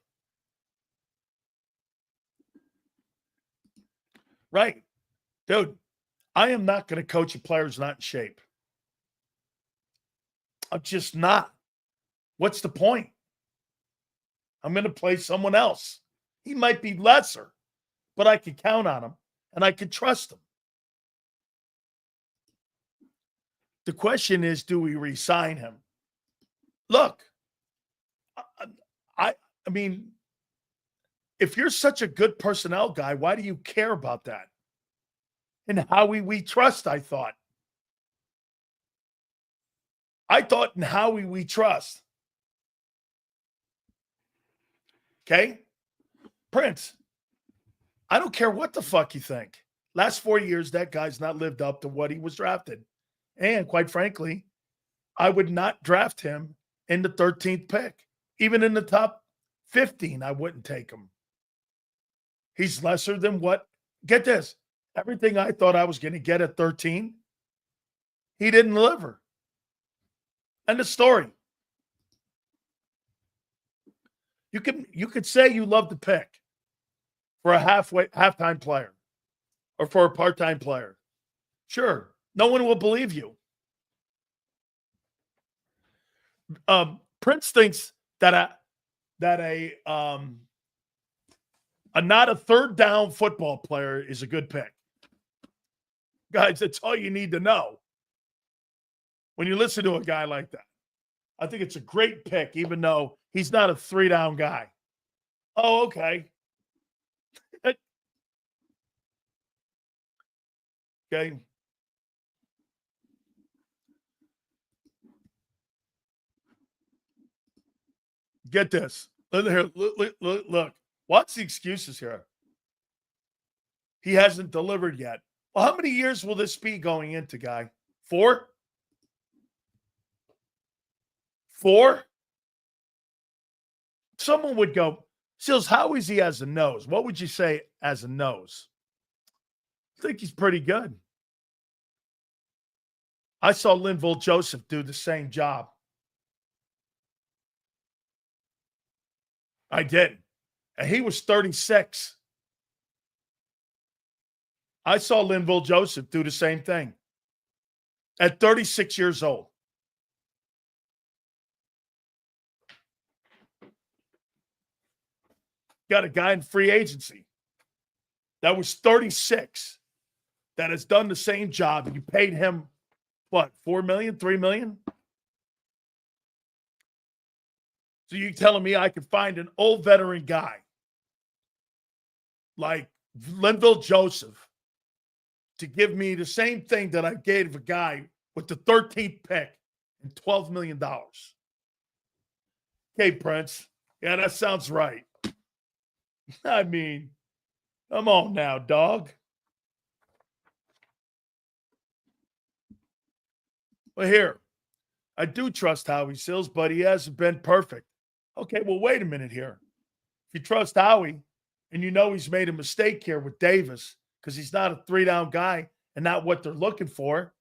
Right. Dude, I am not going to coach a player who's not in shape. I'm just not. What's the point? I'm going to play someone else. He might be lesser, but I can count on him and I can trust him. The question is, do we re-sign him? Look, I mean, if you're such a good personnel guy, why do you care about that? And how we trust, I thought in how we trust. Okay? Prince, I don't care what the fuck you think. Last 4 years, that guy's not lived up to what he was drafted. And quite frankly, I would not draft him in the 13th pick. Even in the top 15, I wouldn't take him. He's lesser than what? Get this. Everything I thought I was going to get at 13, he didn't deliver. End of story. You could say you love the pick. for a halftime player or for a part-time player. Sure, no one will believe you. Prince thinks that a not a third down football player is a good pick. Guys, that's all you need to know when you listen to a guy like that. I think it's a great pick, even though he's not a 3-down guy. Oh, okay. Okay. Get this. Look. What's the excuses here? He hasn't delivered yet. Well, how many years will this be going into, guy? 4? 4? Someone would go, Sills, how is he as a nose? What would you say as a nose? I think he's pretty good. I saw Linval Joseph do the same job. I did. And he was 36. I saw Linval Joseph do the same thing at 36 years old. Got a guy in free agency that was 36 that has done the same job, and you paid him, what, $4 million, $3 million? So you telling me I could find an old veteran guy like Linval Joseph to give me the same thing that I gave a guy with the 13th pick and $12 million? Okay, Prince. Yeah, that sounds right. I mean, come on now, dog. Well, here, I do trust Howie Sills, but he hasn't been perfect. Okay, well, wait a minute here. If you trust Howie and you know he's made a mistake here with Davis because he's not a 3-down guy and not what they're looking for,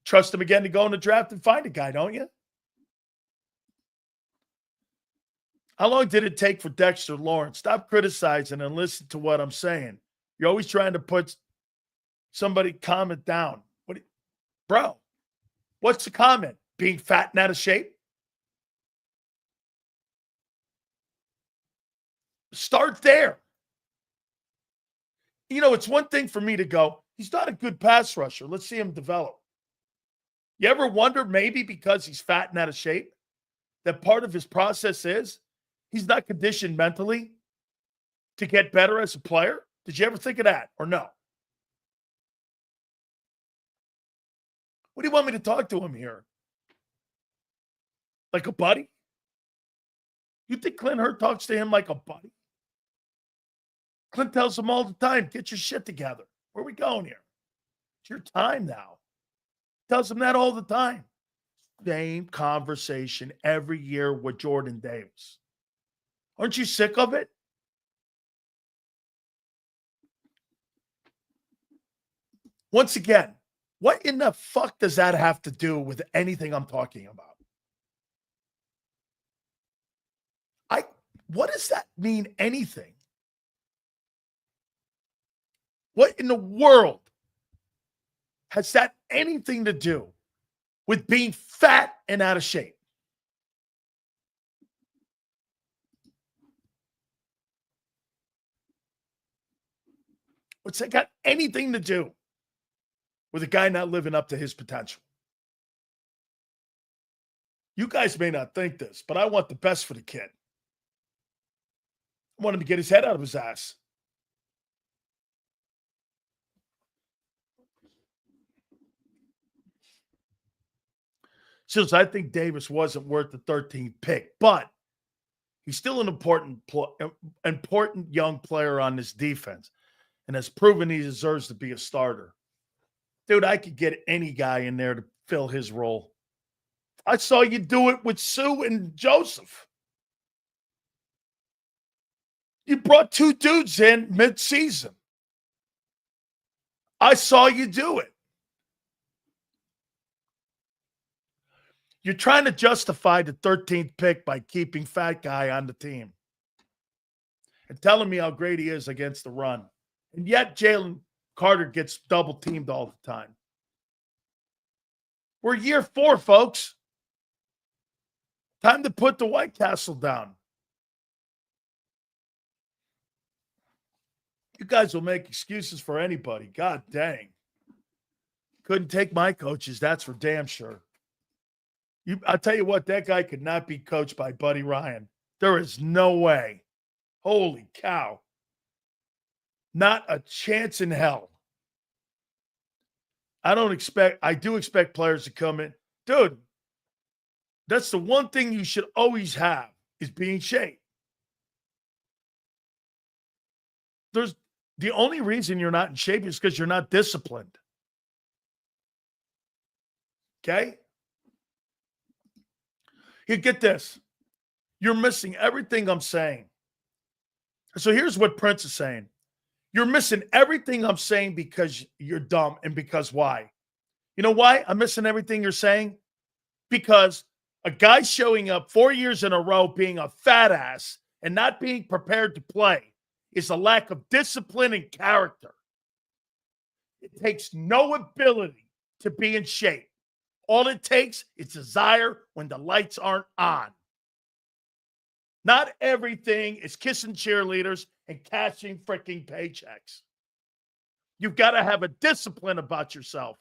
trust him again to go in the draft and find a guy, don't you? How long did it take for Dexter Lawrence? Stop criticizing and listen to what I'm saying. You're always trying to put somebody comment down. Bro, what's the comment? Being fat and out of shape? Start there. You know, it's one thing for me to go, he's not a good pass rusher. Let's see him develop. You ever wonder maybe because he's fat and out of shape, that part of his process is he's not conditioned mentally to get better as a player? Did you ever think of that or no? What do you want me to talk to him here? Like a buddy? You think Clint Hurt talks to him like a buddy? Clint tells him all the time, get your shit together. Where are we going here? It's your time now. Tells him that all the time. Same conversation every year with Jordan Davis. Aren't you sick of it? Once again, what in the fuck does that have to do with anything I'm talking about? What does that mean, anything? What in the world has that anything to do with being fat and out of shape? What's that got anything to do with a guy not living up to his potential? You guys may not think this, but I want the best for the kid. I want him to get his head out of his ass. Since I think Davis wasn't worth the 13th pick, but he's still an important young player on this defense and has proven he deserves to be a starter. Dude, I could get any guy in there to fill his role. I saw you do it with Sue and Joseph. You brought 2 dudes in mid-season. I saw you do it. You're trying to justify the 13th pick by keeping fat guy on the team. and telling me how great he is against the run. And yet Jalen Carter gets double teamed all the time. We're year 4, folks. Time to put the White Castle down. You guys will make excuses for anybody. God dang. Couldn't take my coaches, that's for damn sure. I'll tell you what, that guy could not be coached by Buddy Ryan. There is no way. Holy cow. Not a chance in hell. I do expect players to come in. Dude, that's the one thing you should always have is being shape. The only reason you're not in shape is because you're not disciplined. Okay? You get this. You're missing everything I'm saying. So here's what Prince is saying. You're missing everything I'm saying because you're dumb and because why? You know why I'm missing everything you're saying? Because a guy showing up 4 years in a row being a fat ass and not being prepared to play is a lack of discipline and character. It takes no ability to be in shape. All it takes is desire when the lights aren't on. Not everything is kissing cheerleaders and cashing freaking paychecks. You've got to have a discipline about yourself.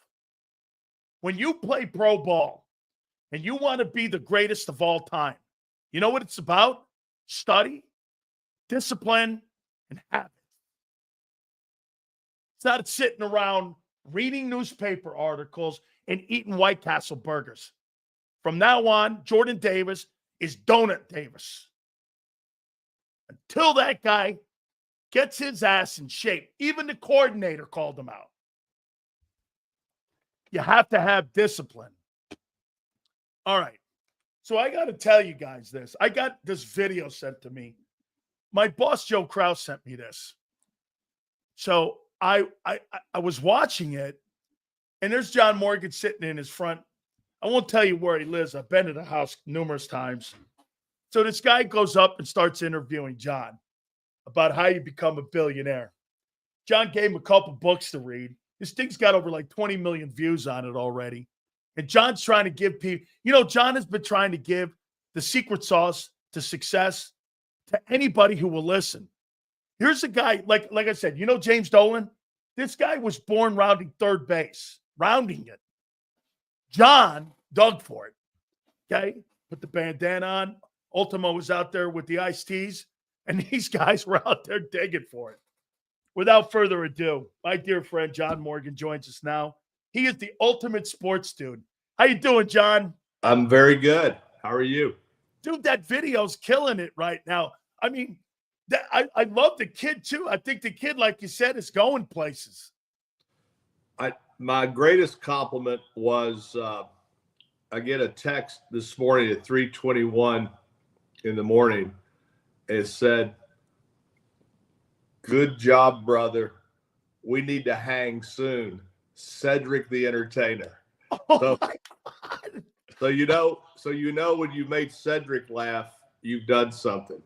When you play pro ball and you want to be the greatest of all time, you know what it's about? Study, discipline, and habit. It's not sitting around reading newspaper articles and eating White Castle burgers. From now on, Jordan Davis is Donut Davis. Until that guy gets his ass in shape. Even the coordinator called him out. You have to have discipline. All right. So I got to tell you guys this. I got this video sent to me. My boss, Joe Kraus, sent me this. So I was watching it, and there's John Morgan sitting in his front. I won't tell you where he lives. I've been to the house numerous times. So this guy goes up and starts interviewing John about how you become a billionaire. John gave him a couple books to read. This thing's got over like 20 million views on it already. And John's trying to give people, John has been trying to give the secret sauce to success to anybody who will listen. Here's a guy, like I said, James Dolan? This guy was born rounding third base, rounding it. John dug for it, okay? Put the bandana on. Ultimo was out there with the iced teas, and these guys were out there digging for it. Without further ado, my dear friend John Morgan joins us now. He is the ultimate sports dude. How you doing, John?
I'm very good. How are you?
Dude, that video's killing it right now. I mean, I love the kid, too. I think the kid, like you said, is going places.
My greatest compliment was I get a text this morning at 3:21 in the morning. It said, "Good job, brother. We need to hang soon. Cedric the Entertainer."
Oh my God.
So you know when you made Cedric laugh, you've done something.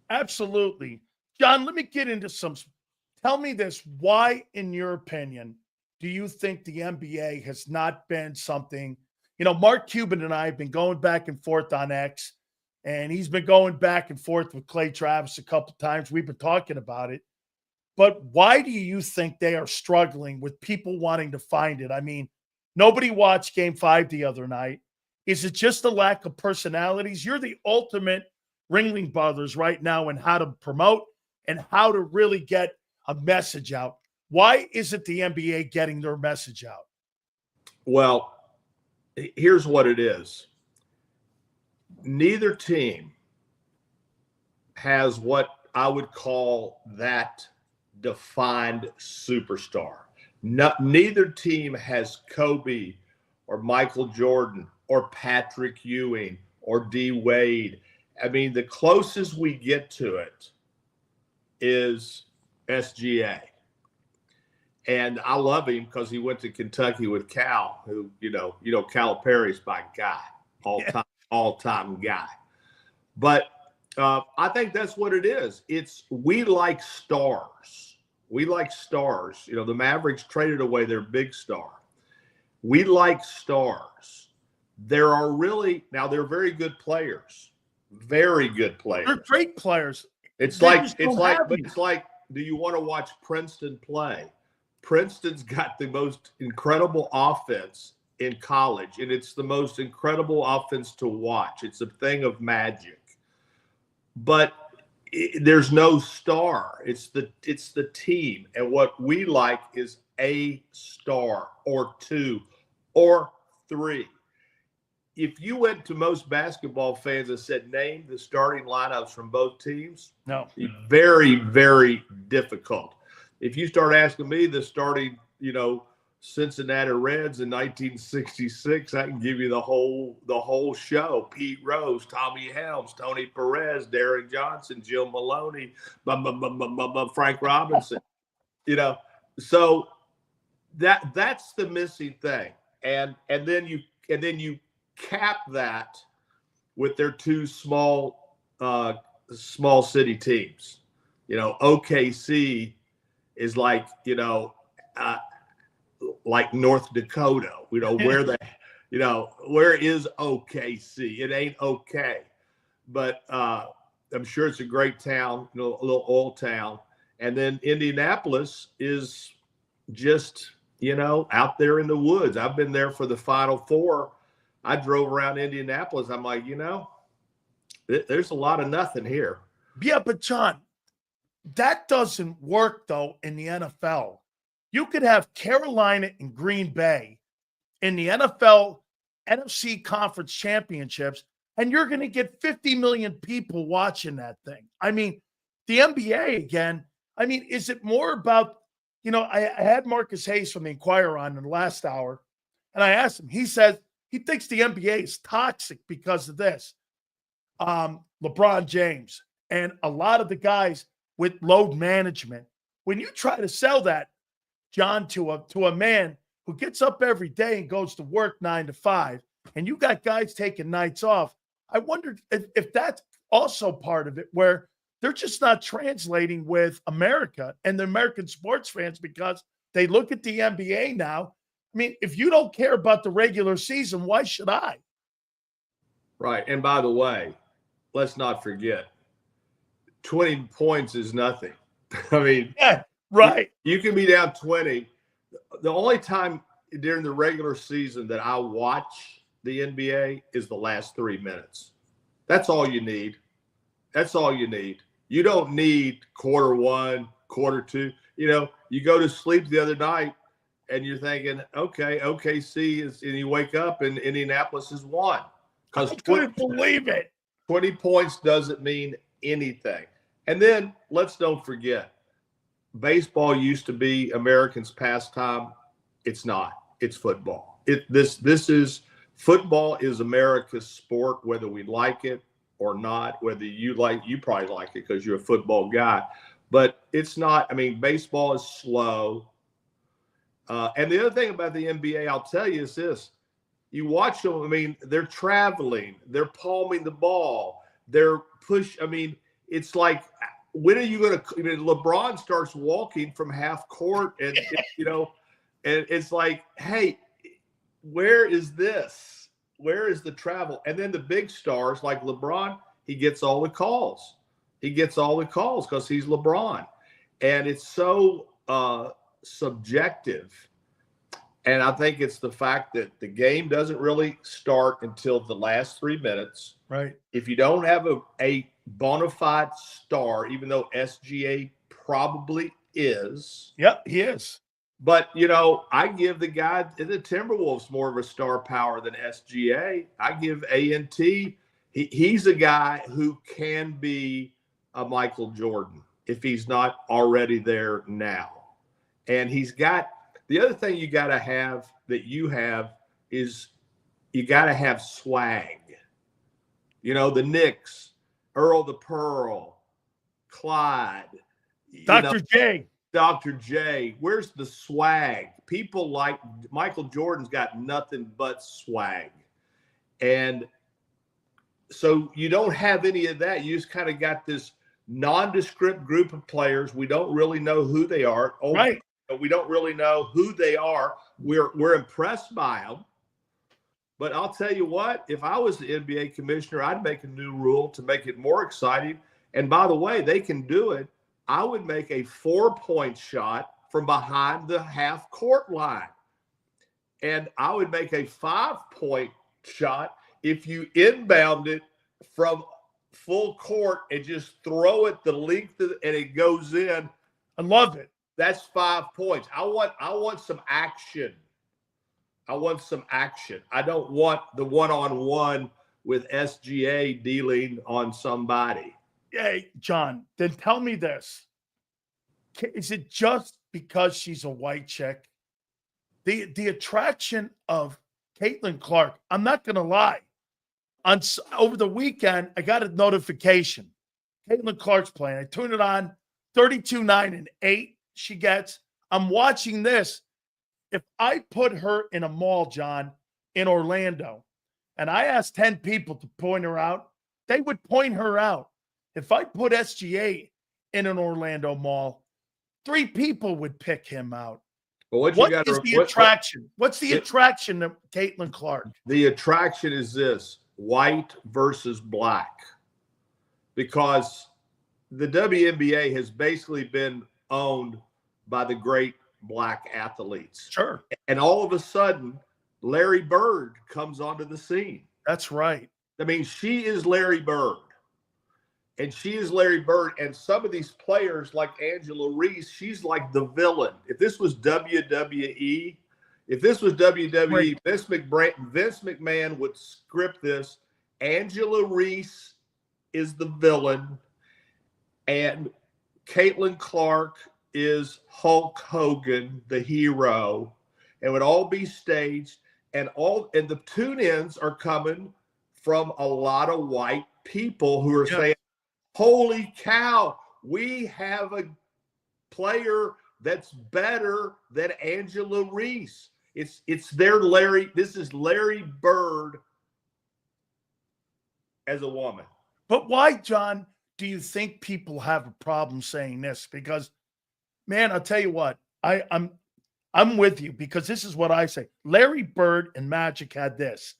Absolutely. John, let me get into tell me this. Why, in your opinion, do you think the NBA has not been something? Mark Cuban and I have been going back and forth on X, and he's been going back and forth with Clay Travis a couple times. We've been talking about it. But why do you think they are struggling with people wanting to find it? I mean, nobody watched Game 5 the other night. Is it just a lack of personalities? You're the ultimate Ringling Brothers right now in how to promote and how to really get a message out. Why isn't the NBA getting their message out?
Well, here's what it is. Neither team has what I would call that defined superstar. Neither team has Kobe or Michael Jordan or Patrick Ewing or D. Wade. I mean, the closest we get to it is SGA. And I love him because he went to Kentucky with Cal, who, Calipari's my guy, all-time guy. But I think that's what it is. We like stars. We like stars. You know, the Mavericks traded away their big star. We like stars. There are really, now they're very good players. Very good players.
They're great players.
It's
They
like,
just don't have you.
do you want to watch Princeton play? Princeton's got the most incredible offense in college, and it's the most incredible offense to watch. It's a thing of magic. But there's no star. It's the team. And what we like is a star or two or three. If you went to most basketball fans and said, name the starting lineups from both teams,
no,
very, very difficult. If you start asking me the starting, Cincinnati Reds in 1966, I can give you the whole show. Pete Rose, Tommy Helms, Tony Perez, Derek Johnson, Jim Maloney, Frank Robinson. So that's the missing thing. And then you cap that with their two small city teams. OKC is like like North Dakota. Where is OKC? It ain't okay. But I'm sure it's a great town, a little oil town. And then Indianapolis is just, out there in the woods. I've been there for the Final Four. I drove around Indianapolis. I'm like, there's a lot of nothing here.
Yeah, but John, that doesn't work, though, in the NFL. You could have Carolina and Green Bay in the NFL NFC Conference Championships, and you're going to get 50 million people watching that thing. I mean, the NBA, again, is it more about, I had Marcus Hayes from the Inquirer on in the last hour, and I asked him, he says he thinks the NBA is toxic because of this. LeBron James and a lot of the guys with load management, when you try to sell that, John, to a man who gets up every day and goes to work 9 to 5, and you got guys taking nights off, I wondered if that's also part of it, where they're just not translating with America and the American sports fans because they look at the NBA now. If you don't care about the regular season, why should I?
Right. And by the way, let's not forget, 20 points is nothing.
Yeah, right.
You can be down 20. The only time during the regular season that I watch the NBA is the last 3 minutes. That's all you need. That's all you need. You don't need quarter one, quarter two. You go to sleep the other night and you're thinking, okay, OKC is, and you wake up and Indianapolis has won.
I couldn't believe it.
20 points doesn't mean anything. And then let's don't forget, baseball used to be Americans' pastime. It's not. It's football. Football is America's sport, whether we like it or not, whether you probably like it because you're a football guy, but it's not. Baseball is slow. And the other thing about the NBA, I'll tell you, is this. You watch them, they're traveling, they're palming the ball, they're it's like, when are you going to, LeBron starts walking from half court and, and it's like, hey, where is this? Where is the travel? And then the big stars like LeBron, he gets all the calls. He gets all the calls because he's LeBron. And it's so subjective. And I think it's the fact that the game doesn't really start until the last 3 minutes.
Right.
If you don't have a bona fide star, even though SGA probably is.
Yep, he is.
But, I give the guy in the Timberwolves more of a star power than SGA. I give A&T. He's a guy who can be a Michael Jordan if he's not already there now. And he's got – the other thing you got to have that you have is you got to have swag. The Knicks, Earl the Pearl, Clyde.
Dr. J.
Dr. J, where's the swag? People like Michael Jordan's got nothing but swag. And So you don't have any of that. You just kind of got this nondescript group of players. We don't really know who they are.
Right.
We don't really know who they are. We're impressed by them. But I'll tell you what, if I was the NBA commissioner, I'd make a new rule to make it more exciting. And by the way, they can do it. I would make a 4-point shot from behind the half court line. And I would make a 5-point shot if you inbound it from full court and just throw it the length of, and it goes in.
I love it.
That's 5 points. I want some action. I want some action. I don't want the one-on-one with SGA dealing on somebody.
Hey, John, then tell me this. Is it just because she's a white chick? The attraction of Caitlin Clark, I'm not going to lie. Over the weekend, I got a notification. Caitlin Clark's playing. I tune it on, 32, 9, and 8 she gets. I'm watching this. If I put her in a mall, John, in Orlando, and I asked 10 people to point her out, they would point her out. If I put SGA in an Orlando mall, 3 people would pick him out.
But
What is the attraction? What's the attraction of Caitlin Clark?
The attraction is this: white versus black. Because the WNBA has basically been owned by the great black athletes.
Sure.
And all of a sudden, Larry Bird comes onto the scene.
That's right.
I mean, she is Larry Bird. And she is Larry Bird. And some of these players, like Angela Reese, she's like the villain. If this was WWE,
Right.
Vince McMahon would script this. Angela Reese is the villain, and Caitlin Clark is Hulk Hogan, the hero. It would all be staged, and the tune-ins are coming from a lot of white people who are saying, holy cow, we have a player that's better than Angela Reese. It's their Larry. This is Larry Bird as a woman.
But why, John, do you think people have a problem saying this? Because, man, I'll tell you what, I'm with you, because this is what I say. Larry Bird and Magic had this.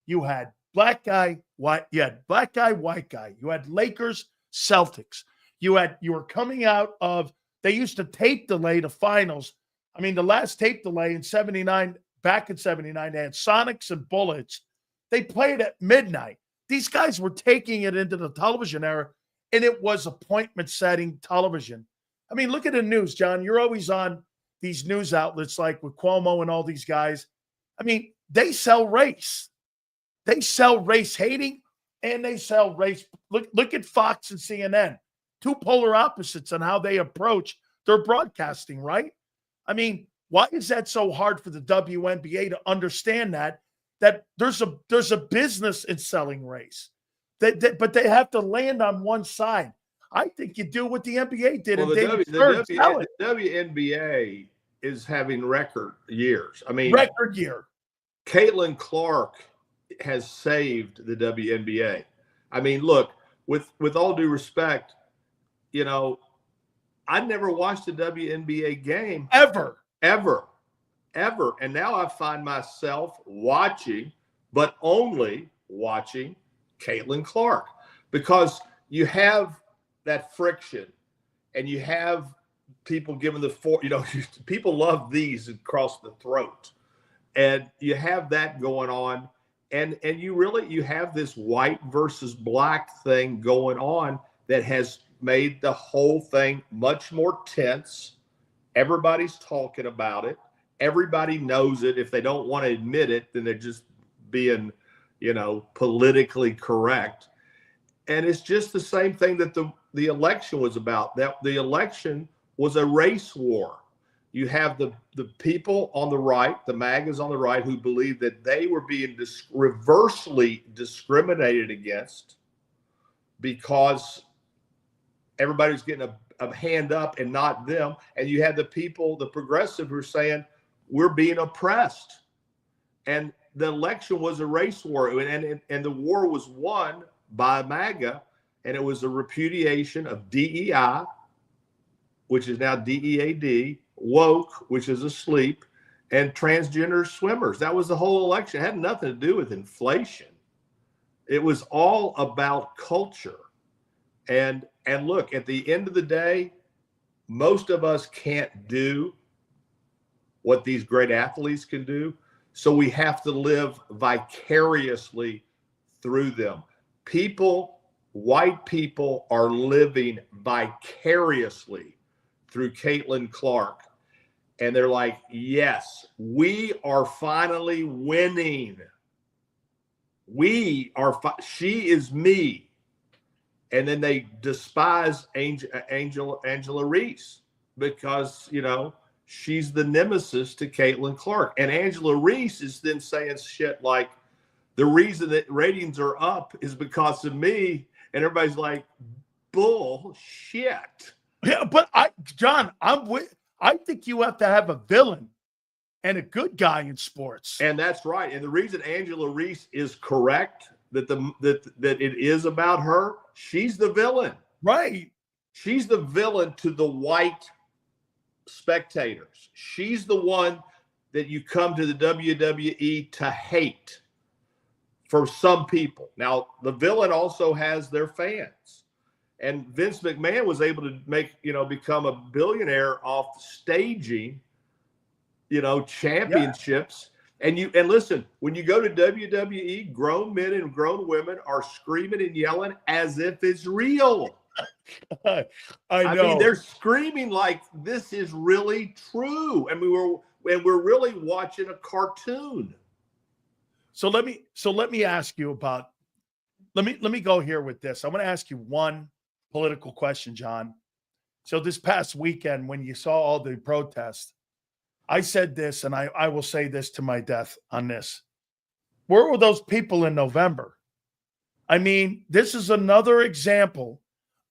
You had black guy, white. You had black guy, white guy. You had Lakers, Celtics. You were coming out of, they used to tape delay the finals. I mean, the last tape delay in 79, back in 79, they had Sonics and Bullets. They played at midnight. These guys were taking it into the television era, and it was appointment setting television. I mean, look at the news, John. You're always on these news outlets like with Cuomo and all these guys. I mean, they sell race. They sell race hating, and they sell race. Look at Fox and CNN. Two polar opposites on how they approach their broadcasting, right? I mean, why is that so hard for the WNBA to understand that there's a business in selling race, but they have to land on one side? I think you do what the NBA did.
Well, the WNBA is having record years. I mean,
record year.
Caitlin Clark has saved the WNBA. I mean, look, with all due respect, you know, I never watched a WNBA game
ever. And
now I find myself watching, but only watching Caitlin Clark, because you have that friction and you have people giving people love these across the throat, and you have that going on. And you have this white versus black thing going on that has made the whole thing much more tense. Everybody's talking about it. Everybody knows it. If they don't want to admit it, then they're just being, politically correct. And it's just the same thing that the election was about. That the election was a race war. You have the people on the right, the MAGAs on the right, who believe that they were being reversely discriminated against because everybody was getting a hand up and not them. And you had the people, the progressive, who are saying, we're being oppressed. And the election was a race war. And the war was won by MAGA, and it was a repudiation of DEI, which is now DEAD, woke, which is asleep, and transgender swimmers. That was the whole election. It had nothing to do with inflation. It was all about culture. And look, at the end of the day, most of us can't do what these great athletes can do. So we have to live vicariously through them. White people are living vicariously through Caitlin Clark. And they're like, yes, we are finally winning. She is me. And then they despise Angela Reese because, she's the nemesis to Caitlin Clark. And Angela Reese is then saying shit like, the reason that ratings are up is because of me. And everybody's like, bullshit.
Yeah, but John, I think you have to have a villain and a good guy in sports.
And that's right. And the reason Angela Reese is correct that it is about her, she's the villain.
Right.
She's the villain to the white spectators. She's the one that you come to the WWE to hate for some people. Now, the villain also has their fans. And Vince McMahon was able to become a billionaire off staging, championships. Yeah. And listen, when you go to WWE, grown men and grown women are screaming and yelling as if it's real.
I know.
mean, they're screaming like this is really true. And we're really watching a cartoon.
So let me ask you about, let me go here with this. I want to ask you one political question, John. So this past weekend, when you saw all the protests, I said this, and I will say this to my death on this. Where were those people in November? I mean, this is another example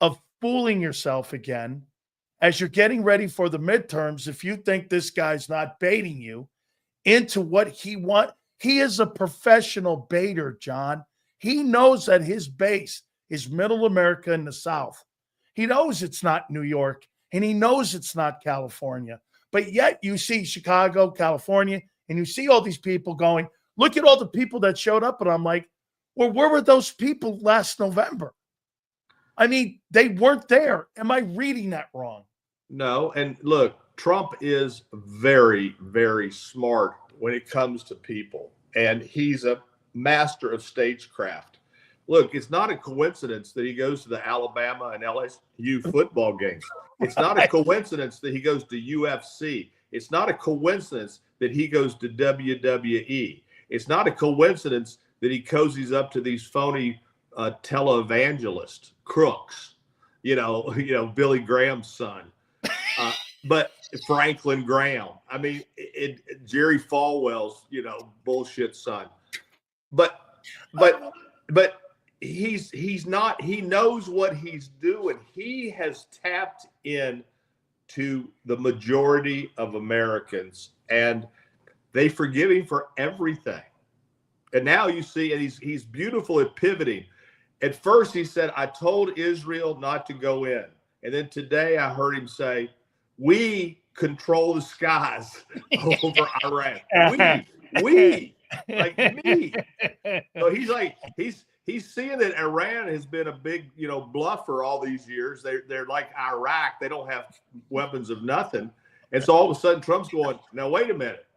of fooling yourself again as you're getting ready for the midterms. If you think this guy's not baiting you into what he wants, he is a professional baiter, John. He knows that his base is middle America in the South. He knows it's not New York, and he knows it's not California. But yet you see Chicago, California, and you see all these people going, look at all the people that showed up. And I'm like, well, where were those people last November? I mean, they weren't there. Am I reading that wrong?
No. And look, Trump is very, very smart when it comes to people. And he's a master of stagecraft. Look, it's not a coincidence that he goes to the Alabama and LSU football games. It's not a coincidence that he goes to UFC. It's not a coincidence that he goes to WWE. It's not a coincidence that he cozies up to these phony televangelist crooks, Billy Graham's son, but Franklin Graham. I mean, Jerry Falwell's, bullshit son. But he's not. He knows what he's doing. He has tapped in to the majority of Americans, and they forgive him for everything. And now you see, and he's beautiful at pivoting. At first, he said, "I told Israel not to go in," and then today I heard him say, "We control the skies over Iran. We, like me." So he's like, he's seeing that Iran has been a big, bluffer all these years. They're like Iraq. They don't have weapons of nothing. And so all of a sudden Trump's going, now, wait a minute.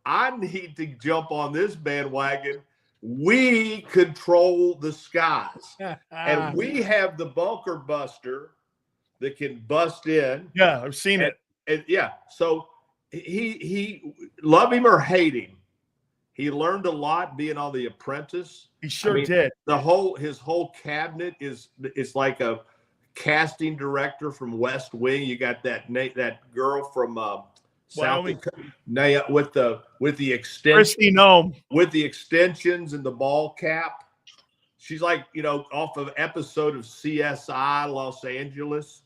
I need to jump on this bandwagon. We control the skies. And we have the bunker buster that can bust in.
Yeah, I've seen it.
And yeah, so he love him or hate him, he learned a lot being on The Apprentice.
He sure did.
His whole cabinet is like a casting director from West Wing. You got that girl from South Dakota with the extension, with the extensions and the ball cap. She's like, off of episode of CSI Los Angeles.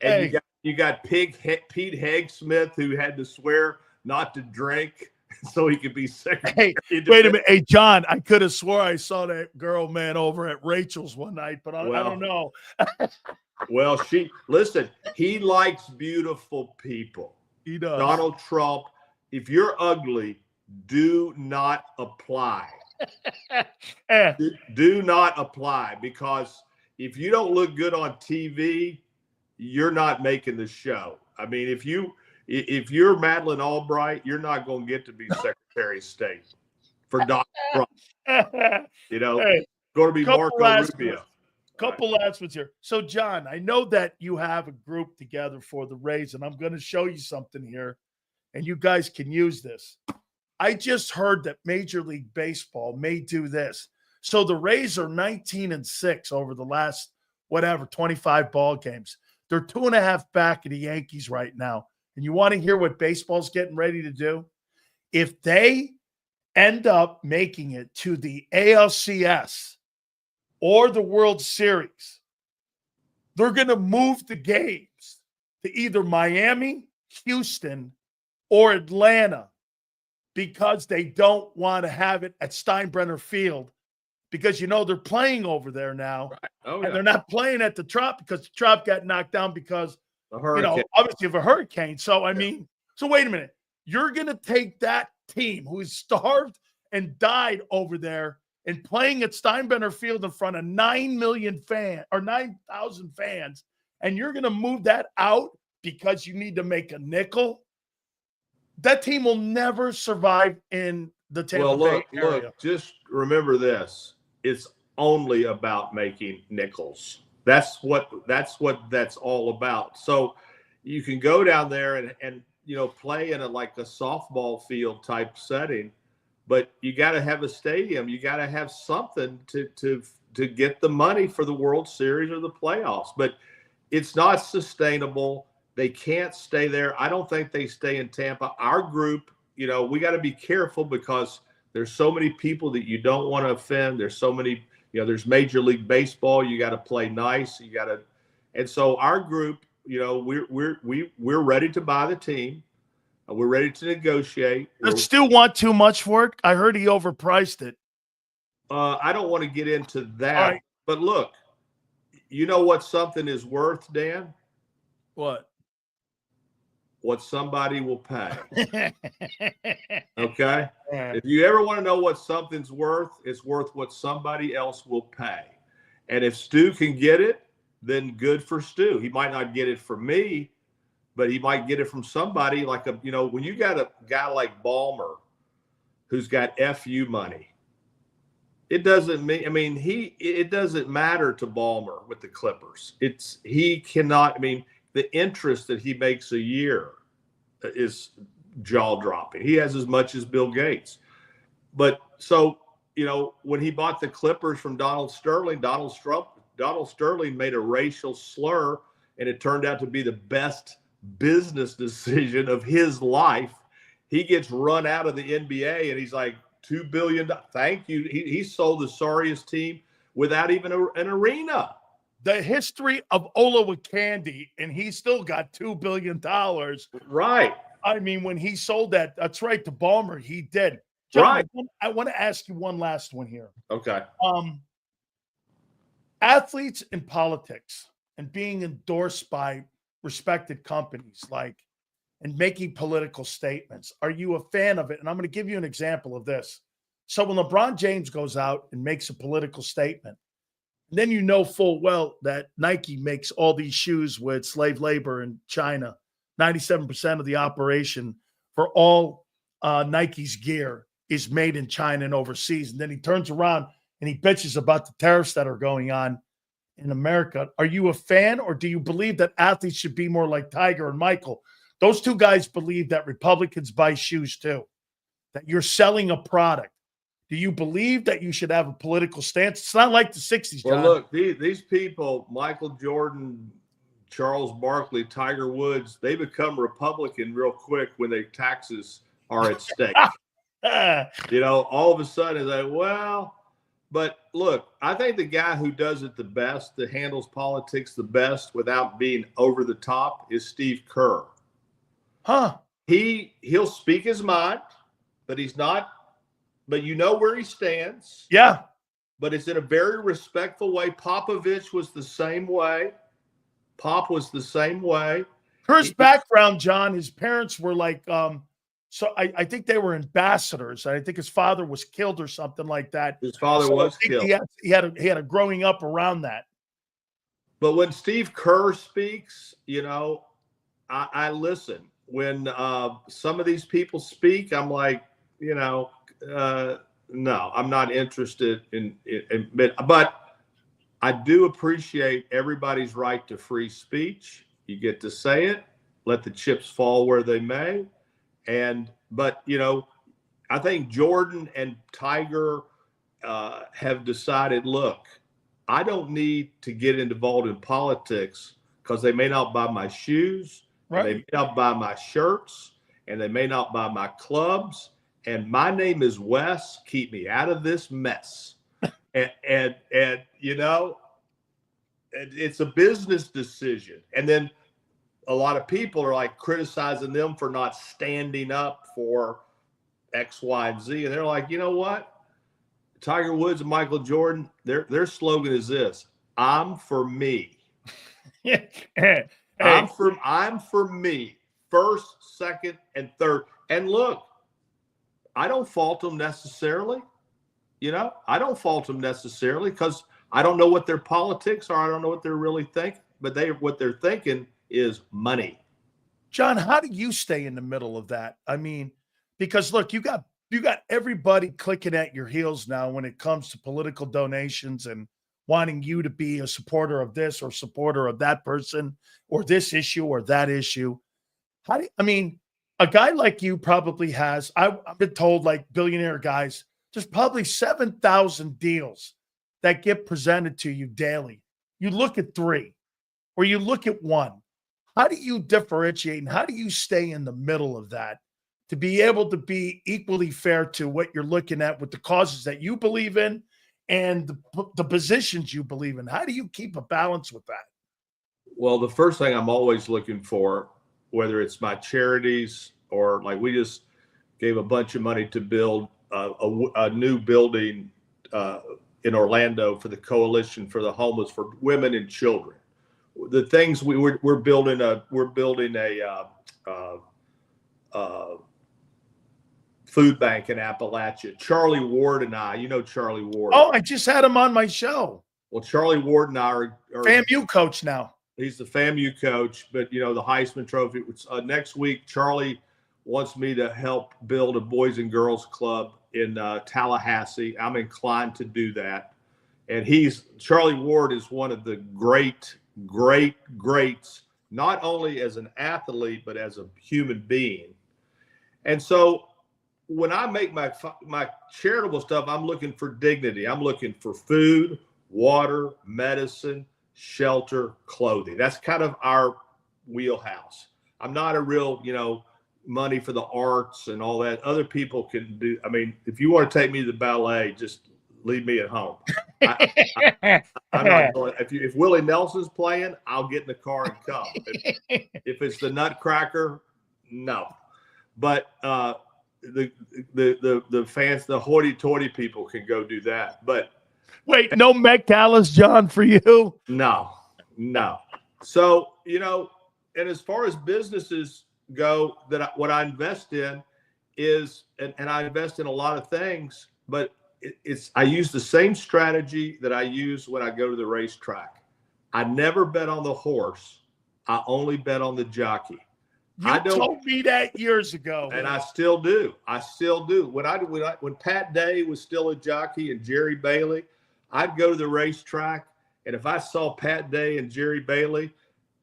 And you got Pete Hegsmith, who had to swear not to drink so he could be secretary.
Hey, wait a minute. Hey, John, I could have swore I saw that girl, man, over at Rachel's one night, but I don't know.
Well, he likes beautiful people.
He does.
Donald Trump, if you're ugly, do not apply. Do not apply, because if you don't look good on TV, you're not making the show. I mean, if you're Madeleine Albright, you're not going to get to be Secretary of State for Donald Trump. You know,
Hey,
going to be Marco Rubio.
Couple last ones here. So, John, I know that you have a group together for the Rays, and I'm going to show you something here, and you guys can use this. I just heard that Major League Baseball may do this. So the Rays are 19-6 over the last, 25 ball games. They're 2.5 back of the Yankees right now. And you want to hear what baseball's getting ready to do? If they end up making it to the ALCS or the World Series, they're going to move the games to either Miami, Houston, or Atlanta, because they don't want to have it at Steinbrenner Field, because, they're playing over there now.
Right. Oh, yeah.
And they're not playing at the Trop because the Trop got knocked down because, obviously of a hurricane. So, so wait a minute. You're going to take that team who is starved and died over there and playing at Steinbrenner Field in front of 9,000 fans, and you're going to move that out because you need to make a nickel? That team will never survive in the Tampa Bay area.
Look, just remember this. It's only about making nickels. That's what that's all about. So you can go down there and play in a softball field type setting, but you got to have a stadium. You got to have something to get the money for the World Series or the playoffs. But it's not sustainable. They can't stay there. I don't think they stay in Tampa. Our group, we got to be careful because there's so many people that you don't want to offend. There's so many, there's Major League Baseball. You got to play nice. And so our group, we're ready to buy the team. We're ready to negotiate.
But still want too much for it? I heard he overpriced it.
I don't want to get into that.
Right.
But look, you know what something is worth, Dan?
What?
What somebody will pay. Okay? If you ever want to know what something's worth, it's worth what somebody else will pay. And if Stu can get it, then good for Stu. He might not get it from me, but he might get it from somebody like when you got a guy like Ballmer who's got FU money, it doesn't mean, it doesn't matter to Ballmer with the Clippers. The interest that he makes a year is jaw-dropping. He has as much as Bill Gates. But so, when he bought the Clippers from Donald Sterling made a racial slur, and it turned out to be the best business decision of his life. He gets run out of the NBA, and he's like, $2 billion. Thank you. He sold the sorriest team without even an arena.
The history of Olowokandi, and he still got $2 billion.
Right.
When he sold that's right, to Ballmer, he did. John,
right.
I want to ask you one last one here.
Okay.
Athletes in politics and being endorsed by respected companies and making political statements. Are you a fan of it? And I'm going to give you an example of this. So when LeBron James goes out and makes a political statement, then full well that Nike makes all these shoes with slave labor in China. 97% of the operation for all Nike's gear is made in China and overseas. And then he turns around and he bitches about the tariffs that are going on in America. Are you a fan, or do you believe that athletes should be more like Tiger and Michael? Those two guys believe that Republicans buy shoes too, that you're selling a product. Do you believe that you should have a political stance? It's not like the 60s, John.
Well, look, these people, Michael Jordan, Charles Barkley, Tiger Woods, they become Republican real quick when their taxes are at stake. All of a sudden it's like, but look, I think the guy who does it the best, that handles politics the best without being over the top, is Steve Kerr.
Huh.
He'll speak his mind. but he's not. But you know where he stands.
Yeah.
But it's in a very respectful way. Popovich was the same way. Pop was the same way.
His background, John, his parents were like, so I think they were ambassadors. I think his father was killed or something like that.
His father was killed.
He had a growing up around that.
But when Steve Kerr speaks, you know, I listen. When some of these people speak, I'm like, you know, no, I'm not interested in but I do appreciate everybody's right to free speech. You get to say it, let the chips fall where they may. But you know, I think Jordan and Tiger have decided, look, I don't need to get involved in politics because they may not buy my shoes,
right.
They may not buy my shirts, and they may not buy my clubs. And my name is Wes. Keep me out of this mess. and you know, it's a business decision. And then a lot of people are like criticizing them for not standing up for X, Y, and Z. And they're like, you know what? Tiger Woods and Michael Jordan, their slogan is this: I'm for me.
Hey.
I'm for me. First, second, and third. And look, I don't fault them necessarily. You know, I don't fault them necessarily because I don't know what their politics are. I don't know what they're really thinking. But what they're thinking is money.
John, how do you stay in the middle of that? I mean, because look, you got everybody clicking at your heels now when it comes to political donations and wanting you to be a supporter of this or supporter of that person or this issue or that issue. A guy like you probably has, I've been told, like billionaire guys, there's probably 7,000 deals that get presented to you daily. You look at 3 or you look at 1. How do you differentiate and how do you stay in the middle of that to be able to be equally fair to what you're looking at with the causes that you believe in and the positions you believe in? How do you keep a balance with that?
Well, the first thing I'm always looking for, whether it's my charities or like we just gave a bunch of money to build a new building in Orlando for the Coalition for the Homeless for women and children. The things we're building a food bank in Appalachia. Charlie Ward and I, you know Charlie Ward.
Oh, I just had him on my show.
Well, Charlie Ward and I are
FAMU coach now.
He's the FAMU coach, but you know the Heisman Trophy. Next week, Charlie wants me to help build a Boys and Girls Club in Tallahassee. I'm inclined to do that, and Charlie Ward is one of the greats, not only as an athlete but as a human being. And so, when I make my charitable stuff, I'm looking for dignity. I'm looking for food, water, medicine, shelter, clothing. That's kind of our wheelhouse. I'm not a real, you know, money for the arts and all that. Other people can do. I mean, if you want to take me to the ballet, just leave me at home. I'm not going. If Willie Nelson's playing, I'll get in the car and come. If it's the Nutcracker, no. But the fans, the hoity-toity people can go do that. But
wait, no Met Galas, John, for you?
No. So, you know, and as far as businesses go, what I invest in is, and I invest in a lot of things, but I use the same strategy that I use when I go to the racetrack. I never bet on the horse. I only bet on the jockey.
You told me that years ago.
And I still do. When Pat Day was still a jockey and Jerry Bailey, I'd go to the racetrack, and if I saw Pat Day and Jerry Bailey,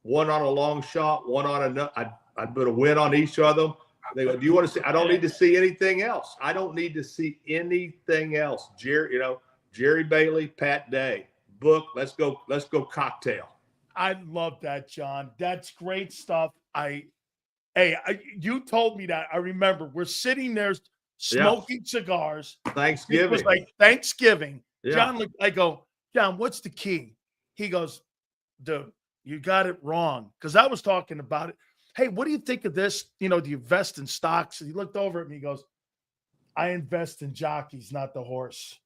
one on a long shot, one on a nut, I'd put a win on each of them. They go, do you want to see? I don't need to see anything else. I don't need to see anything else. Jerry Bailey, Pat Day, book. Let's go cocktail.
I love that, John. That's great stuff. You told me that. I remember we're sitting there smoking cigars.
Thanksgiving.
It was like Thanksgiving.
Yeah.
John, I go, John, what's the key? He goes, dude, you got it wrong. Because I was talking about it. Hey, what do you think of this? You know, do you invest in stocks? And he looked over at me. He goes, I invest in jockeys, not the horse.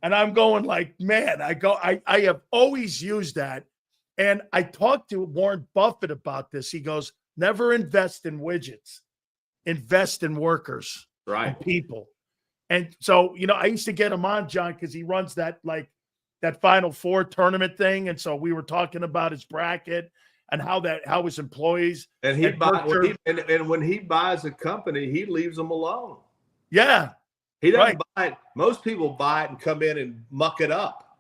And I'm going like, man, I have always used that. And I talked to Warren Buffett about this. He goes, never invest in widgets, invest in workers,
Right.
and people. And so, I used to get him on, John, because he runs that Final Four tournament thing. And so we were talking about his bracket and how his employees
and when he buys a company, he leaves them alone.
Yeah.
He doesn't buy it. Most people buy it and come in and muck it up.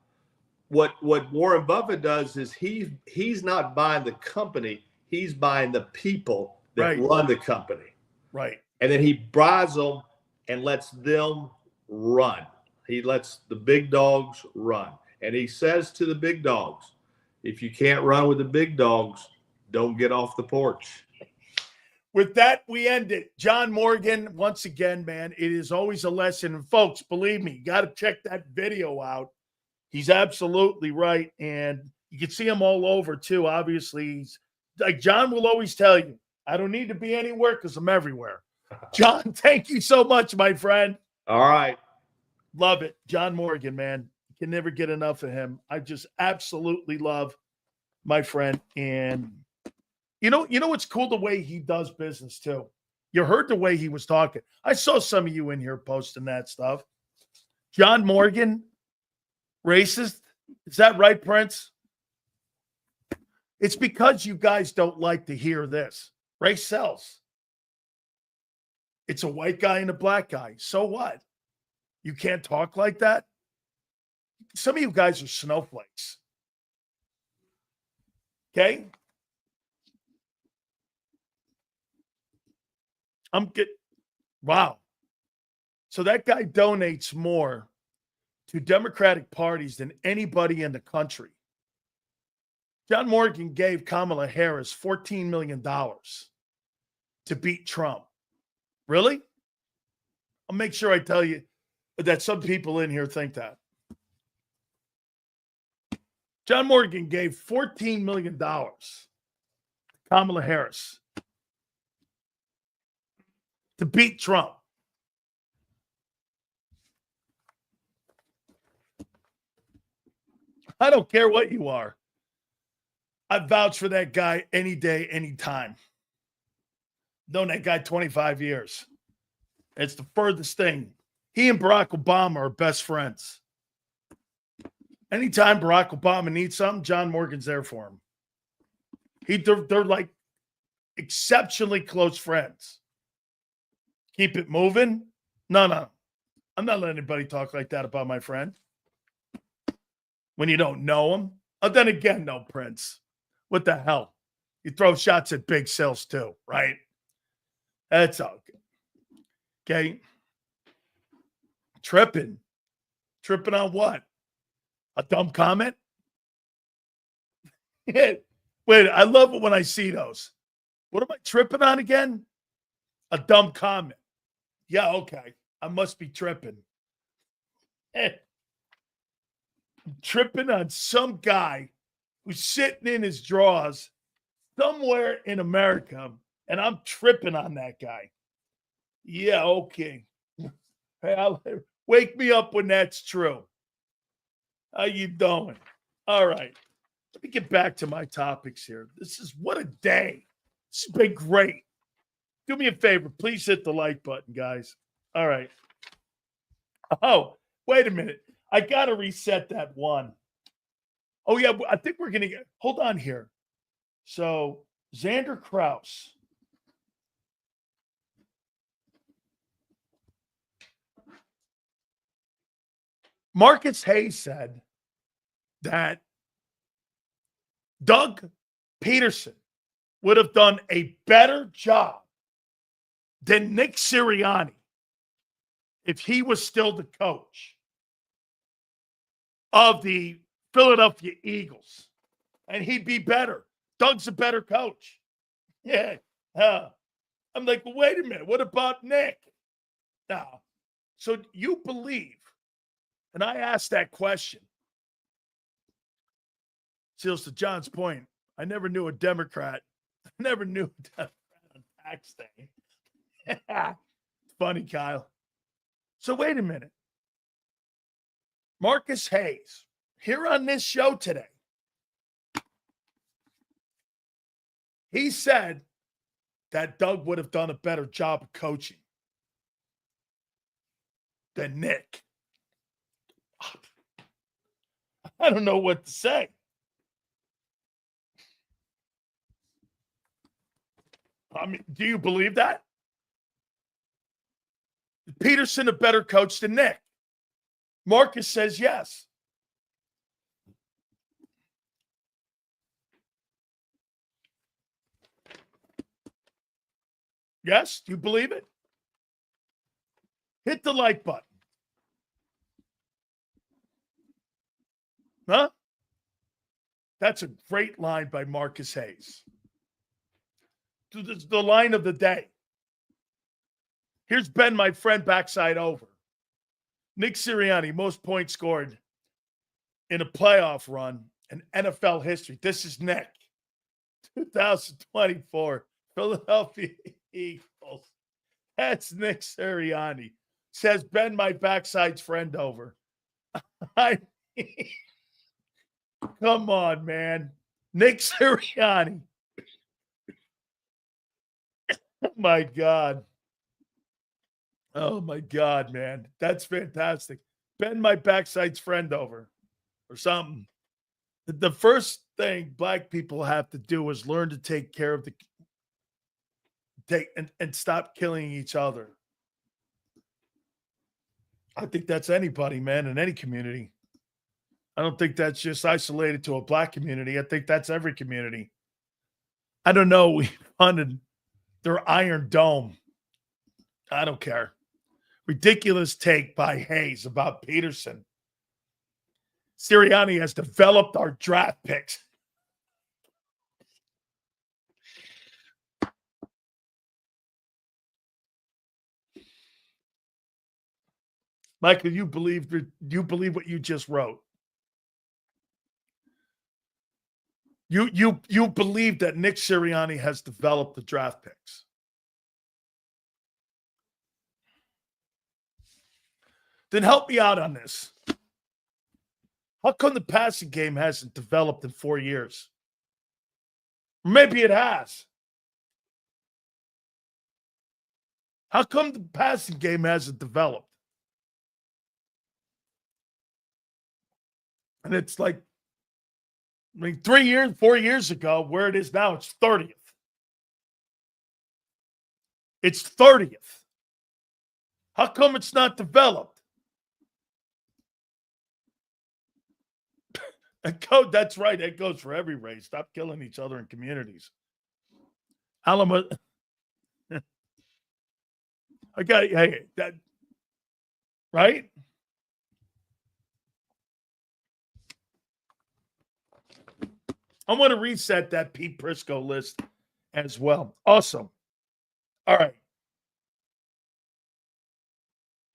What Warren Buffett does is he's not buying the company, he's buying the people that run the company.
Right.
And then he buys them and lets them run. He lets the big dogs run. And he says to the big dogs, if you can't run with the big dogs, don't get off the porch.
With that, we end it. John Morgan, once again, man, it is always a lesson. And folks, believe me, you got to check that video out. He's absolutely right. And you can see him all over, too. Obviously, he's like John will always tell you, I don't need to be anywhere because I'm everywhere. John, thank you so much, my friend.
All right.
Love it. John Morgan, man. Can never get enough of him. I just absolutely love my friend. And you know what's cool? The way he does business too. You heard the way he was talking. I saw some of you in here posting that stuff. John Morgan, racist. Is that right, Prince? It's because you guys don't like to hear this. Race sells. It's a white guy and a black guy. So what? You can't talk like that? Some of you guys are snowflakes. Okay? Wow. So that guy donates more to Democratic parties than anybody in the country. John Morgan gave Kamala Harris $14 million to beat Trump. Really? I'll make sure I tell you that some people in here think that. John Morgan gave $14 million to Kamala Harris to beat Trump. I don't care what you are. I vouch for that guy any day, any time. Known that guy 25 years. It's the furthest thing. He and Barack Obama are best friends. Anytime Barack Obama needs something, John Morgan's there for him. They're like exceptionally close friends. Keep it moving? No. I'm not letting anybody talk like that about my friend. When you don't know him. Oh, then again, no, Prince. What the hell? You throw shots at big sales too, right? That's all good. Okay. Tripping. Tripping on what? A dumb comment? Wait, I love it when I see those. What am I tripping on again? A dumb comment. Yeah, okay. I must be tripping. I'm tripping on some guy who's sitting in his drawers somewhere in America, and I'm tripping on that guy. Yeah, okay. Hey, wake me up when that's true. How you doing? All right. Let me get back to my topics here. What a day. This has been great. Do me a favor. Please hit the like button, guys. All right. Oh, wait a minute. I got to reset that one. Oh, yeah. I think we're going to get. Hold on here. So, Xander Kraus. Marcus Hayes said that Doug Peterson would have done a better job than Nick Sirianni if he was still the coach of the Philadelphia Eagles. And he'd be better. Doug's a better coach. Yeah. I'm like, well, wait a minute. What about Nick? Now, so you believe, and I asked that question. Seals, to John's point, I never knew a Democrat. I never knew a Democrat on tax day. Funny, Kyle. So wait a minute. Marcus Hayes, here on this show today, he said that Doug would have done a better job of coaching than Nick. I don't know what to say. I mean, do you believe that? Is Peterson a better coach than Nick? Marcus says yes. Yes? Do you believe it? Hit the like button. Huh? That's a great line by Marcus Hayes. The line of the day. Here's Ben, my friend, backside over. Nick Sirianni, most points scored in a playoff run in NFL history. This is Nick. 2024, Philadelphia Eagles. That's Nick Sirianni. Says Ben, my backside's friend over. I mean, come on, man. Nick Sirianni. Oh, my God. Oh, my God, man. That's fantastic. Ben, my backside's friend over or something. The first thing black people have to do is learn to take care of and stop killing each other. I think that's anybody, man, in any community. I don't think that's just isolated to a black community. I think that's every community. I don't know. We funded their Iron Dome. I don't care. Ridiculous take by Hayes about Peterson. Sirianni has developed our draft picks. Michael, you believe what you just wrote? You believe that Nick Sirianni has developed the draft picks? Then help me out on this. How come the passing game hasn't developed in 4 years? Maybe it has. How come the passing game hasn't developed? And it's like, 4 years ago, where it is now, it's 30th. It's 30th. How come it's not developed? That's right. That goes for every race. Stop killing each other in communities. Alamo. That right? I want to reset that Pete Prisco list as well. Awesome. All right.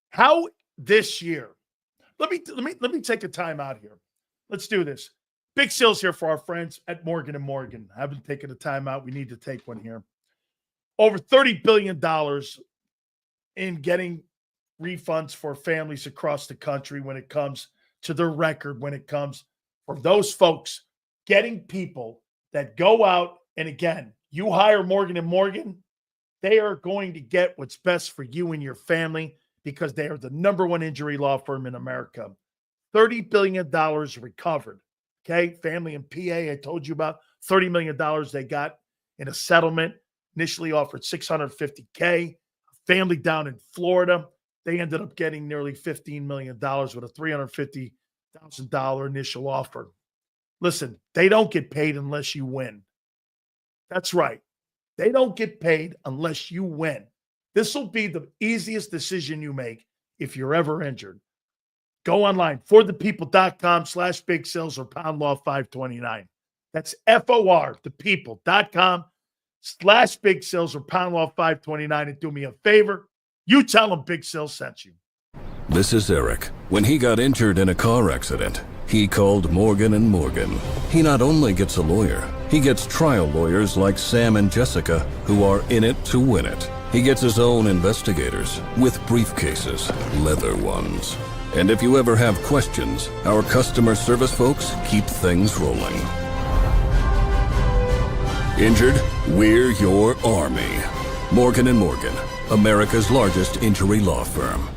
How this year? Let me take a time out here. Let's do this. Big Sills here for our friends at Morgan & Morgan. I haven't taken a time out. We need to take one here. Over $30 billion in getting refunds for families across the country when it comes to their record, when it comes for those folks getting people that go out. And again, you hire Morgan & Morgan, they are going to get what's best for you and your family because they are the #1 injury law firm in America. $30 billion recovered. Okay. Family in PA, I told you about $30 million they got in a settlement, initially offered $650K. Family down in Florida, they ended up getting nearly $15 million with a $350,000 initial offer. Listen, they don't get paid unless you win. That's right. They don't get paid unless you win. This will be the easiest decision you make if you're ever injured. Go online, forthepeople.com/big sales or pound law 529. That's FOR, thepeople.com/big sales or pound law 529. And do me a favor, you tell them Big Sales sent you.
This is Eric. When he got injured in a car accident, he called Morgan & Morgan. He not only gets a lawyer, he gets trial lawyers like Sam and Jessica who are in it to win it. He gets his own investigators with briefcases, leather ones. And if you ever have questions, our customer service folks keep things rolling. Injured? We're your army. Morgan & Morgan, America's largest injury law firm.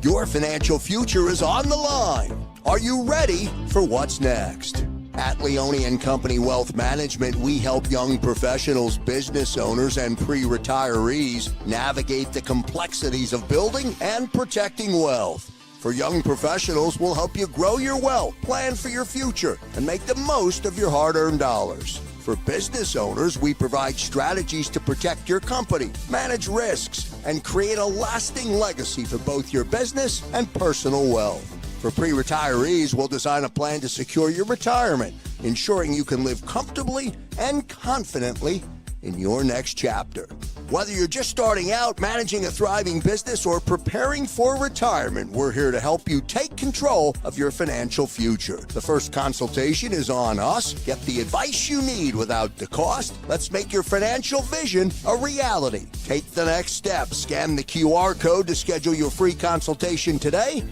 Your financial future is on the line. Are you ready for what's next? At Leone & Company Wealth Management, we help young professionals, business owners, and pre-retirees navigate the complexities of building and protecting wealth. For young professionals, we'll help you grow your wealth, plan for your future, and make the most of your hard-earned dollars. For business owners, we provide strategies to protect your company, manage risks, and create a lasting legacy for both your business and personal wealth. For pre-retirees, we'll design a plan to secure your retirement, ensuring you can live comfortably and confidently in your next chapter. Whether you're just starting out, managing a thriving business, or preparing for retirement, we're here to help you take control of your financial future. The first consultation is on us. Get the advice you need without the cost. Let's make your financial vision a reality. Take the next step. Scan the QR code to schedule your free consultation today.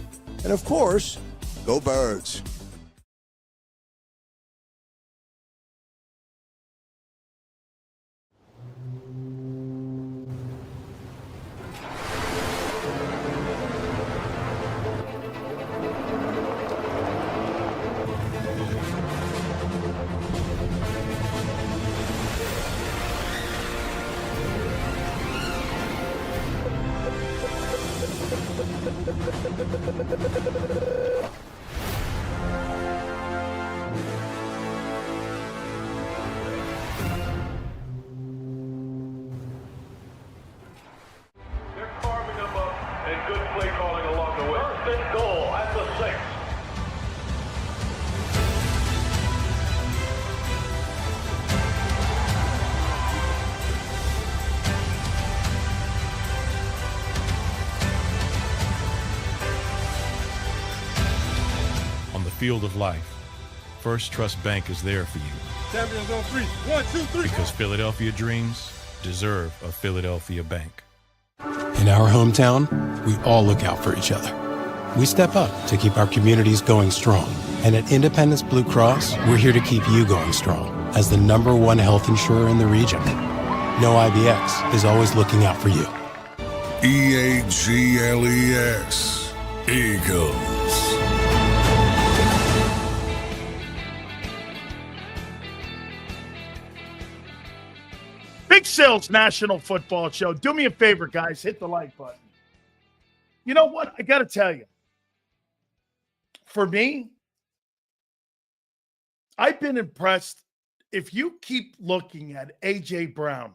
And of course, go Birds.
Field of life, First Trust Bank is there for you.
Champions on three. 1, 2, 3.
Because Philadelphia dreams deserve a Philadelphia bank.
In our hometown, we all look out for each other. We step up to keep our communities going strong. And at Independence Blue Cross, we're here to keep you going strong as the #1 health insurer in the region. No IBX is always looking out for you.
EAGLES, Eagles.
Big Sales National Football Show. Do me a favor, guys. Hit the like button. You know what? I got to tell you. For me, I've been impressed. If you keep looking at A.J. Brown.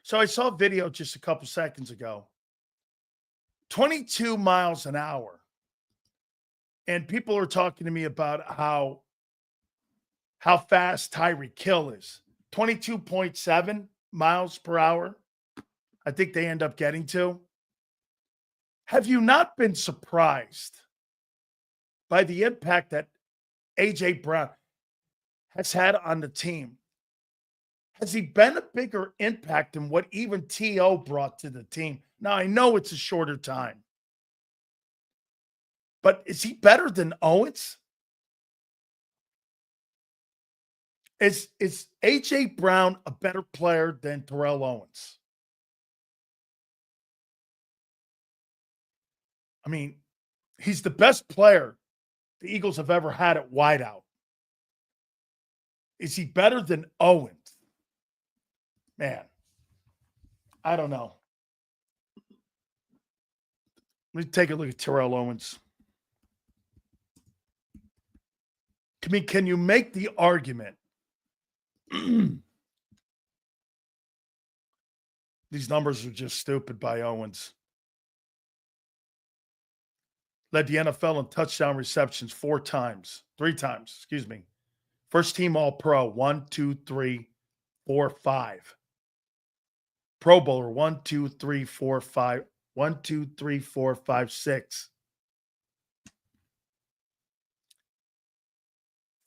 So I saw a video just a couple seconds ago. 22 miles an hour. And people are talking to me about how fast Tyreek Hill is. 22.7 miles per hour, I think they end up getting to. Have you not been surprised by the impact that A.J. Brown has had on the team? Has he been a bigger impact than what even T.O. brought to the team? Now, I know it's a shorter time. But is he better than Owens? Is A.J. Brown a better player than Terrell Owens? I mean, he's the best player the Eagles have ever had at wideout. Is he better than Owens? Man, I don't know. Let me take a look at Terrell Owens. I mean, can you make the argument? These numbers are just stupid by Owens. Led the NFL in touchdown receptions 3 times, excuse me. First team All-Pro, 1, 2, 3, 4, 5. Pro Bowler, 1, 2, 3, 4, 5. 1, 2, 3, 4, 5, 6.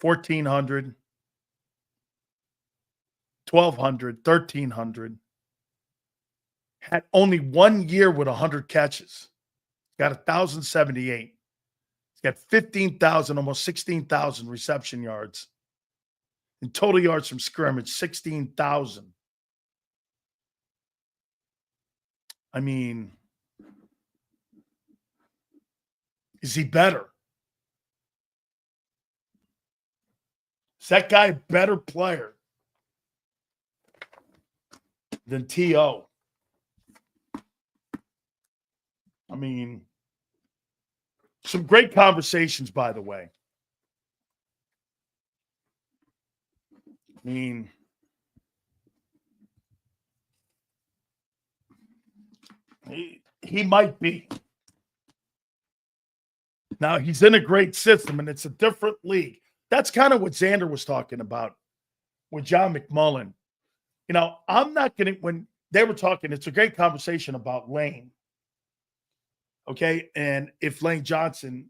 1,400, 1,200, 1,300. Had only 1 year with 100 catches. Got 1,078. He's got 15,000, almost 16,000 reception yards. And total yards from scrimmage, 16,000. I mean, is he better? Is that guy a better player than T.O.? I mean, some great conversations, by the way. I mean, he might be. Now, he's in a great system, and it's a different league. That's kind of what Xander was talking about with John McMullen. You know, I'm not going to, when they were talking, it's a great conversation about Lane. Okay. And if Lane Johnson,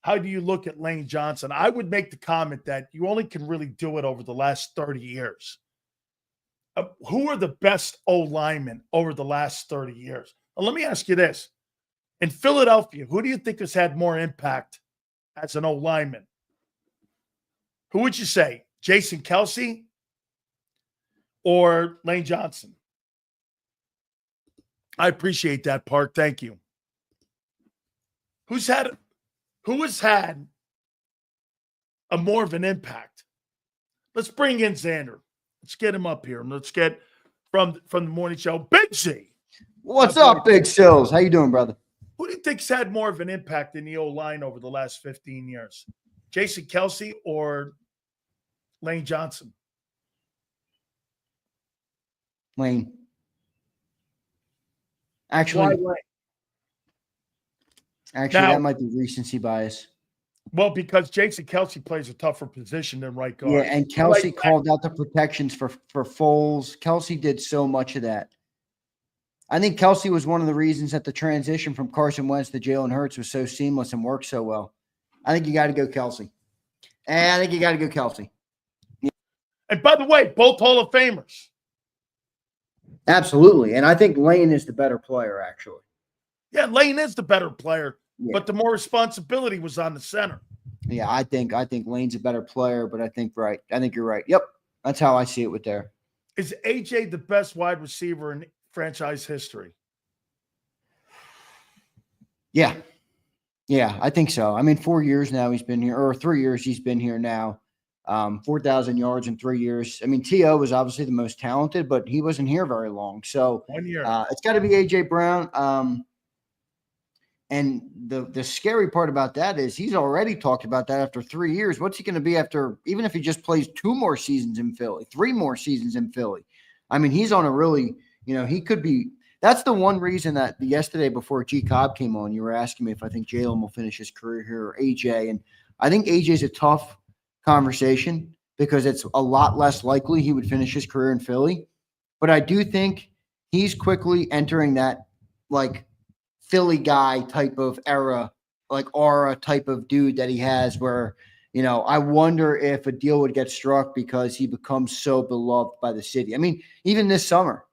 how do you look at Lane Johnson? I would make the comment that you only can really do it over the last 30 years. Who are the best O-linemen over the last 30 years? Well, let me ask you this. In Philadelphia, who do you think has had more impact as an O-lineman? Who would you say? Jason Kelce or Lane Johnson? I appreciate that, Park. Thank you. Who has had a more of an impact? Let's bring in Xander. Let's get him up here. And let's get from the morning show, Big Z.
What's up, Big Sills? How you doing, brother?
Who do you think's had more of an impact in the O-line over the last 15 years? Jason Kelce or Lane Johnson?
Lane. Actually,
Why Lane?
Actually,
Now,
that might be recency bias.
Well, because Jason Kelce plays a tougher position than right guard.
Yeah, and Kelce called out the protections for Foles. Kelce did so much of that. I think Kelce was one of the reasons that the transition from Carson Wentz to Jalen Hurts was so seamless and worked so well. I think you got to go Kelce. And I think you got to go Kelce. Yeah.
And by the way, both Hall of Famers.
Absolutely. And I think Lane is the better player, actually.
Yeah, Lane is the better player,
Yeah.
but the more responsibility was on the center.
Yeah, I think Lane's a better player, but I think you're right. Yep. That's how I see it with there.
Is AJ the best wide receiver in franchise history?
Yeah. Yeah, I think so. I mean, 4 years now he's been here, or 3 years he's been here now. 4,000 yards in 3 years. I mean, T.O. was obviously the most talented, but he wasn't here very long. So
1 year.
It's got to be A.J. Brown. And the scary part about that is he's already talked about that after 3 years. What's he going to be after, even if he just plays 2 more seasons in Philly, 3 more seasons in Philly? I mean, he's on a really, he could be. That's the one reason that yesterday before JAKIB came on, you were asking me if I think Jalen will finish his career here or AJ. And I think AJ is a tough conversation because it's a lot less likely he would finish his career in Philly. But I do think he's quickly entering that, like, Philly guy type of era, like aura type of dude that he has where, I wonder if a deal would get struck because he becomes so beloved by the city. I mean, even this summer,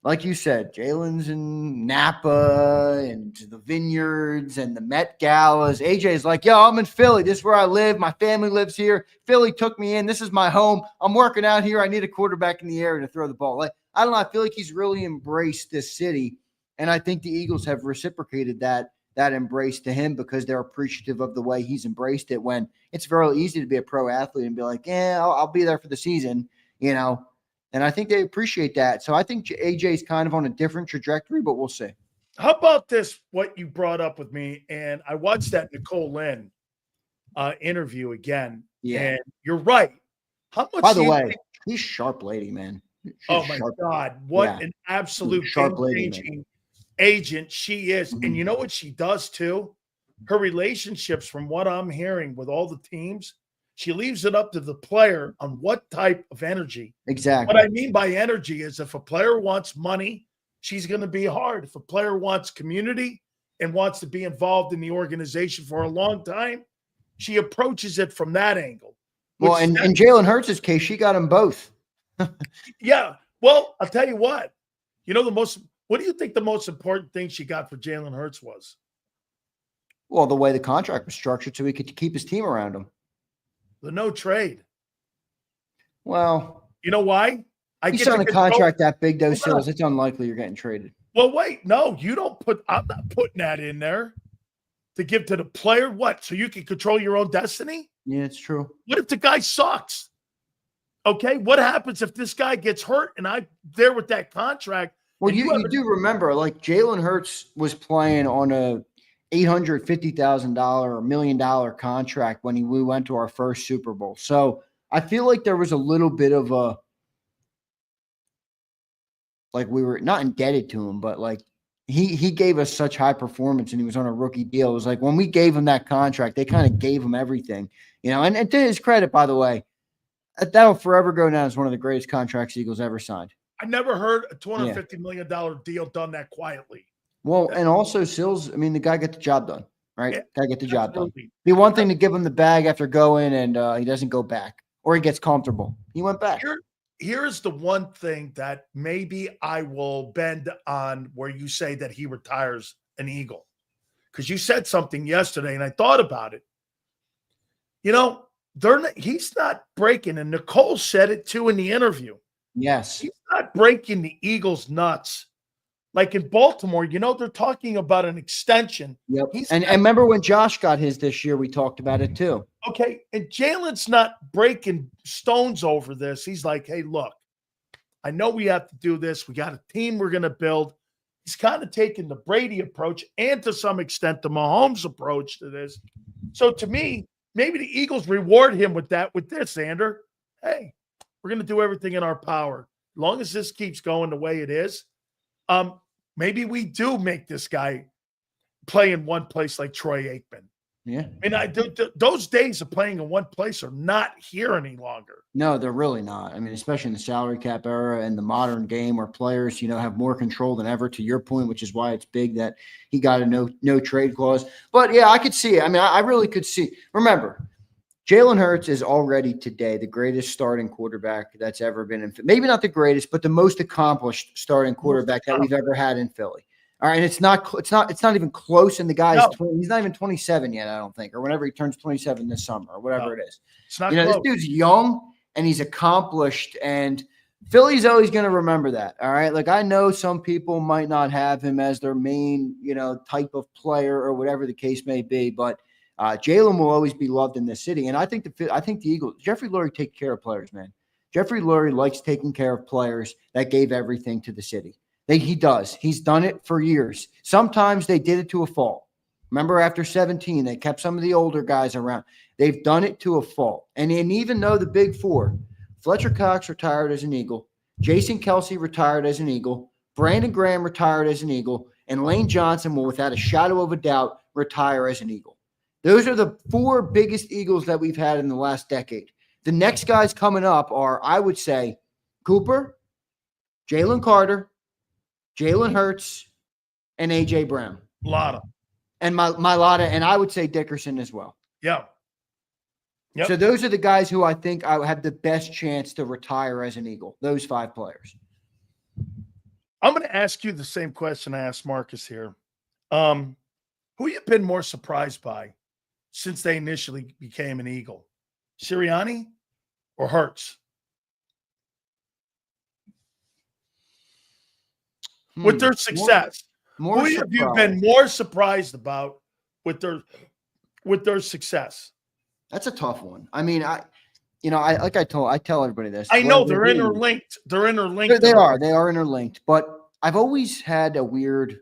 like you said, Jalen's in Napa and the Vineyards and the Met Galas. AJ's like, yo, I'm in Philly. This is where I live. My family lives here. Philly took me in. This is my home. I'm working out here. I need a quarterback in the area to throw the ball. Like, I don't know. I feel like he's really embraced this city. And I think the Eagles have reciprocated that embrace to him because they're appreciative of the way he's embraced it, when it's very easy to be a pro athlete and be like, yeah, I'll be there for the season, And I think they appreciate that. So I think AJ is kind of on a different trajectory, but we'll see.
How about this, what you brought up with me? And I watched that Nicole Lynn interview again.
Yeah.
And you're right. How much?
By the way, she's sharp lady, man.
Oh, my God. What an absolute
sharp lady,
agent she is.
Mm-hmm.
And you know what she does too? Her relationships, from what I'm hearing with all the teams, she leaves it up to the player on what type of energy.
Exactly.
What I mean by energy is if a player wants money she's going to be hard. If a player wants community and wants to be involved in the organization for a long time, she approaches it from that angle.
Well, and in Jalen Hurts' case, she got them both.
Yeah. Well, I'll tell you what. You know, what do you think the most important thing she got for Jalen Hurts was?
Well, the way the contract was structured so he could keep his team around him.
The no trade.
Well,
you know why?
You signed a contract that big, though, Sills. It's unlikely you're getting traded.
Well, wait. No, I'm not putting that in there to give to the player. What? So you can control your own destiny?
Yeah, it's true.
What if the guy sucks? Okay. What happens if this guy gets hurt and I'm there with that contract?
Well, you do remember, like, Jalen Hurts was playing on a $850,000 or $1 million contract when we went to our first Super Bowl. So I feel like there was a little bit of we were not indebted to him, but like he gave us such high performance and he was on a rookie deal. It was like when we gave him that contract, they kind of gave him everything, you know, and to his credit, by the way, that'll forever go down as one of the greatest contracts Eagles ever signed.
I never heard a $250 million deal done that quietly.
Well, and also Sills, I mean, the guy got the job done, right?
Yeah,
guy get the job done.
absolutely.
Be one thing to give him the bag after going and he doesn't go back or he gets comfortable. He went back.
Here's the one thing that maybe I will bend on where you say that he retires an Eagle. Because you said something yesterday and I thought about it. You know, he's not breaking, and Nicole said it too in the interview.
Yes.
He's not breaking the Eagles' nuts. Like in Baltimore, you know, they're talking about an extension.
Yep. And remember when Josh got his this year, we talked about it too.
Okay. And Jalen's not breaking stones over this. He's like, hey, look, I know we have to do this. We got a team we're going to build. He's kind of taking the Brady approach and to some extent the Mahomes approach to this. So to me, maybe the Eagles reward him with this, Xander. Hey, we're going to do everything in our power. As long as this keeps going the way it is, maybe we do make this guy play in one place like Troy Aikman.
Yeah.
I mean, those days of playing in one place are not here any longer.
No, they're really not. I mean, especially in the salary cap era and the modern game where players, you know, have more control than ever, to your point, which is why it's big that he got a no trade clause. But yeah, I could see it. I mean, I really could see. Remember, Jalen Hurts is already today the greatest starting quarterback that's ever been in. Maybe not the greatest, but the most accomplished starting quarterback that we've ever had in Philly. All right, and it's not even close. And the guy's he's not even 27 yet, I don't think, or whenever he turns 27 this summer or whatever it is.
It's not
this dude's young and he's accomplished, and Philly's always going to remember that. All right, like I know some people might not have him as their main, type of player or whatever the case may be, but Jalen will always be loved in this city. And I think the Eagles, Jeffrey Lurie takes care of players, man. Jeffrey Lurie likes taking care of players that gave everything to the city. He does. He's done it for years. Sometimes they did it to a fault. Remember after 17, they kept some of the older guys around. They've done it to a fault. And even though the big four, Fletcher Cox retired as an Eagle, Jason Kelsey retired as an Eagle, Brandon Graham retired as an Eagle, and Lane Johnson will, without a shadow of a doubt, retire as an Eagle. Those are the four biggest Eagles that we've had in the last decade. The next guys coming up are, I would say, Cooper, Jalen Carter, Jalen Hurts, and A.J. Brown.
Lotta.
And Lotta, and I would say Dickerson as well.
Yeah. Yep.
So those are the guys who I think I have the best chance to retire as an Eagle, those five players.
I'm going to ask you the same question I asked Marcus here. Who you been more surprised by since they initially became an Eagle? Sirianni or Hurts? With their success.
More
who have you been more surprised about with their success?
That's a tough one. I mean, I tell everybody this.
I know they're interlinked. They're interlinked.
They are interlinked. But I've always had a weird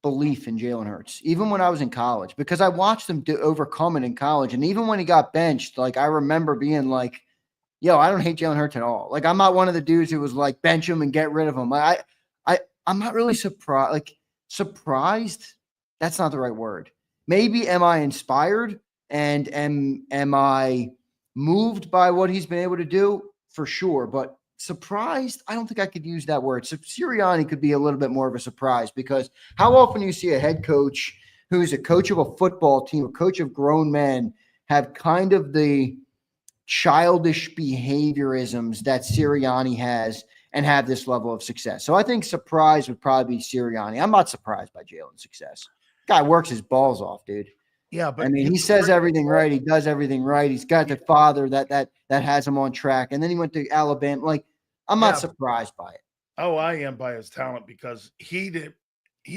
belief in Jalen Hurts, even when I was in college, because I watched him overcome it in college. And even when he got benched, like I remember being like, yo, I don't hate Jalen Hurts at all. Like, I'm not one of the dudes who was like, bench him and get rid of him. I'm not really surprised. Like, surprised, that's not the right word. Maybe am I inspired and am I moved by what he's been able to do? For sure. But surprised, I don't think I could use that word. So Sirianni could be a little bit more of a surprise, because how often do you see a head coach who's a coach of a football team, a coach of grown men, have kind of the childish behaviorisms that Sirianni has and have this level of success? So I think surprise would probably be Sirianni. I'm not surprised by Jalen's success. Guy works his balls off, dude.
Yeah, but
I mean, he says everything right. He does everything right. He's got the father that has him on track. And then he went to Alabama. Like, I'm not surprised by it.
Oh, I am by his talent, because he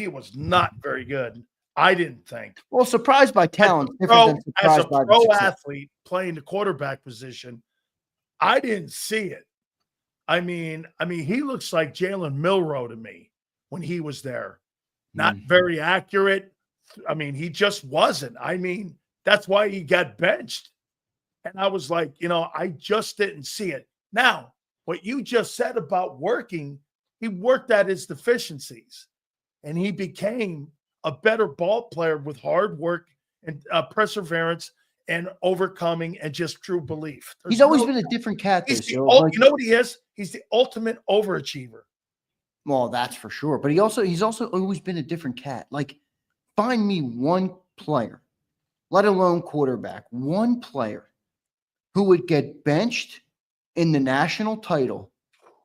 was not very good. I didn't think.
Well, surprised by talent.
As a pro athlete playing the quarterback position, I didn't see it. I mean, he looks like Jalen Milroe to me when he was there. Not very accurate. I mean, he just wasn't. I mean, that's why he got benched. And I was like, I just didn't see it. Now, what you just said about working, he worked at his deficiencies, and he became a better ball player with hard work and perseverance and overcoming and just true belief.
He's always been a different cat.
You know what he is? He's the ultimate overachiever.
Well, that's for sure. But he's also always been a different cat. Like, find me one player, let alone quarterback, one player who would get benched in the national title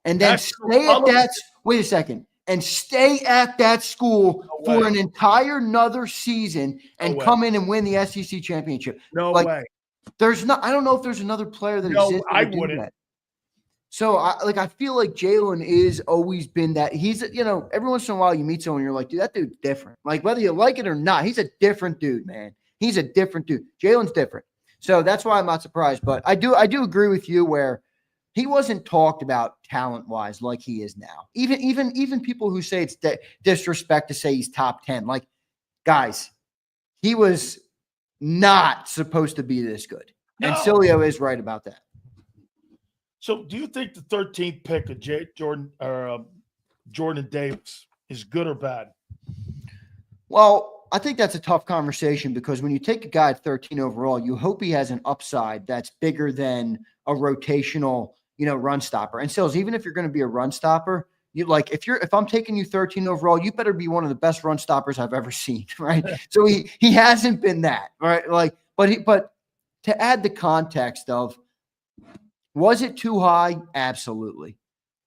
and then stay at that. Wait a second. And stay at that school for an entire another season and come in and win the SEC championship.
No way.
I don't know if there's another player that exists.
I wouldn't.
That. So I feel like Jalen is always been that. He's, every once in a while you meet someone, you're like, dude, that dude's different. Like, whether you like it or not, he's a different dude, man. He's a different dude. Jalen's different. So that's why I'm not surprised. But I do agree with you where he wasn't talked about talent-wise like he is now. Even people who say it's disrespect to say he's top 10. Like, guys, he was not supposed to be this good. No. And Sileo is right about that.
So do you think the 13th pick of Jordan Davis is good or bad?
Well, I think that's a tough conversation, because when you take a guy at 13 overall, you hope he has an upside that's bigger than a rotational, run stopper. And Sills, even if you're going to be a run stopper, if I'm taking you 13 overall, you better be one of the best run stoppers I've ever seen, right? So he hasn't been that, right? But to add the context of, was it too high? Absolutely.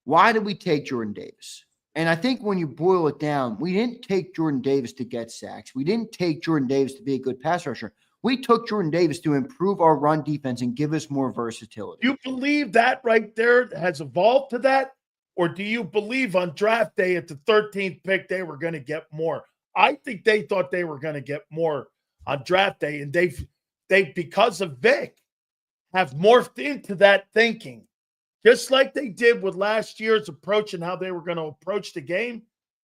Why did we take Jordan Davis? And I think when you boil it down, we didn't take Jordan Davis to get sacks. We didn't take Jordan Davis to be a good pass rusher. We took Jordan Davis to improve our run defense and give us more versatility.
Do you believe that right there has evolved to that? Or do you believe on draft day at the 13th pick they were going to get more? I think they thought they were going to get more on draft day, and they because of Vic, have morphed into that thinking. Just like they did with last year's approach and how they were going to approach the game,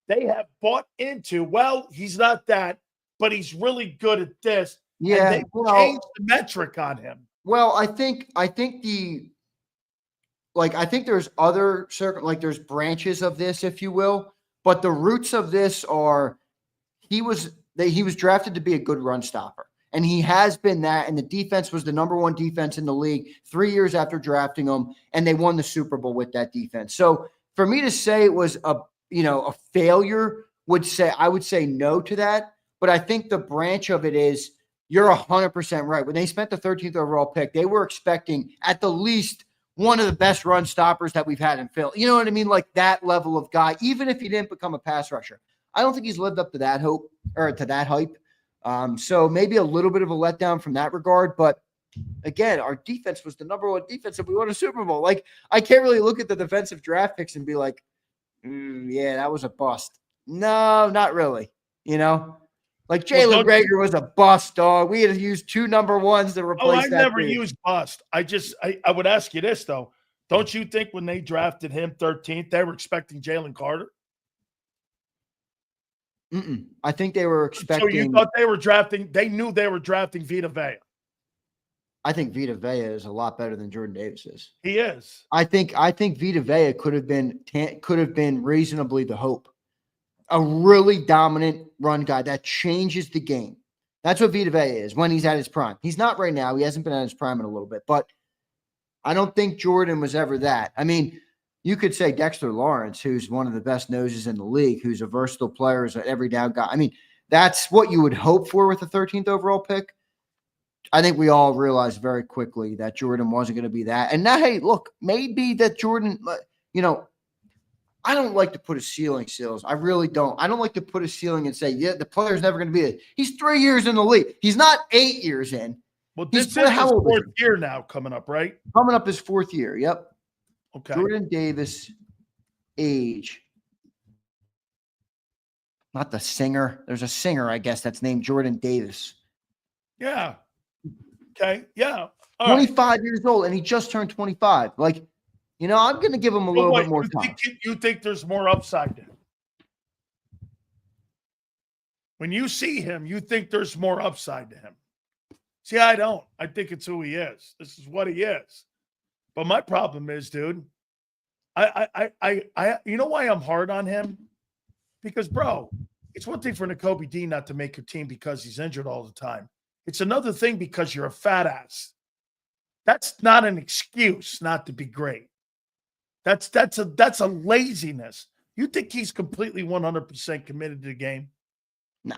they have bought into, well, he's not that, but he's really good at this.
Yeah,
and they changed the metric on him.
Well, I think there's other there's branches of this, if you will, but the roots of this are he was drafted to be a good run stopper. And he has been that, and the defense was the number one defense in the league 3 years after drafting him, and they won the Super Bowl with that defense. So for me to say it was a failure, I would say no to that. But I think the branch of it is, you're 100% right. When they spent the 13th overall pick, they were expecting at the least one of the best run stoppers that we've had in Phil. You know what I mean? Like that level of guy, even if he didn't become a pass rusher. I don't think he's lived up to that hope or to that hype. So maybe a little bit of a letdown from that regard. But again, our defense was the number one defense if we won a Super Bowl. Like, I can't really look at the defensive draft picks and be like, yeah, that was a bust. No, not really. Like Jalen Reagor was a bust, dog. We had to use 2 number ones to replace that.
I never used bust. I would ask you this, though. Don't you think when they drafted him 13th, they were expecting Jalen Carter?
I think they were expecting.
So you thought they knew they were drafting Vita Vea.
I think Vita Vea is a lot better than Jordan Davis is.
He is.
I think Vita Vea could have been reasonably the hope. A really dominant run guy that changes the game. That's what Vita Vea is when he's at his prime. He's not right now. He hasn't been at his prime in a little bit, but I don't think Jordan was ever that. I mean, you could say Dexter Lawrence, who's one of the best noses in the league, who's a versatile player, is an every down guy. I mean, that's what you would hope for with the 13th overall pick. I think we all realized very quickly that Jordan wasn't going to be that. And now, hey, look, maybe that Jordan, I don't like to put a ceiling, Sills. I really don't. I don't like to put a ceiling and say, yeah, the player's never going to be it. He's 3 years in the league. He's not 8 years in.
Well, this is his 4th year now coming up, right?
Coming up his 4th year. Yep.
Okay.
Jordan Davis, age. Not the singer. There's a singer, I guess, that's named Jordan Davis.
Yeah. Okay. Yeah. All
25
right.
years old, and he just turned 25. Like, I'm going to give him a little bit more time.
You think there's more upside to him? When you see him, you think there's more upside to him. See, I don't. I think it's who he is. This is what he is. But my problem is, dude, I you know why I'm hard on him? Because, bro, it's one thing for Nakobe Dean not to make your team because he's injured all the time. It's another thing because you're a fat ass. That's not an excuse not to be great. That's a laziness. You think he's completely 100% committed to the game?
No.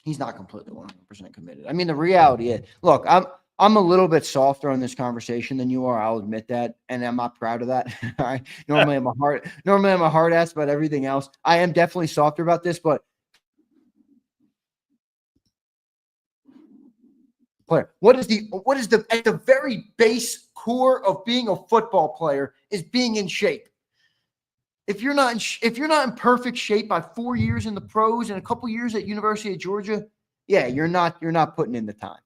He's not completely 100% committed. I mean, the reality is, look, I'm a little bit softer on this conversation than you are. I'll admit that, and I'm not proud of that. All right. Normally I'm a hard ass about everything else. I am definitely softer about this, but player. What is the at the very base core of being a football player is being in shape. If you're not in perfect shape by 4 years in the pros and a couple years at University of Georgia, yeah, you're not putting in the time.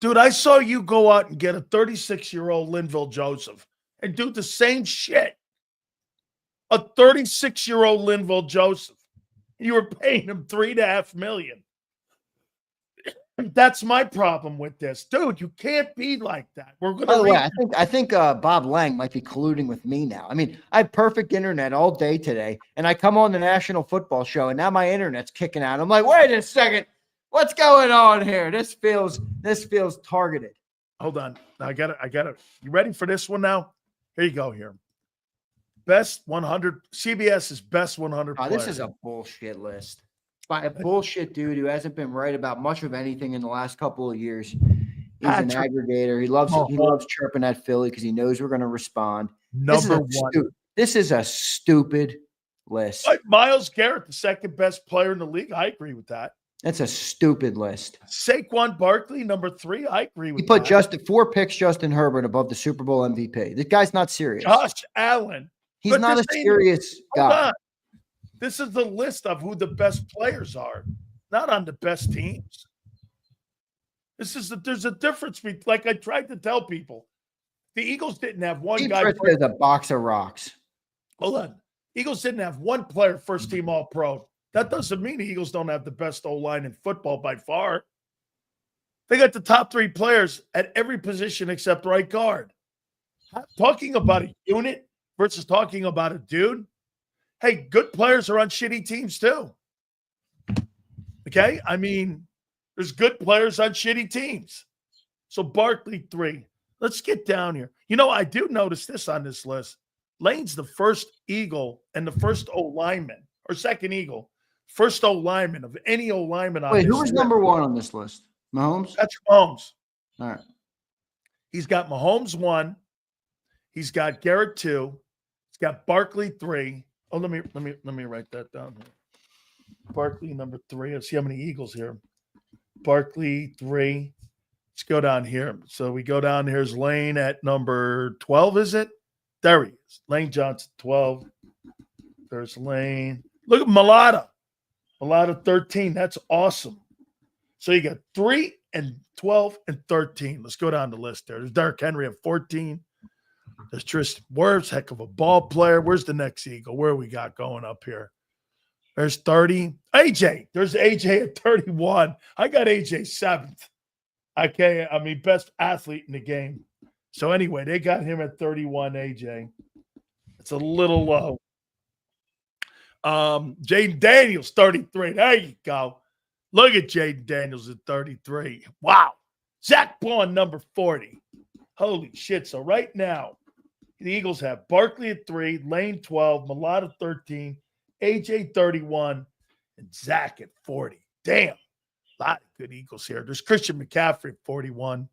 Dude, I saw you go out and get a 36-year-old Linville Joseph and do the same shit. A 36-year-old Linville Joseph. You were paying him $3.5 million. That's my problem with this, dude. You can't be like that. We're going to.
By the way, I think Bob Lang might be colluding with me now. I mean, I have perfect internet all day today, and I come on the National Football Show, and now my internet's kicking out. I'm like, wait a second, what's going on here? This feels targeted.
Hold on, I got it. You ready for this one now? Here you go. Here, best 100. CBS's best 100.
Oh, this is a bullshit list. By a bullshit dude who hasn't been right about much of anything in the last couple of years. He's an aggregator. He loves chirping at Philly because he knows we're going to respond.
Number one.
This is a stupid list.
Like Myles Garrett, the second best player in the league. I agree with that.
That's a stupid list.
Saquon Barkley, number 3. I agree with
that. He put 4 picks Justin Herbert above the Super Bowl MVP. This guy's not serious.
Josh Allen.
He's not a serious guy.
This is the list of who the best players are, not on the best teams. There's a difference between, like I tried to tell people, the Eagles didn't have one guy.
There's a box of rocks.
Hold on. Eagles didn't have one player first team All-Pro. That doesn't mean the Eagles don't have the best O-line in football by far. They got the top 3 players at every position except right guard. Talking about a unit versus talking about a dude. Hey, good players are on shitty teams too. Okay? I mean, there's good players on shitty teams. So Barkley 3. Let's get down here. I do notice this on this list. Lane's the first Eagle and the first O-lineman, or second Eagle, first O-lineman of any O-lineman on this list.
Wait, who was number 1 on this list? Mahomes?
That's Mahomes.
All right.
He's got Mahomes 1. He's got Garrett 2. He's got Barkley 3. Oh, let me write that down here. Barkley number 3. Let's see how many Eagles here. Barkley 3. Let's go down here. So we go down. Here's Lane at number 12, is it? There he is. Lane Johnson, 12. There's Lane. Look at Mulata. Mulata 13. That's awesome. So you got 3 and 12 and 13. Let's go down the list there. There's Derrick Henry at 14. There's Tristan Wirfs, heck of a ball player. Where's the next Eagle? Where we got going up here? There's 30. AJ. There's AJ at 31. I got AJ 7th. Okay, I mean, best athlete in the game. So anyway, they got him at 31, AJ. It's a little low. Jaden Daniels, 33. There you go. Look at Jaden Daniels at 33. Wow. Zach Bond, number 40. Holy shit. So right now, The Eagles have Barkley at 3, Lane 12, Millard at 13, AJ 31, and Zach at 40. Damn. A lot of good Eagles here. There's Christian McCaffrey at 41.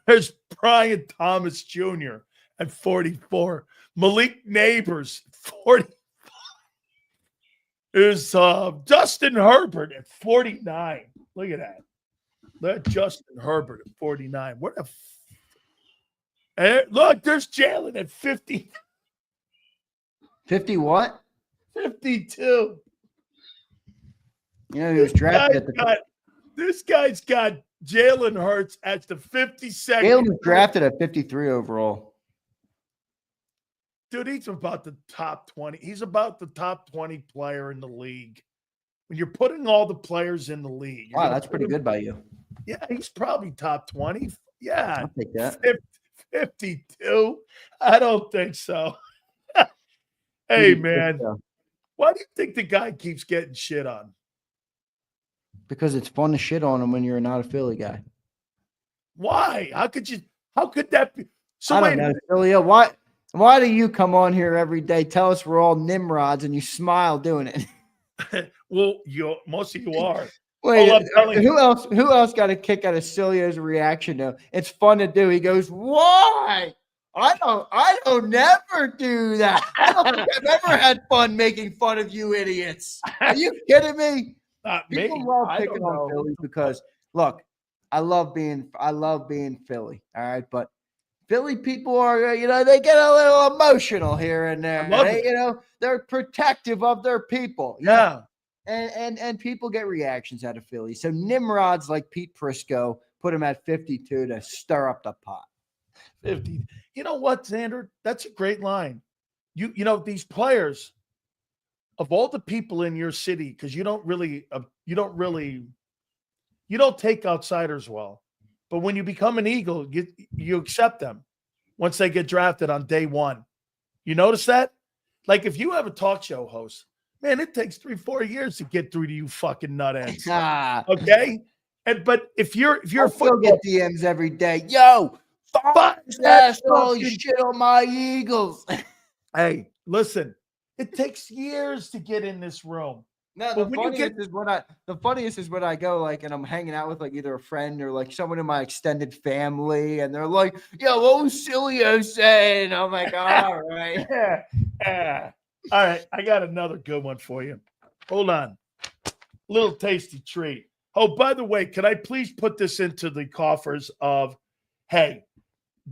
There's Brian Thomas Jr. at 44. Malik Neighbors, 40. There's Justin Herbert at 49. Look at that. Let Justin Herbert at 49. What a and look, there's Jalen at 50.
50 what?
52.
You know, he was drafted at
this guy's got Jalen Hurts at the 52nd.
Jalen was drafted at 53 overall.
Dude, he's about the top 20. He's about the top 20 player in the league. When you're putting all the players in the league.
Wow, that's pretty good by you.
Yeah, he's probably top 20. Yeah.
I'll take that.
52? I don't think so. Hey, man. Why do you think the guy keeps getting shit on?
Because it's fun to shit on him when you're not a Philly guy.
Why? How could that be? So
I don't know, Sileo. Why do you come on here every day, tell us we're all Nimrods, and you smile doing it?
Well, most of you are.
Wait, who else got a kick out of Sileo's reaction though? It's fun to do. He goes, "Why? I don't never do that. I don't think I've ever had fun making fun of you idiots. Are you kidding me?" People love picking on Philly because look, I love being Philly. All right, but Philly people are, they get a little emotional here and there. They're protective of their people.
Yeah.
And people get reactions out of Philly. So Nimrods like Pete Prisco put him at 52 to stir up the pot.
50. You know what, Xander? That's a great line. You know, these players, of all the people in your city, because you don't take outsiders well. But when you become an Eagle, you accept them once they get drafted on day one. You notice that? Like if you have a talk show host, man, it takes 3-4 years to get through to you fucking nutheads. Okay? But if you're
still get DMs every day. Yo, asshole, you shit on my Eagles.
Hey, listen, it takes years to get in this room.
No, the funniest is when I go and I'm hanging out with either a friend or someone in my extended family, and they're like, "Yo, what was Sileo saying?" I'm like, "All right,
yeah. All right, I got another good one for you. Hold on. Little tasty treat. Oh, by the way, can I please put this into the coffers of, hey,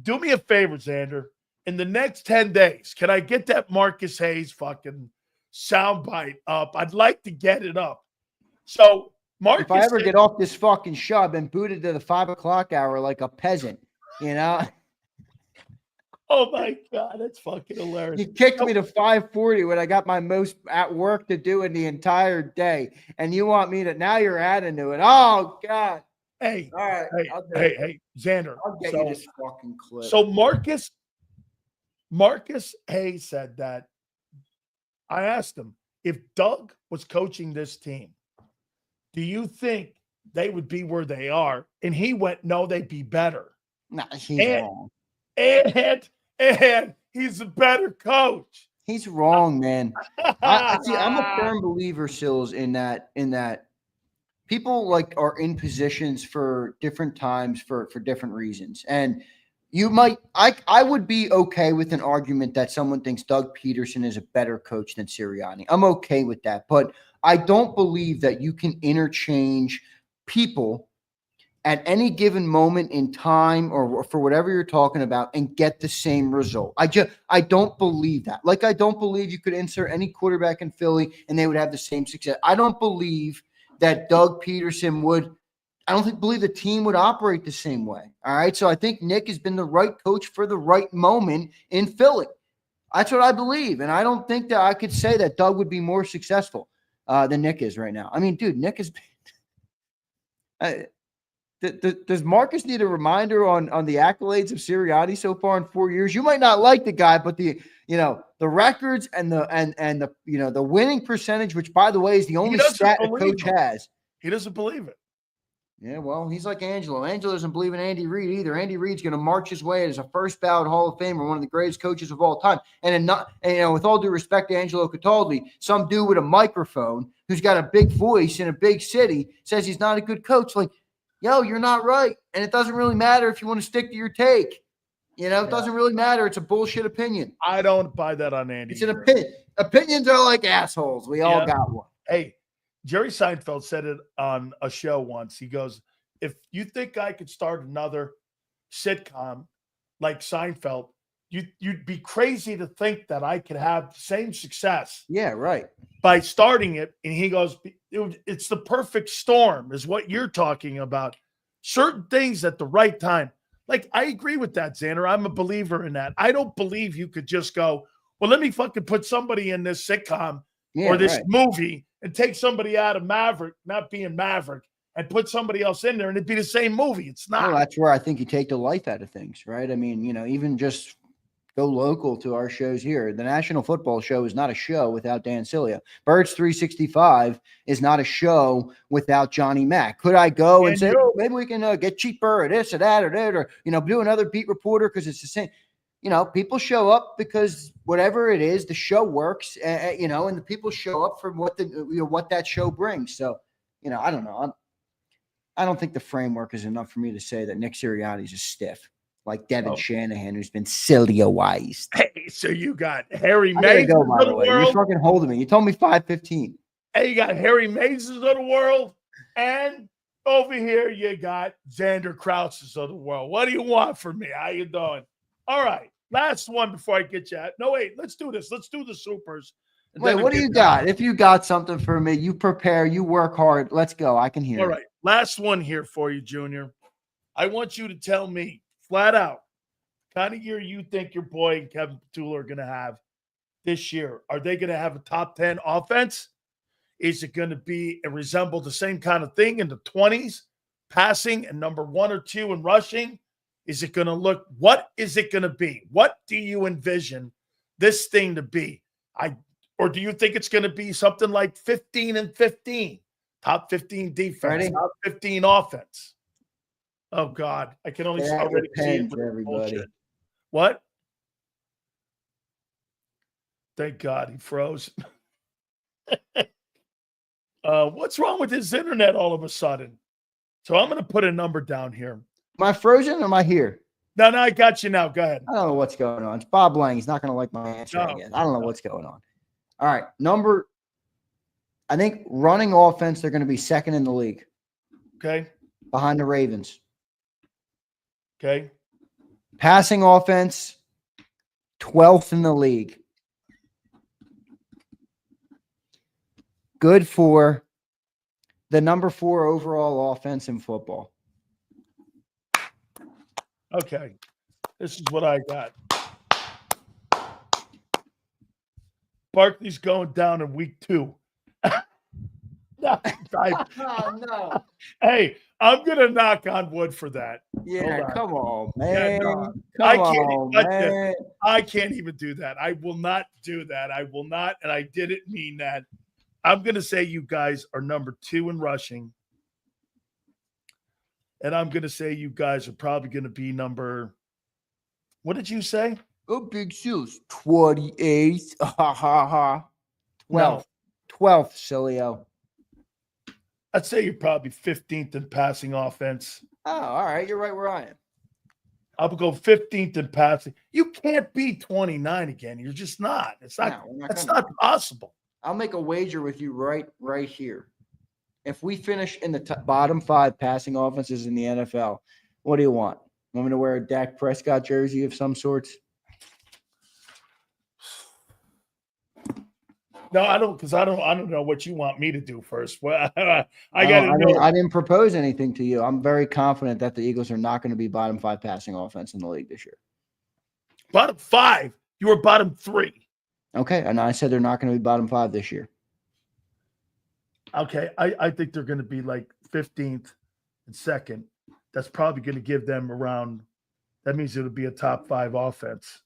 do me a favor, Xander. In the next 10 days, can I get that Marcus Hayes fucking soundbite up? I'd like to get it up. So, Marcus,
if I ever get off this fucking show, I've been booted to the 5 o'clock hour like a peasant,
Oh my God, that's fucking hilarious.
You kicked me to 5:40 when I got my most at work to do in the entire day. And you want me to, now you're adding to it. Oh God.
Hey,
all right.
Hey, Xander.
I'll get you this fucking clip.
So Marcus Hayes said that. I asked him, if Doug was coaching this team, do you think they would be where they are? And he went, no, they'd be better.
No, he's wrong.
And he's a better coach.
He's wrong, man. I'm a firm believer, Sills, in that people are in positions for different times for different reasons. And I would be okay with an argument that someone thinks Doug Peterson is a better coach than Sirianni. I'm okay with that. But I don't believe that you can interchange people at any given moment in time or for whatever you're talking about and get the same result. I don't believe that. I don't believe you could insert any quarterback in Philly and they would have the same success. I don't believe that Doug Peterson believe the team would operate the same way. All right. So I think Nick has been the right coach for the right moment in Philly. That's what I believe. And I don't think that I could say that Doug would be more successful than Nick is right now. I mean, dude, Nick has been does Marcus need a reminder on the accolades of Sirianni so far in 4 years? You might not like the guy, but the records and the winning percentage, which by the way is the only stat a coach has.
He doesn't believe it.
Yeah, well, he's like Angelo. Angelo doesn't believe in Andy Reid either. Andy Reid's going to march his way as a first ballot Hall of Famer, one of the greatest coaches of all time. And with all due respect to Angelo Cataldi, some dude with a microphone who's got a big voice in a big city says he's not a good coach. Like, yo, you're not right. And it doesn't really matter if you want to stick to your take. It doesn't really matter. It's a bullshit opinion.
I don't buy that on Andy.
It's an opinion. Opinions are like assholes. We all got one.
Hey, Jerry Seinfeld said it on a show once. He goes, if you think I could start another sitcom like Seinfeld, you'd be crazy to think that I could have the same success.
Yeah, right.
By starting it. And he goes, it's the perfect storm is what you're talking about. Certain things at the right time. Like, I agree with that, Xander. I'm a believer in that. I don't believe you could just go, well, let me fucking put somebody in this sitcom or this movie and take somebody out of Maverick, not being Maverick, and put somebody else in there, and it'd be the same movie. It's not.
Well, that's where I think you take the life out of things, right? I mean, even just go local to our shows here. The National Football Show is not a show without Dan Sileo. Birds 365 is not a show without Johnny Mack. Could I go and say, oh, maybe we can get cheaper or this or that or that, or, do another beat reporter because it's the same. People show up because whatever it is, the show works, and the people show up for what what that show brings. So, I don't know. I don't think the framework is enough for me to say that Nick Sirianni's a stiff, like Devin Shanahan, who's been Sileo-ized.
Hey, so you got Harry
I
Mays
gotta go, by
of
the
the
way.
world.
You're fucking holding me. You told me 5:15.
Hey, you got Harry Mazes of the world, and over here you got Xander Krauses of the world. What do you want from me? How you doing? All right, last one before I get you out. No, wait, let's do this. Let's do the supers.
Wait, what do you got? If you got something for me, you prepare, you work hard. Let's go. I can hear
All
it.
right, last one here for you, Junior. I want you to tell me flat out kind of year you think your boy and Kevin Petula are going to have this year. Are they going to have a top 10 offense? Is it going to be and resemble the same kind of thing in the 20s, passing and number 1 or 2 in rushing? Is it going to look, what is it going to be? What do you envision this thing to be? Or do you think it's going to be something like 15-15, top 15 defense,
Ready?
top 15 offense? Oh God, I can only already see it
for everybody.
bullshit. What? Thank God he froze. What's wrong with his internet all of a sudden? So I'm going to put a number down here.
Am I frozen or am I here?
No, I got you now. Go ahead.
I don't know what's going on. It's Bob Lang. He's not going to like my answer again. I don't know what's going on. All right. I think running offense, they're going to be second in the league.
Okay.
Behind the Ravens.
Okay.
Passing offense, 12th in the league. Good for the number 4 overall offense in football.
Okay. This is what I got. Barkley's going down in week 2.
No.
Hey, I'm going to knock on wood for that.
Yeah, come on, man.
I can't even do that. I will not do that. I will not, and I didn't mean that. I'm going to say you guys are number 2 in rushing. And I'm going to say you guys are probably going to be number, what did you say?
Oh, big shoes. 28th. Ha, ha, ha. 12th. 12th, Sileo.
I'd say you're probably 15th in passing offense.
Oh, all right. You're right where I am.
I'll go 15th in passing. You can't be 29 again. You're just not. It's not. That's not possible.
I'll make a wager with you right here. If we finish in the bottom 5 passing offenses in the NFL, what do you want? Want me to wear a Dak Prescott jersey of some sorts?
No, I don't, because I don't know what you want me to do first. Well, I
didn't propose anything to you. I'm very confident that the Eagles are not going to be bottom 5 passing offense in the league this year.
Bottom 5? You were bottom 3.
Okay, and I said they're not going to be bottom 5 this year.
Okay, I think they're going to be like 15th and 2nd. That's probably going to give them around. That means it'll be a top 5 offense.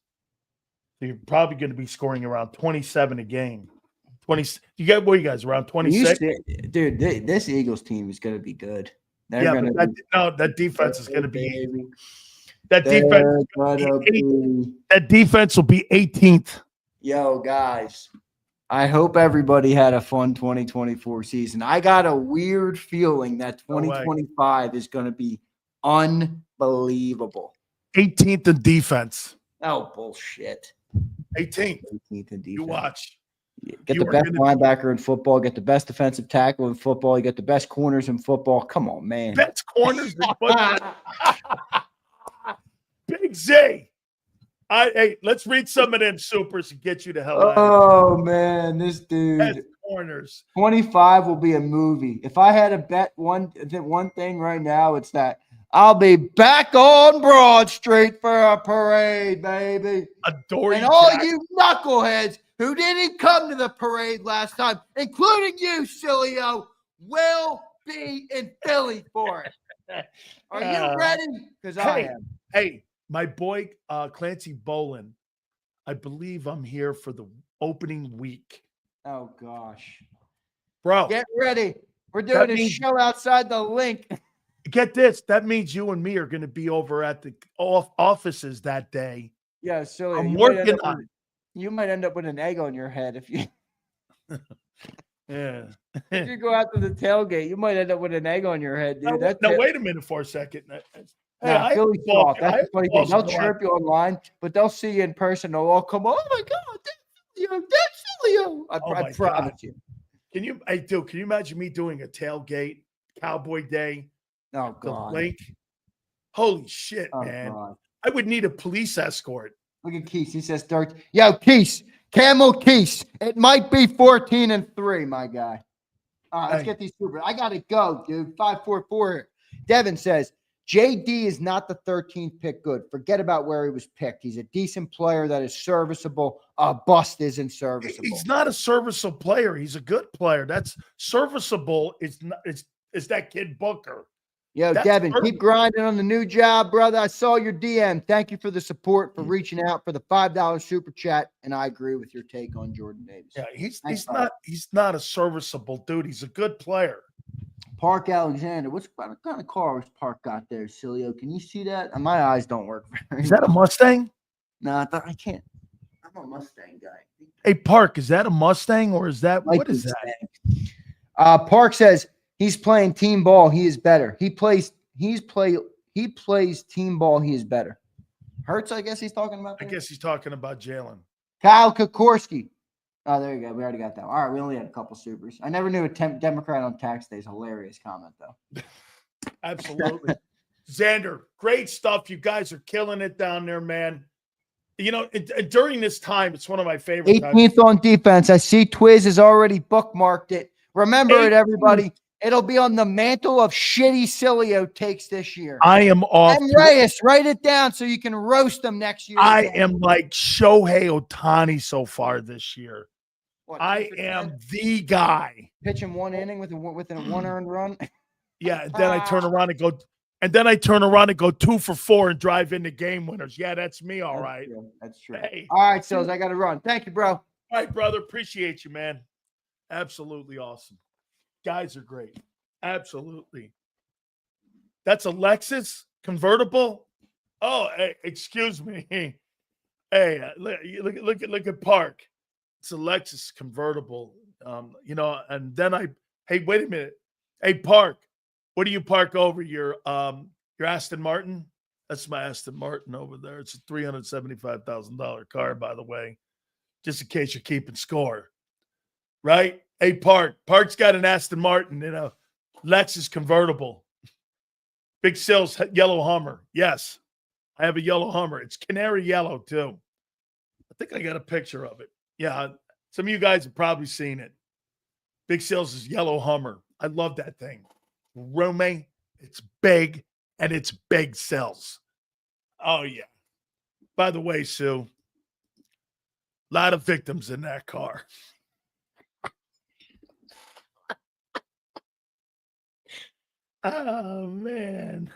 So you're probably going to be scoring around 27 a game. 20. You got what you guys around 26?
Dude, this Eagles team is going to be good. They're
Yeah,
gonna
but that defense is going to be that defense. That defense will be 18th.
Yo, guys, I hope everybody had a fun 2024 season. I got a weird feeling that 2025 is going to be unbelievable.
18th in defense.
Oh, bullshit.
18th.
18th in defense.
You watch.
Get the best linebacker in football. Get the best defensive tackle in football. You get the best corners in football. Come on, man.
Best corners in football. Big Z. Hey, let's read some of them supers and get you the hell out.
Oh, man, this dude.
Best corners.
25 will be a movie. If I had to bet one thing right now, it's that I'll be back on Broad Street for a parade, baby.
Adore
and all you knuckleheads who didn't come to the parade last time, including you, Sileo, will be in Philly for it. Are you ready? Because I am.
Hey, my boy Clancy Bolin, I believe I'm here for the opening week.
Oh, gosh.
Bro.
Get ready. We're doing a show outside the link.
Get this. That means you and me are going to be over at the offices that day.
Yeah, so
I'm working on it.
You might end up with an egg on your head if you
Yeah.
if you go out to the tailgate, you might end up with an egg on your head, dude.
Now wait a minute for a second.
Philly soft. That's the funny thing. They'll chirp you online, but they'll see you in person. They'll all come, oh my God, that's Sileo. I promise you.
Can you imagine me doing a tailgate Cowboy Day?
Oh, God.
The link. Holy shit, man.
God.
I would need a police escort.
Look at Keese. He says, yo, Keese, Camel Keese. It might be 14-3, my guy. All right, let's get these super. I got to go, dude. 544. Devin says, JD is not the 13th pick good. Forget about where he was picked. He's a decent player that is serviceable. A bust isn't serviceable.
He's not a serviceable player. He's a good player. That's serviceable. It's that kid Booker.
Yo, Devin, keep grinding on the new job, brother. I saw your DM. Thank you for the support, for reaching out, for the $5 super chat, and I agree with your take on Jordan Davis.
Yeah, he's not a serviceable dude. He's a good player.
Park Alexander. What kind of car was Park got there, Sileo? Can you see that? My eyes don't work very
Is that a Mustang?
No, I can't. I'm a Mustang guy.
Hey, Park, is that a Mustang or is that what is that?
Park says he's playing team ball. He is better. He plays team ball. He is better. Hurts, I guess he's talking about.
I guess he's talking about Jalen.
Kyle Kokorski. Oh, there you go. We already got that. All right, we only had a couple supers. I never knew a Democrat on tax day is hilarious comment, though.
Absolutely. Xander, great stuff. You guys are killing it down there, man. You know, during this time, it's one of my favorite
18th on defense. I see Twiz has already bookmarked it. Remember it, everybody. It'll be on the mantle of shitty Sileo takes this year.
I am off.
And Reyes, write it down so you can roast them next year.
I am like Shohei Ohtani so far this year.
What,
I am the guy.
Pitching one inning with a one earned run.
Yeah, and then I turn around and go 2 for 4 and drive into game winners. Yeah, that's me. All right.
That's true.
Hey.
All right, Sills, I got to run. Thank you, bro.
All right, brother. Appreciate you, man. Absolutely awesome. Guys are great. Absolutely. That's a Lexus convertible. Oh, hey, excuse me. Hey, look at Park. It's a Lexus convertible. You know, and then hey, wait a minute. Hey, Park, what do you park over your Aston Martin? That's my Aston Martin over there. It's a $375,000 car, by the way, just in case you're keeping score. Right? Hey, Park's got an Aston Martin in a Lexus convertible. Big Sills yellow Hummer. Yes, I have a yellow Hummer. It's canary yellow, too. I think I got a picture of it. Yeah, some of you guys have probably seen it. Big Sills' yellow Hummer. I love that thing. Roomy, it's big, and it's Big Sills. Oh, yeah. By the way, Sue, a lot of victims in that car. Oh, man.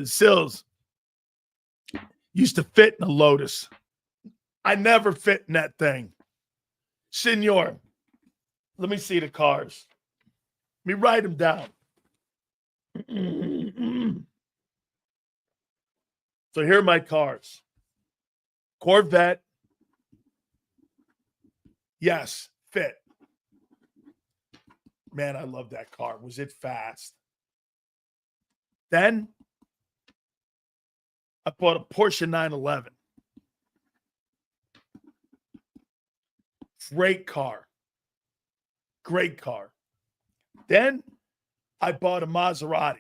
Sills used to fit in a Lotus. I never fit in that thing. Senor, Let me see the cars. Let me write them down. So here are my cars. Corvette. Yes, fit. Man, I love that car. Was it fast? Then I bought a Porsche 911. Great car. Great car. Then I bought a Maserati.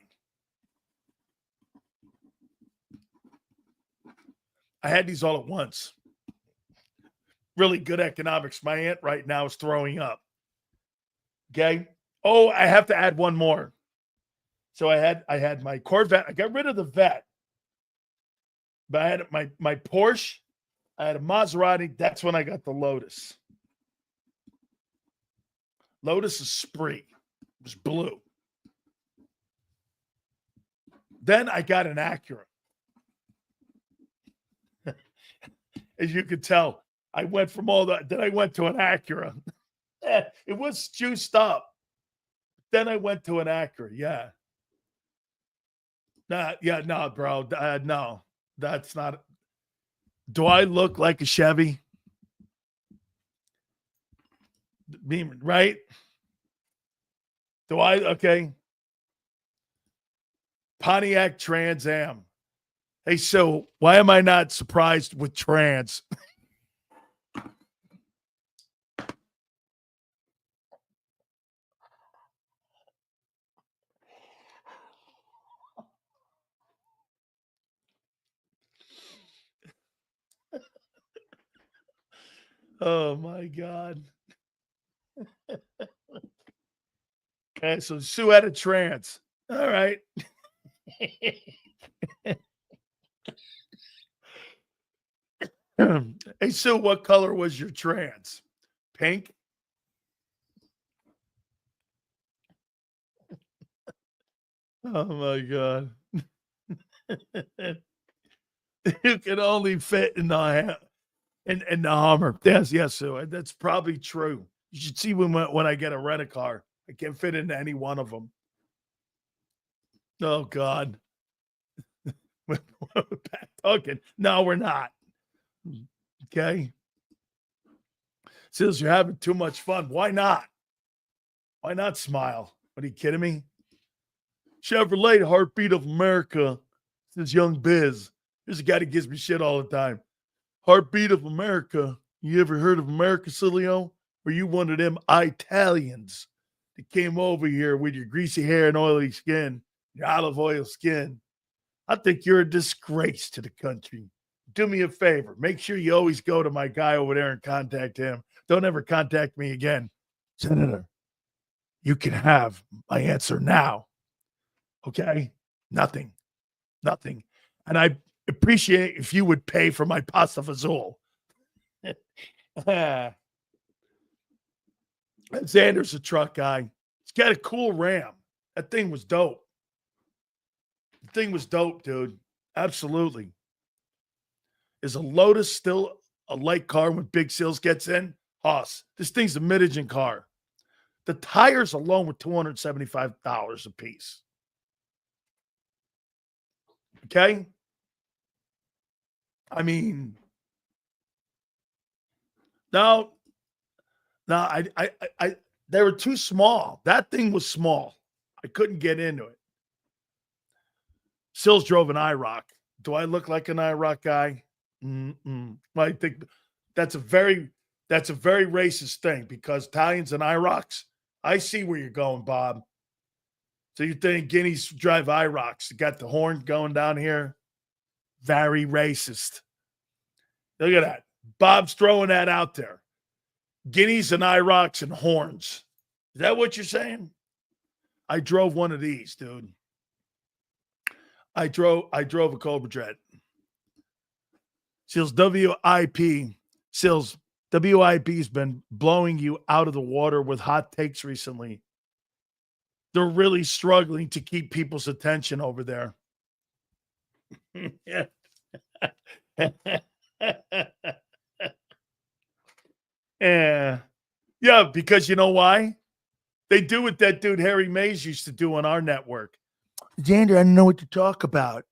I had these all at once. Really good economics. My aunt right now is throwing up. Okay. Oh, I have to add one more. So I had my Corvette. I got rid of the Vet. But I had my Porsche. I had a Maserati. That's when I got the Lotus. Lotus is Spree. It was blue. Then I got an Acura. As you can tell, I went from all that. Then I went to an Acura. It was juiced up. Then I went to an Acura. Yeah. No, bro. No, that's not. Do I look like a Chevy? Right? Do I? Okay. Pontiac Trans Am. Hey, so why am I not surprised with trans? Oh my God. Okay, so Sue had a trans. All right. Hey, Sue, what color was your trans? Pink? Oh my God. You can only fit in the Hummer. Yes, Sue. That's probably true. You should see when I get a rent a car. I can't fit into any one of them. Oh God. We're back talking. No, we're not. Okay. Says you're having too much fun. Why not? Why not smile? Are you kidding me? Chevrolet, heartbeat of America. Says Young Biz. Here's a guy that gives me shit all the time. Heartbeat of America. You ever heard of America, Sileo? Or you one of them Italians that came over here with your greasy hair and oily skin, your olive oil skin? I think you're a disgrace to the country. Do me a favor. Make sure you always go to my guy over there and contact him. Don't ever contact me again. Senator, you can have my answer now. Okay? Nothing. And I appreciate if you would pay for my pasta fazool. Xander's a truck guy. He's got a cool Ram. That thing was dope. The thing was dope, dude. Absolutely. Is a Lotus still a light car when Big Sills gets in? Hoss, this thing's a mid-engine car. The tires alone were $275 a piece. Okay? I mean, no, they were too small. That thing was small. I couldn't get into it. Sills drove an IROC. Do I look like an IROC guy? Well, I think that's a very racist thing because Italians and IROCs, I see where you're going, Bob. So you think Guineas drive IROCs? Got the horn going down here? Very racist. Look at that. Bob's throwing that out there. Guineas and IROCs and horns. Is that what you're saying? I drove one of these, dude. I drove a Cobra Jet. Sills WIP. Sills WIP's been blowing you out of the water with hot takes recently. They're really struggling to keep people's attention over there. Yeah. Yeah. Yeah, because you know why? They do what that dude Harry Mays used to do on our network. Xander, I don't know what to talk about.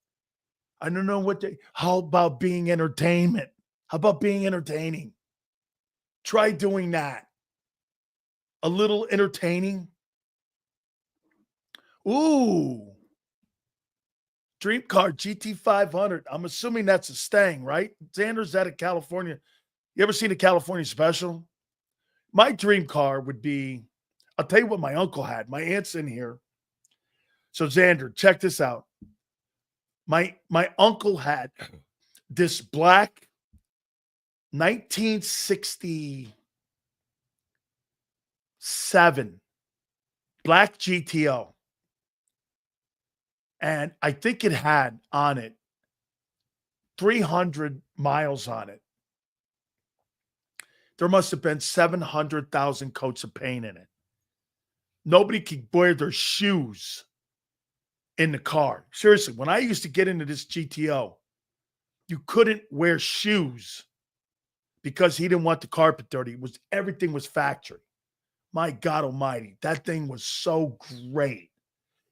I don't know how about being entertainment? How about being entertaining? Try doing that. A little entertaining. Ooh. Dream car GT500. I'm assuming that's a Stang, right? Xander's out of California. You ever seen a California special? My dream car would be, I'll tell you what my uncle had. My aunt's in here. So Xander, check this out. My uncle had this black 1967 black GTO. And I think it had on it 300 miles on it. There must have been 700,000 coats of paint in it. Nobody could wear their shoes in the car. Seriously, when I used to get into this GTO, you couldn't wear shoes because he didn't want the carpet dirty. Everything was factory. My God almighty, that thing was so great.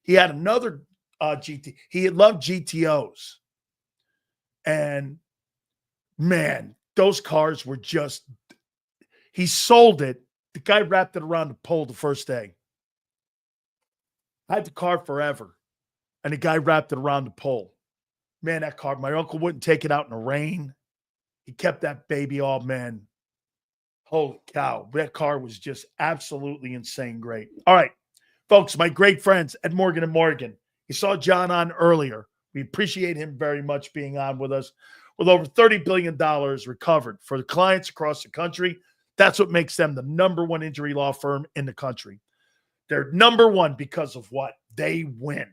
He had another GT. He had loved GTOs. And man, those cars were just, he sold it. The guy wrapped it around the pole the first day. I had the car forever. And the guy wrapped it around the pole. Man, that car, my uncle wouldn't take it out in the rain. He kept that baby all, man. Holy cow. That car was just absolutely insane great. All right, folks, my great friends at Morgan & Morgan. You saw John on earlier. We appreciate him very much being on with us. With over $30 billion recovered for the clients across the country, that's what makes them the number one injury law firm in the country. They're number one because of what? They win.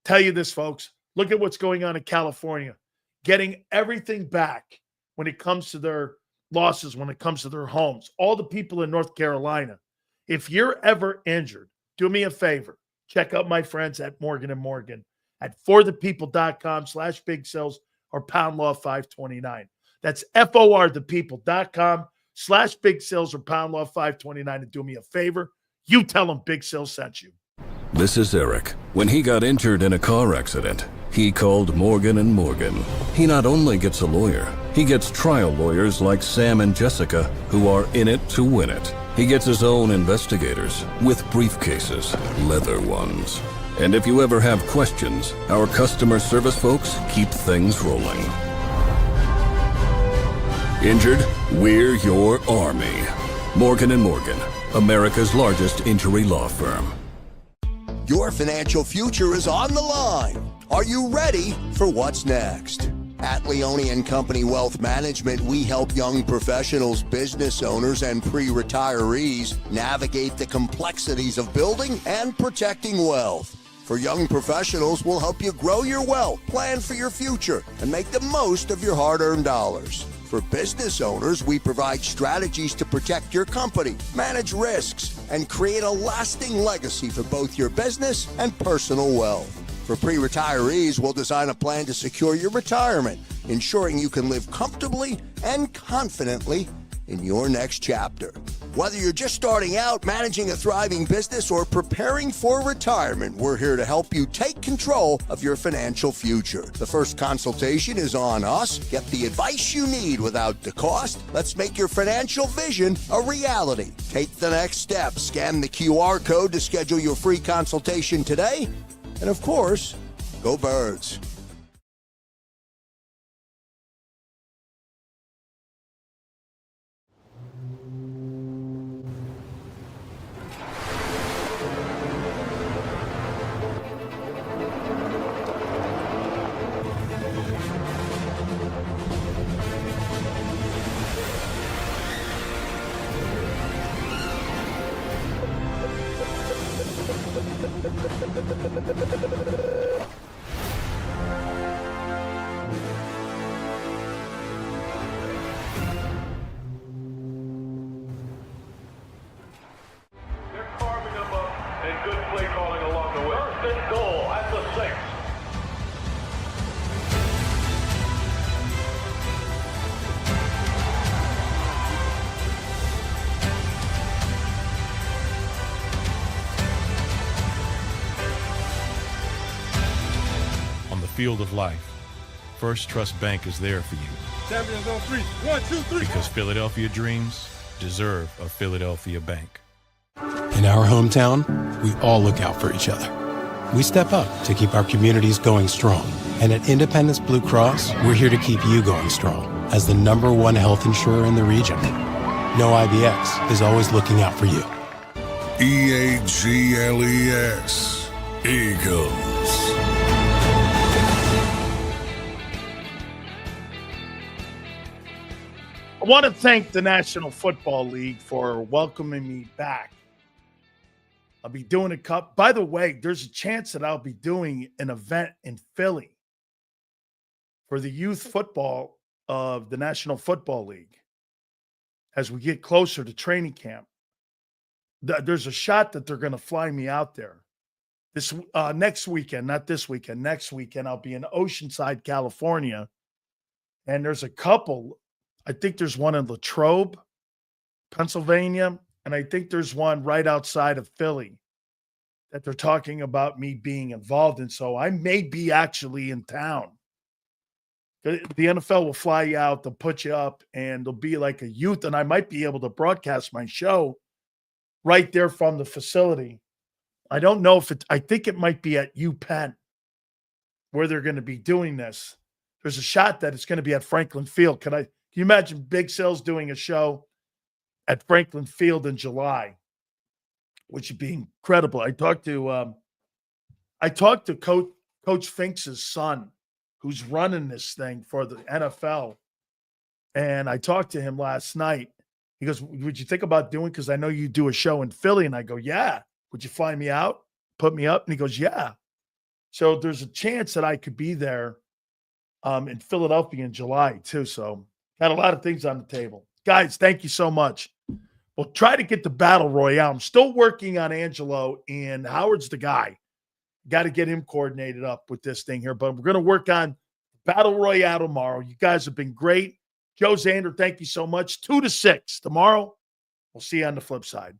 Tell you this, folks. Look at what's going on in California. Getting everything back when it comes to their losses, when it comes to their homes. All the people in North Carolina. If you're ever injured, do me a favor. Check out my friends at Morgan & Morgan at forthepeople.com/big cells or pound law 529. That's forthepeople.com/big cells or pound law 529. And do me a favor. You tell them Big Cells sent you.
This is Eric. When he got injured in a car accident, he called Morgan & Morgan. He not only gets a lawyer, he gets trial lawyers like Sam and Jessica who are in it to win it. He gets his own investigators with briefcases, leather ones. And if you ever have questions, our customer service folks keep things rolling. Injured? We're your army. Morgan & Morgan, America's largest injury law firm.
Your financial future is on the line. Are you ready for what's next? At Leone & Company Wealth Management, we help young professionals, business owners, and pre-retirees navigate the complexities of building and protecting wealth. For young professionals, we'll help you grow your wealth, plan for your future, and make the most of your hard-earned dollars. For business owners, we provide strategies to protect your company, manage risks, and create a lasting legacy for both your business and personal wealth. For pre-retirees, we'll design a plan to secure your retirement, ensuring you can live comfortably and confidently in your next chapter. Whether you're just starting out, managing a thriving business, or preparing for retirement, we're here to help you take control of your financial future. The first consultation is on us. Get the advice you need without the cost. Let's make your financial vision a reality. Take the next step. Scan the QR code to schedule your free consultation today. And of course, go Birds.
field of life, First Trust Bank is there for you.
Champions on 3. 1, 2, 3.
Because Philadelphia dreams deserve a Philadelphia bank.
In our hometown, we all look out for each other. We step up to keep our communities going strong. And at Independence Blue Cross, we're here to keep you going strong as the #1 health insurer in the region. No IBX is always looking out for you.
EAGLES, Eagles.
I want to thank the National Football League for welcoming me back. I'll be doing a cup. By the way, there's a chance that I'll be doing an event in Philly for the youth football of the National Football League as we get closer to training camp. There's a shot that they're going to fly me out there. This next weekend, not this weekend, next weekend, I'll be in Oceanside, California. And there's a couple. I think there's one in Latrobe, Pennsylvania. And I think there's one right outside of Philly that they're talking about me being involved in. So I may be actually in town. The NFL will fly you out, they'll put you up, and there'll be like a youth, and I might be able to broadcast my show right there from the facility. I don't know if I think it might be at UPenn where they're going to be doing this. There's a shot that it's going to be at Franklin Field. Can you imagine Big Sales doing a show at Franklin Field in July, which would be incredible. I talked to Coach Finks's son, who's running this thing for the NFL. And I talked to him last night. He goes, would you think about doing, because I know you do a show in Philly. And I go, yeah. Would you fly me out, put me up? And he goes, yeah. So there's a chance that I could be there in Philadelphia in July too. So got a lot of things on the table. Guys, thank you so much. We'll try to get the Battle Royale. I'm still working on Angelo, and Howard's the guy. Got to get him coordinated up with this thing here. But we're going to work on Battle Royale tomorrow. You guys have been great. Joe Zander, thank you so much. 2 to 6 tomorrow. We'll see you on the flip side.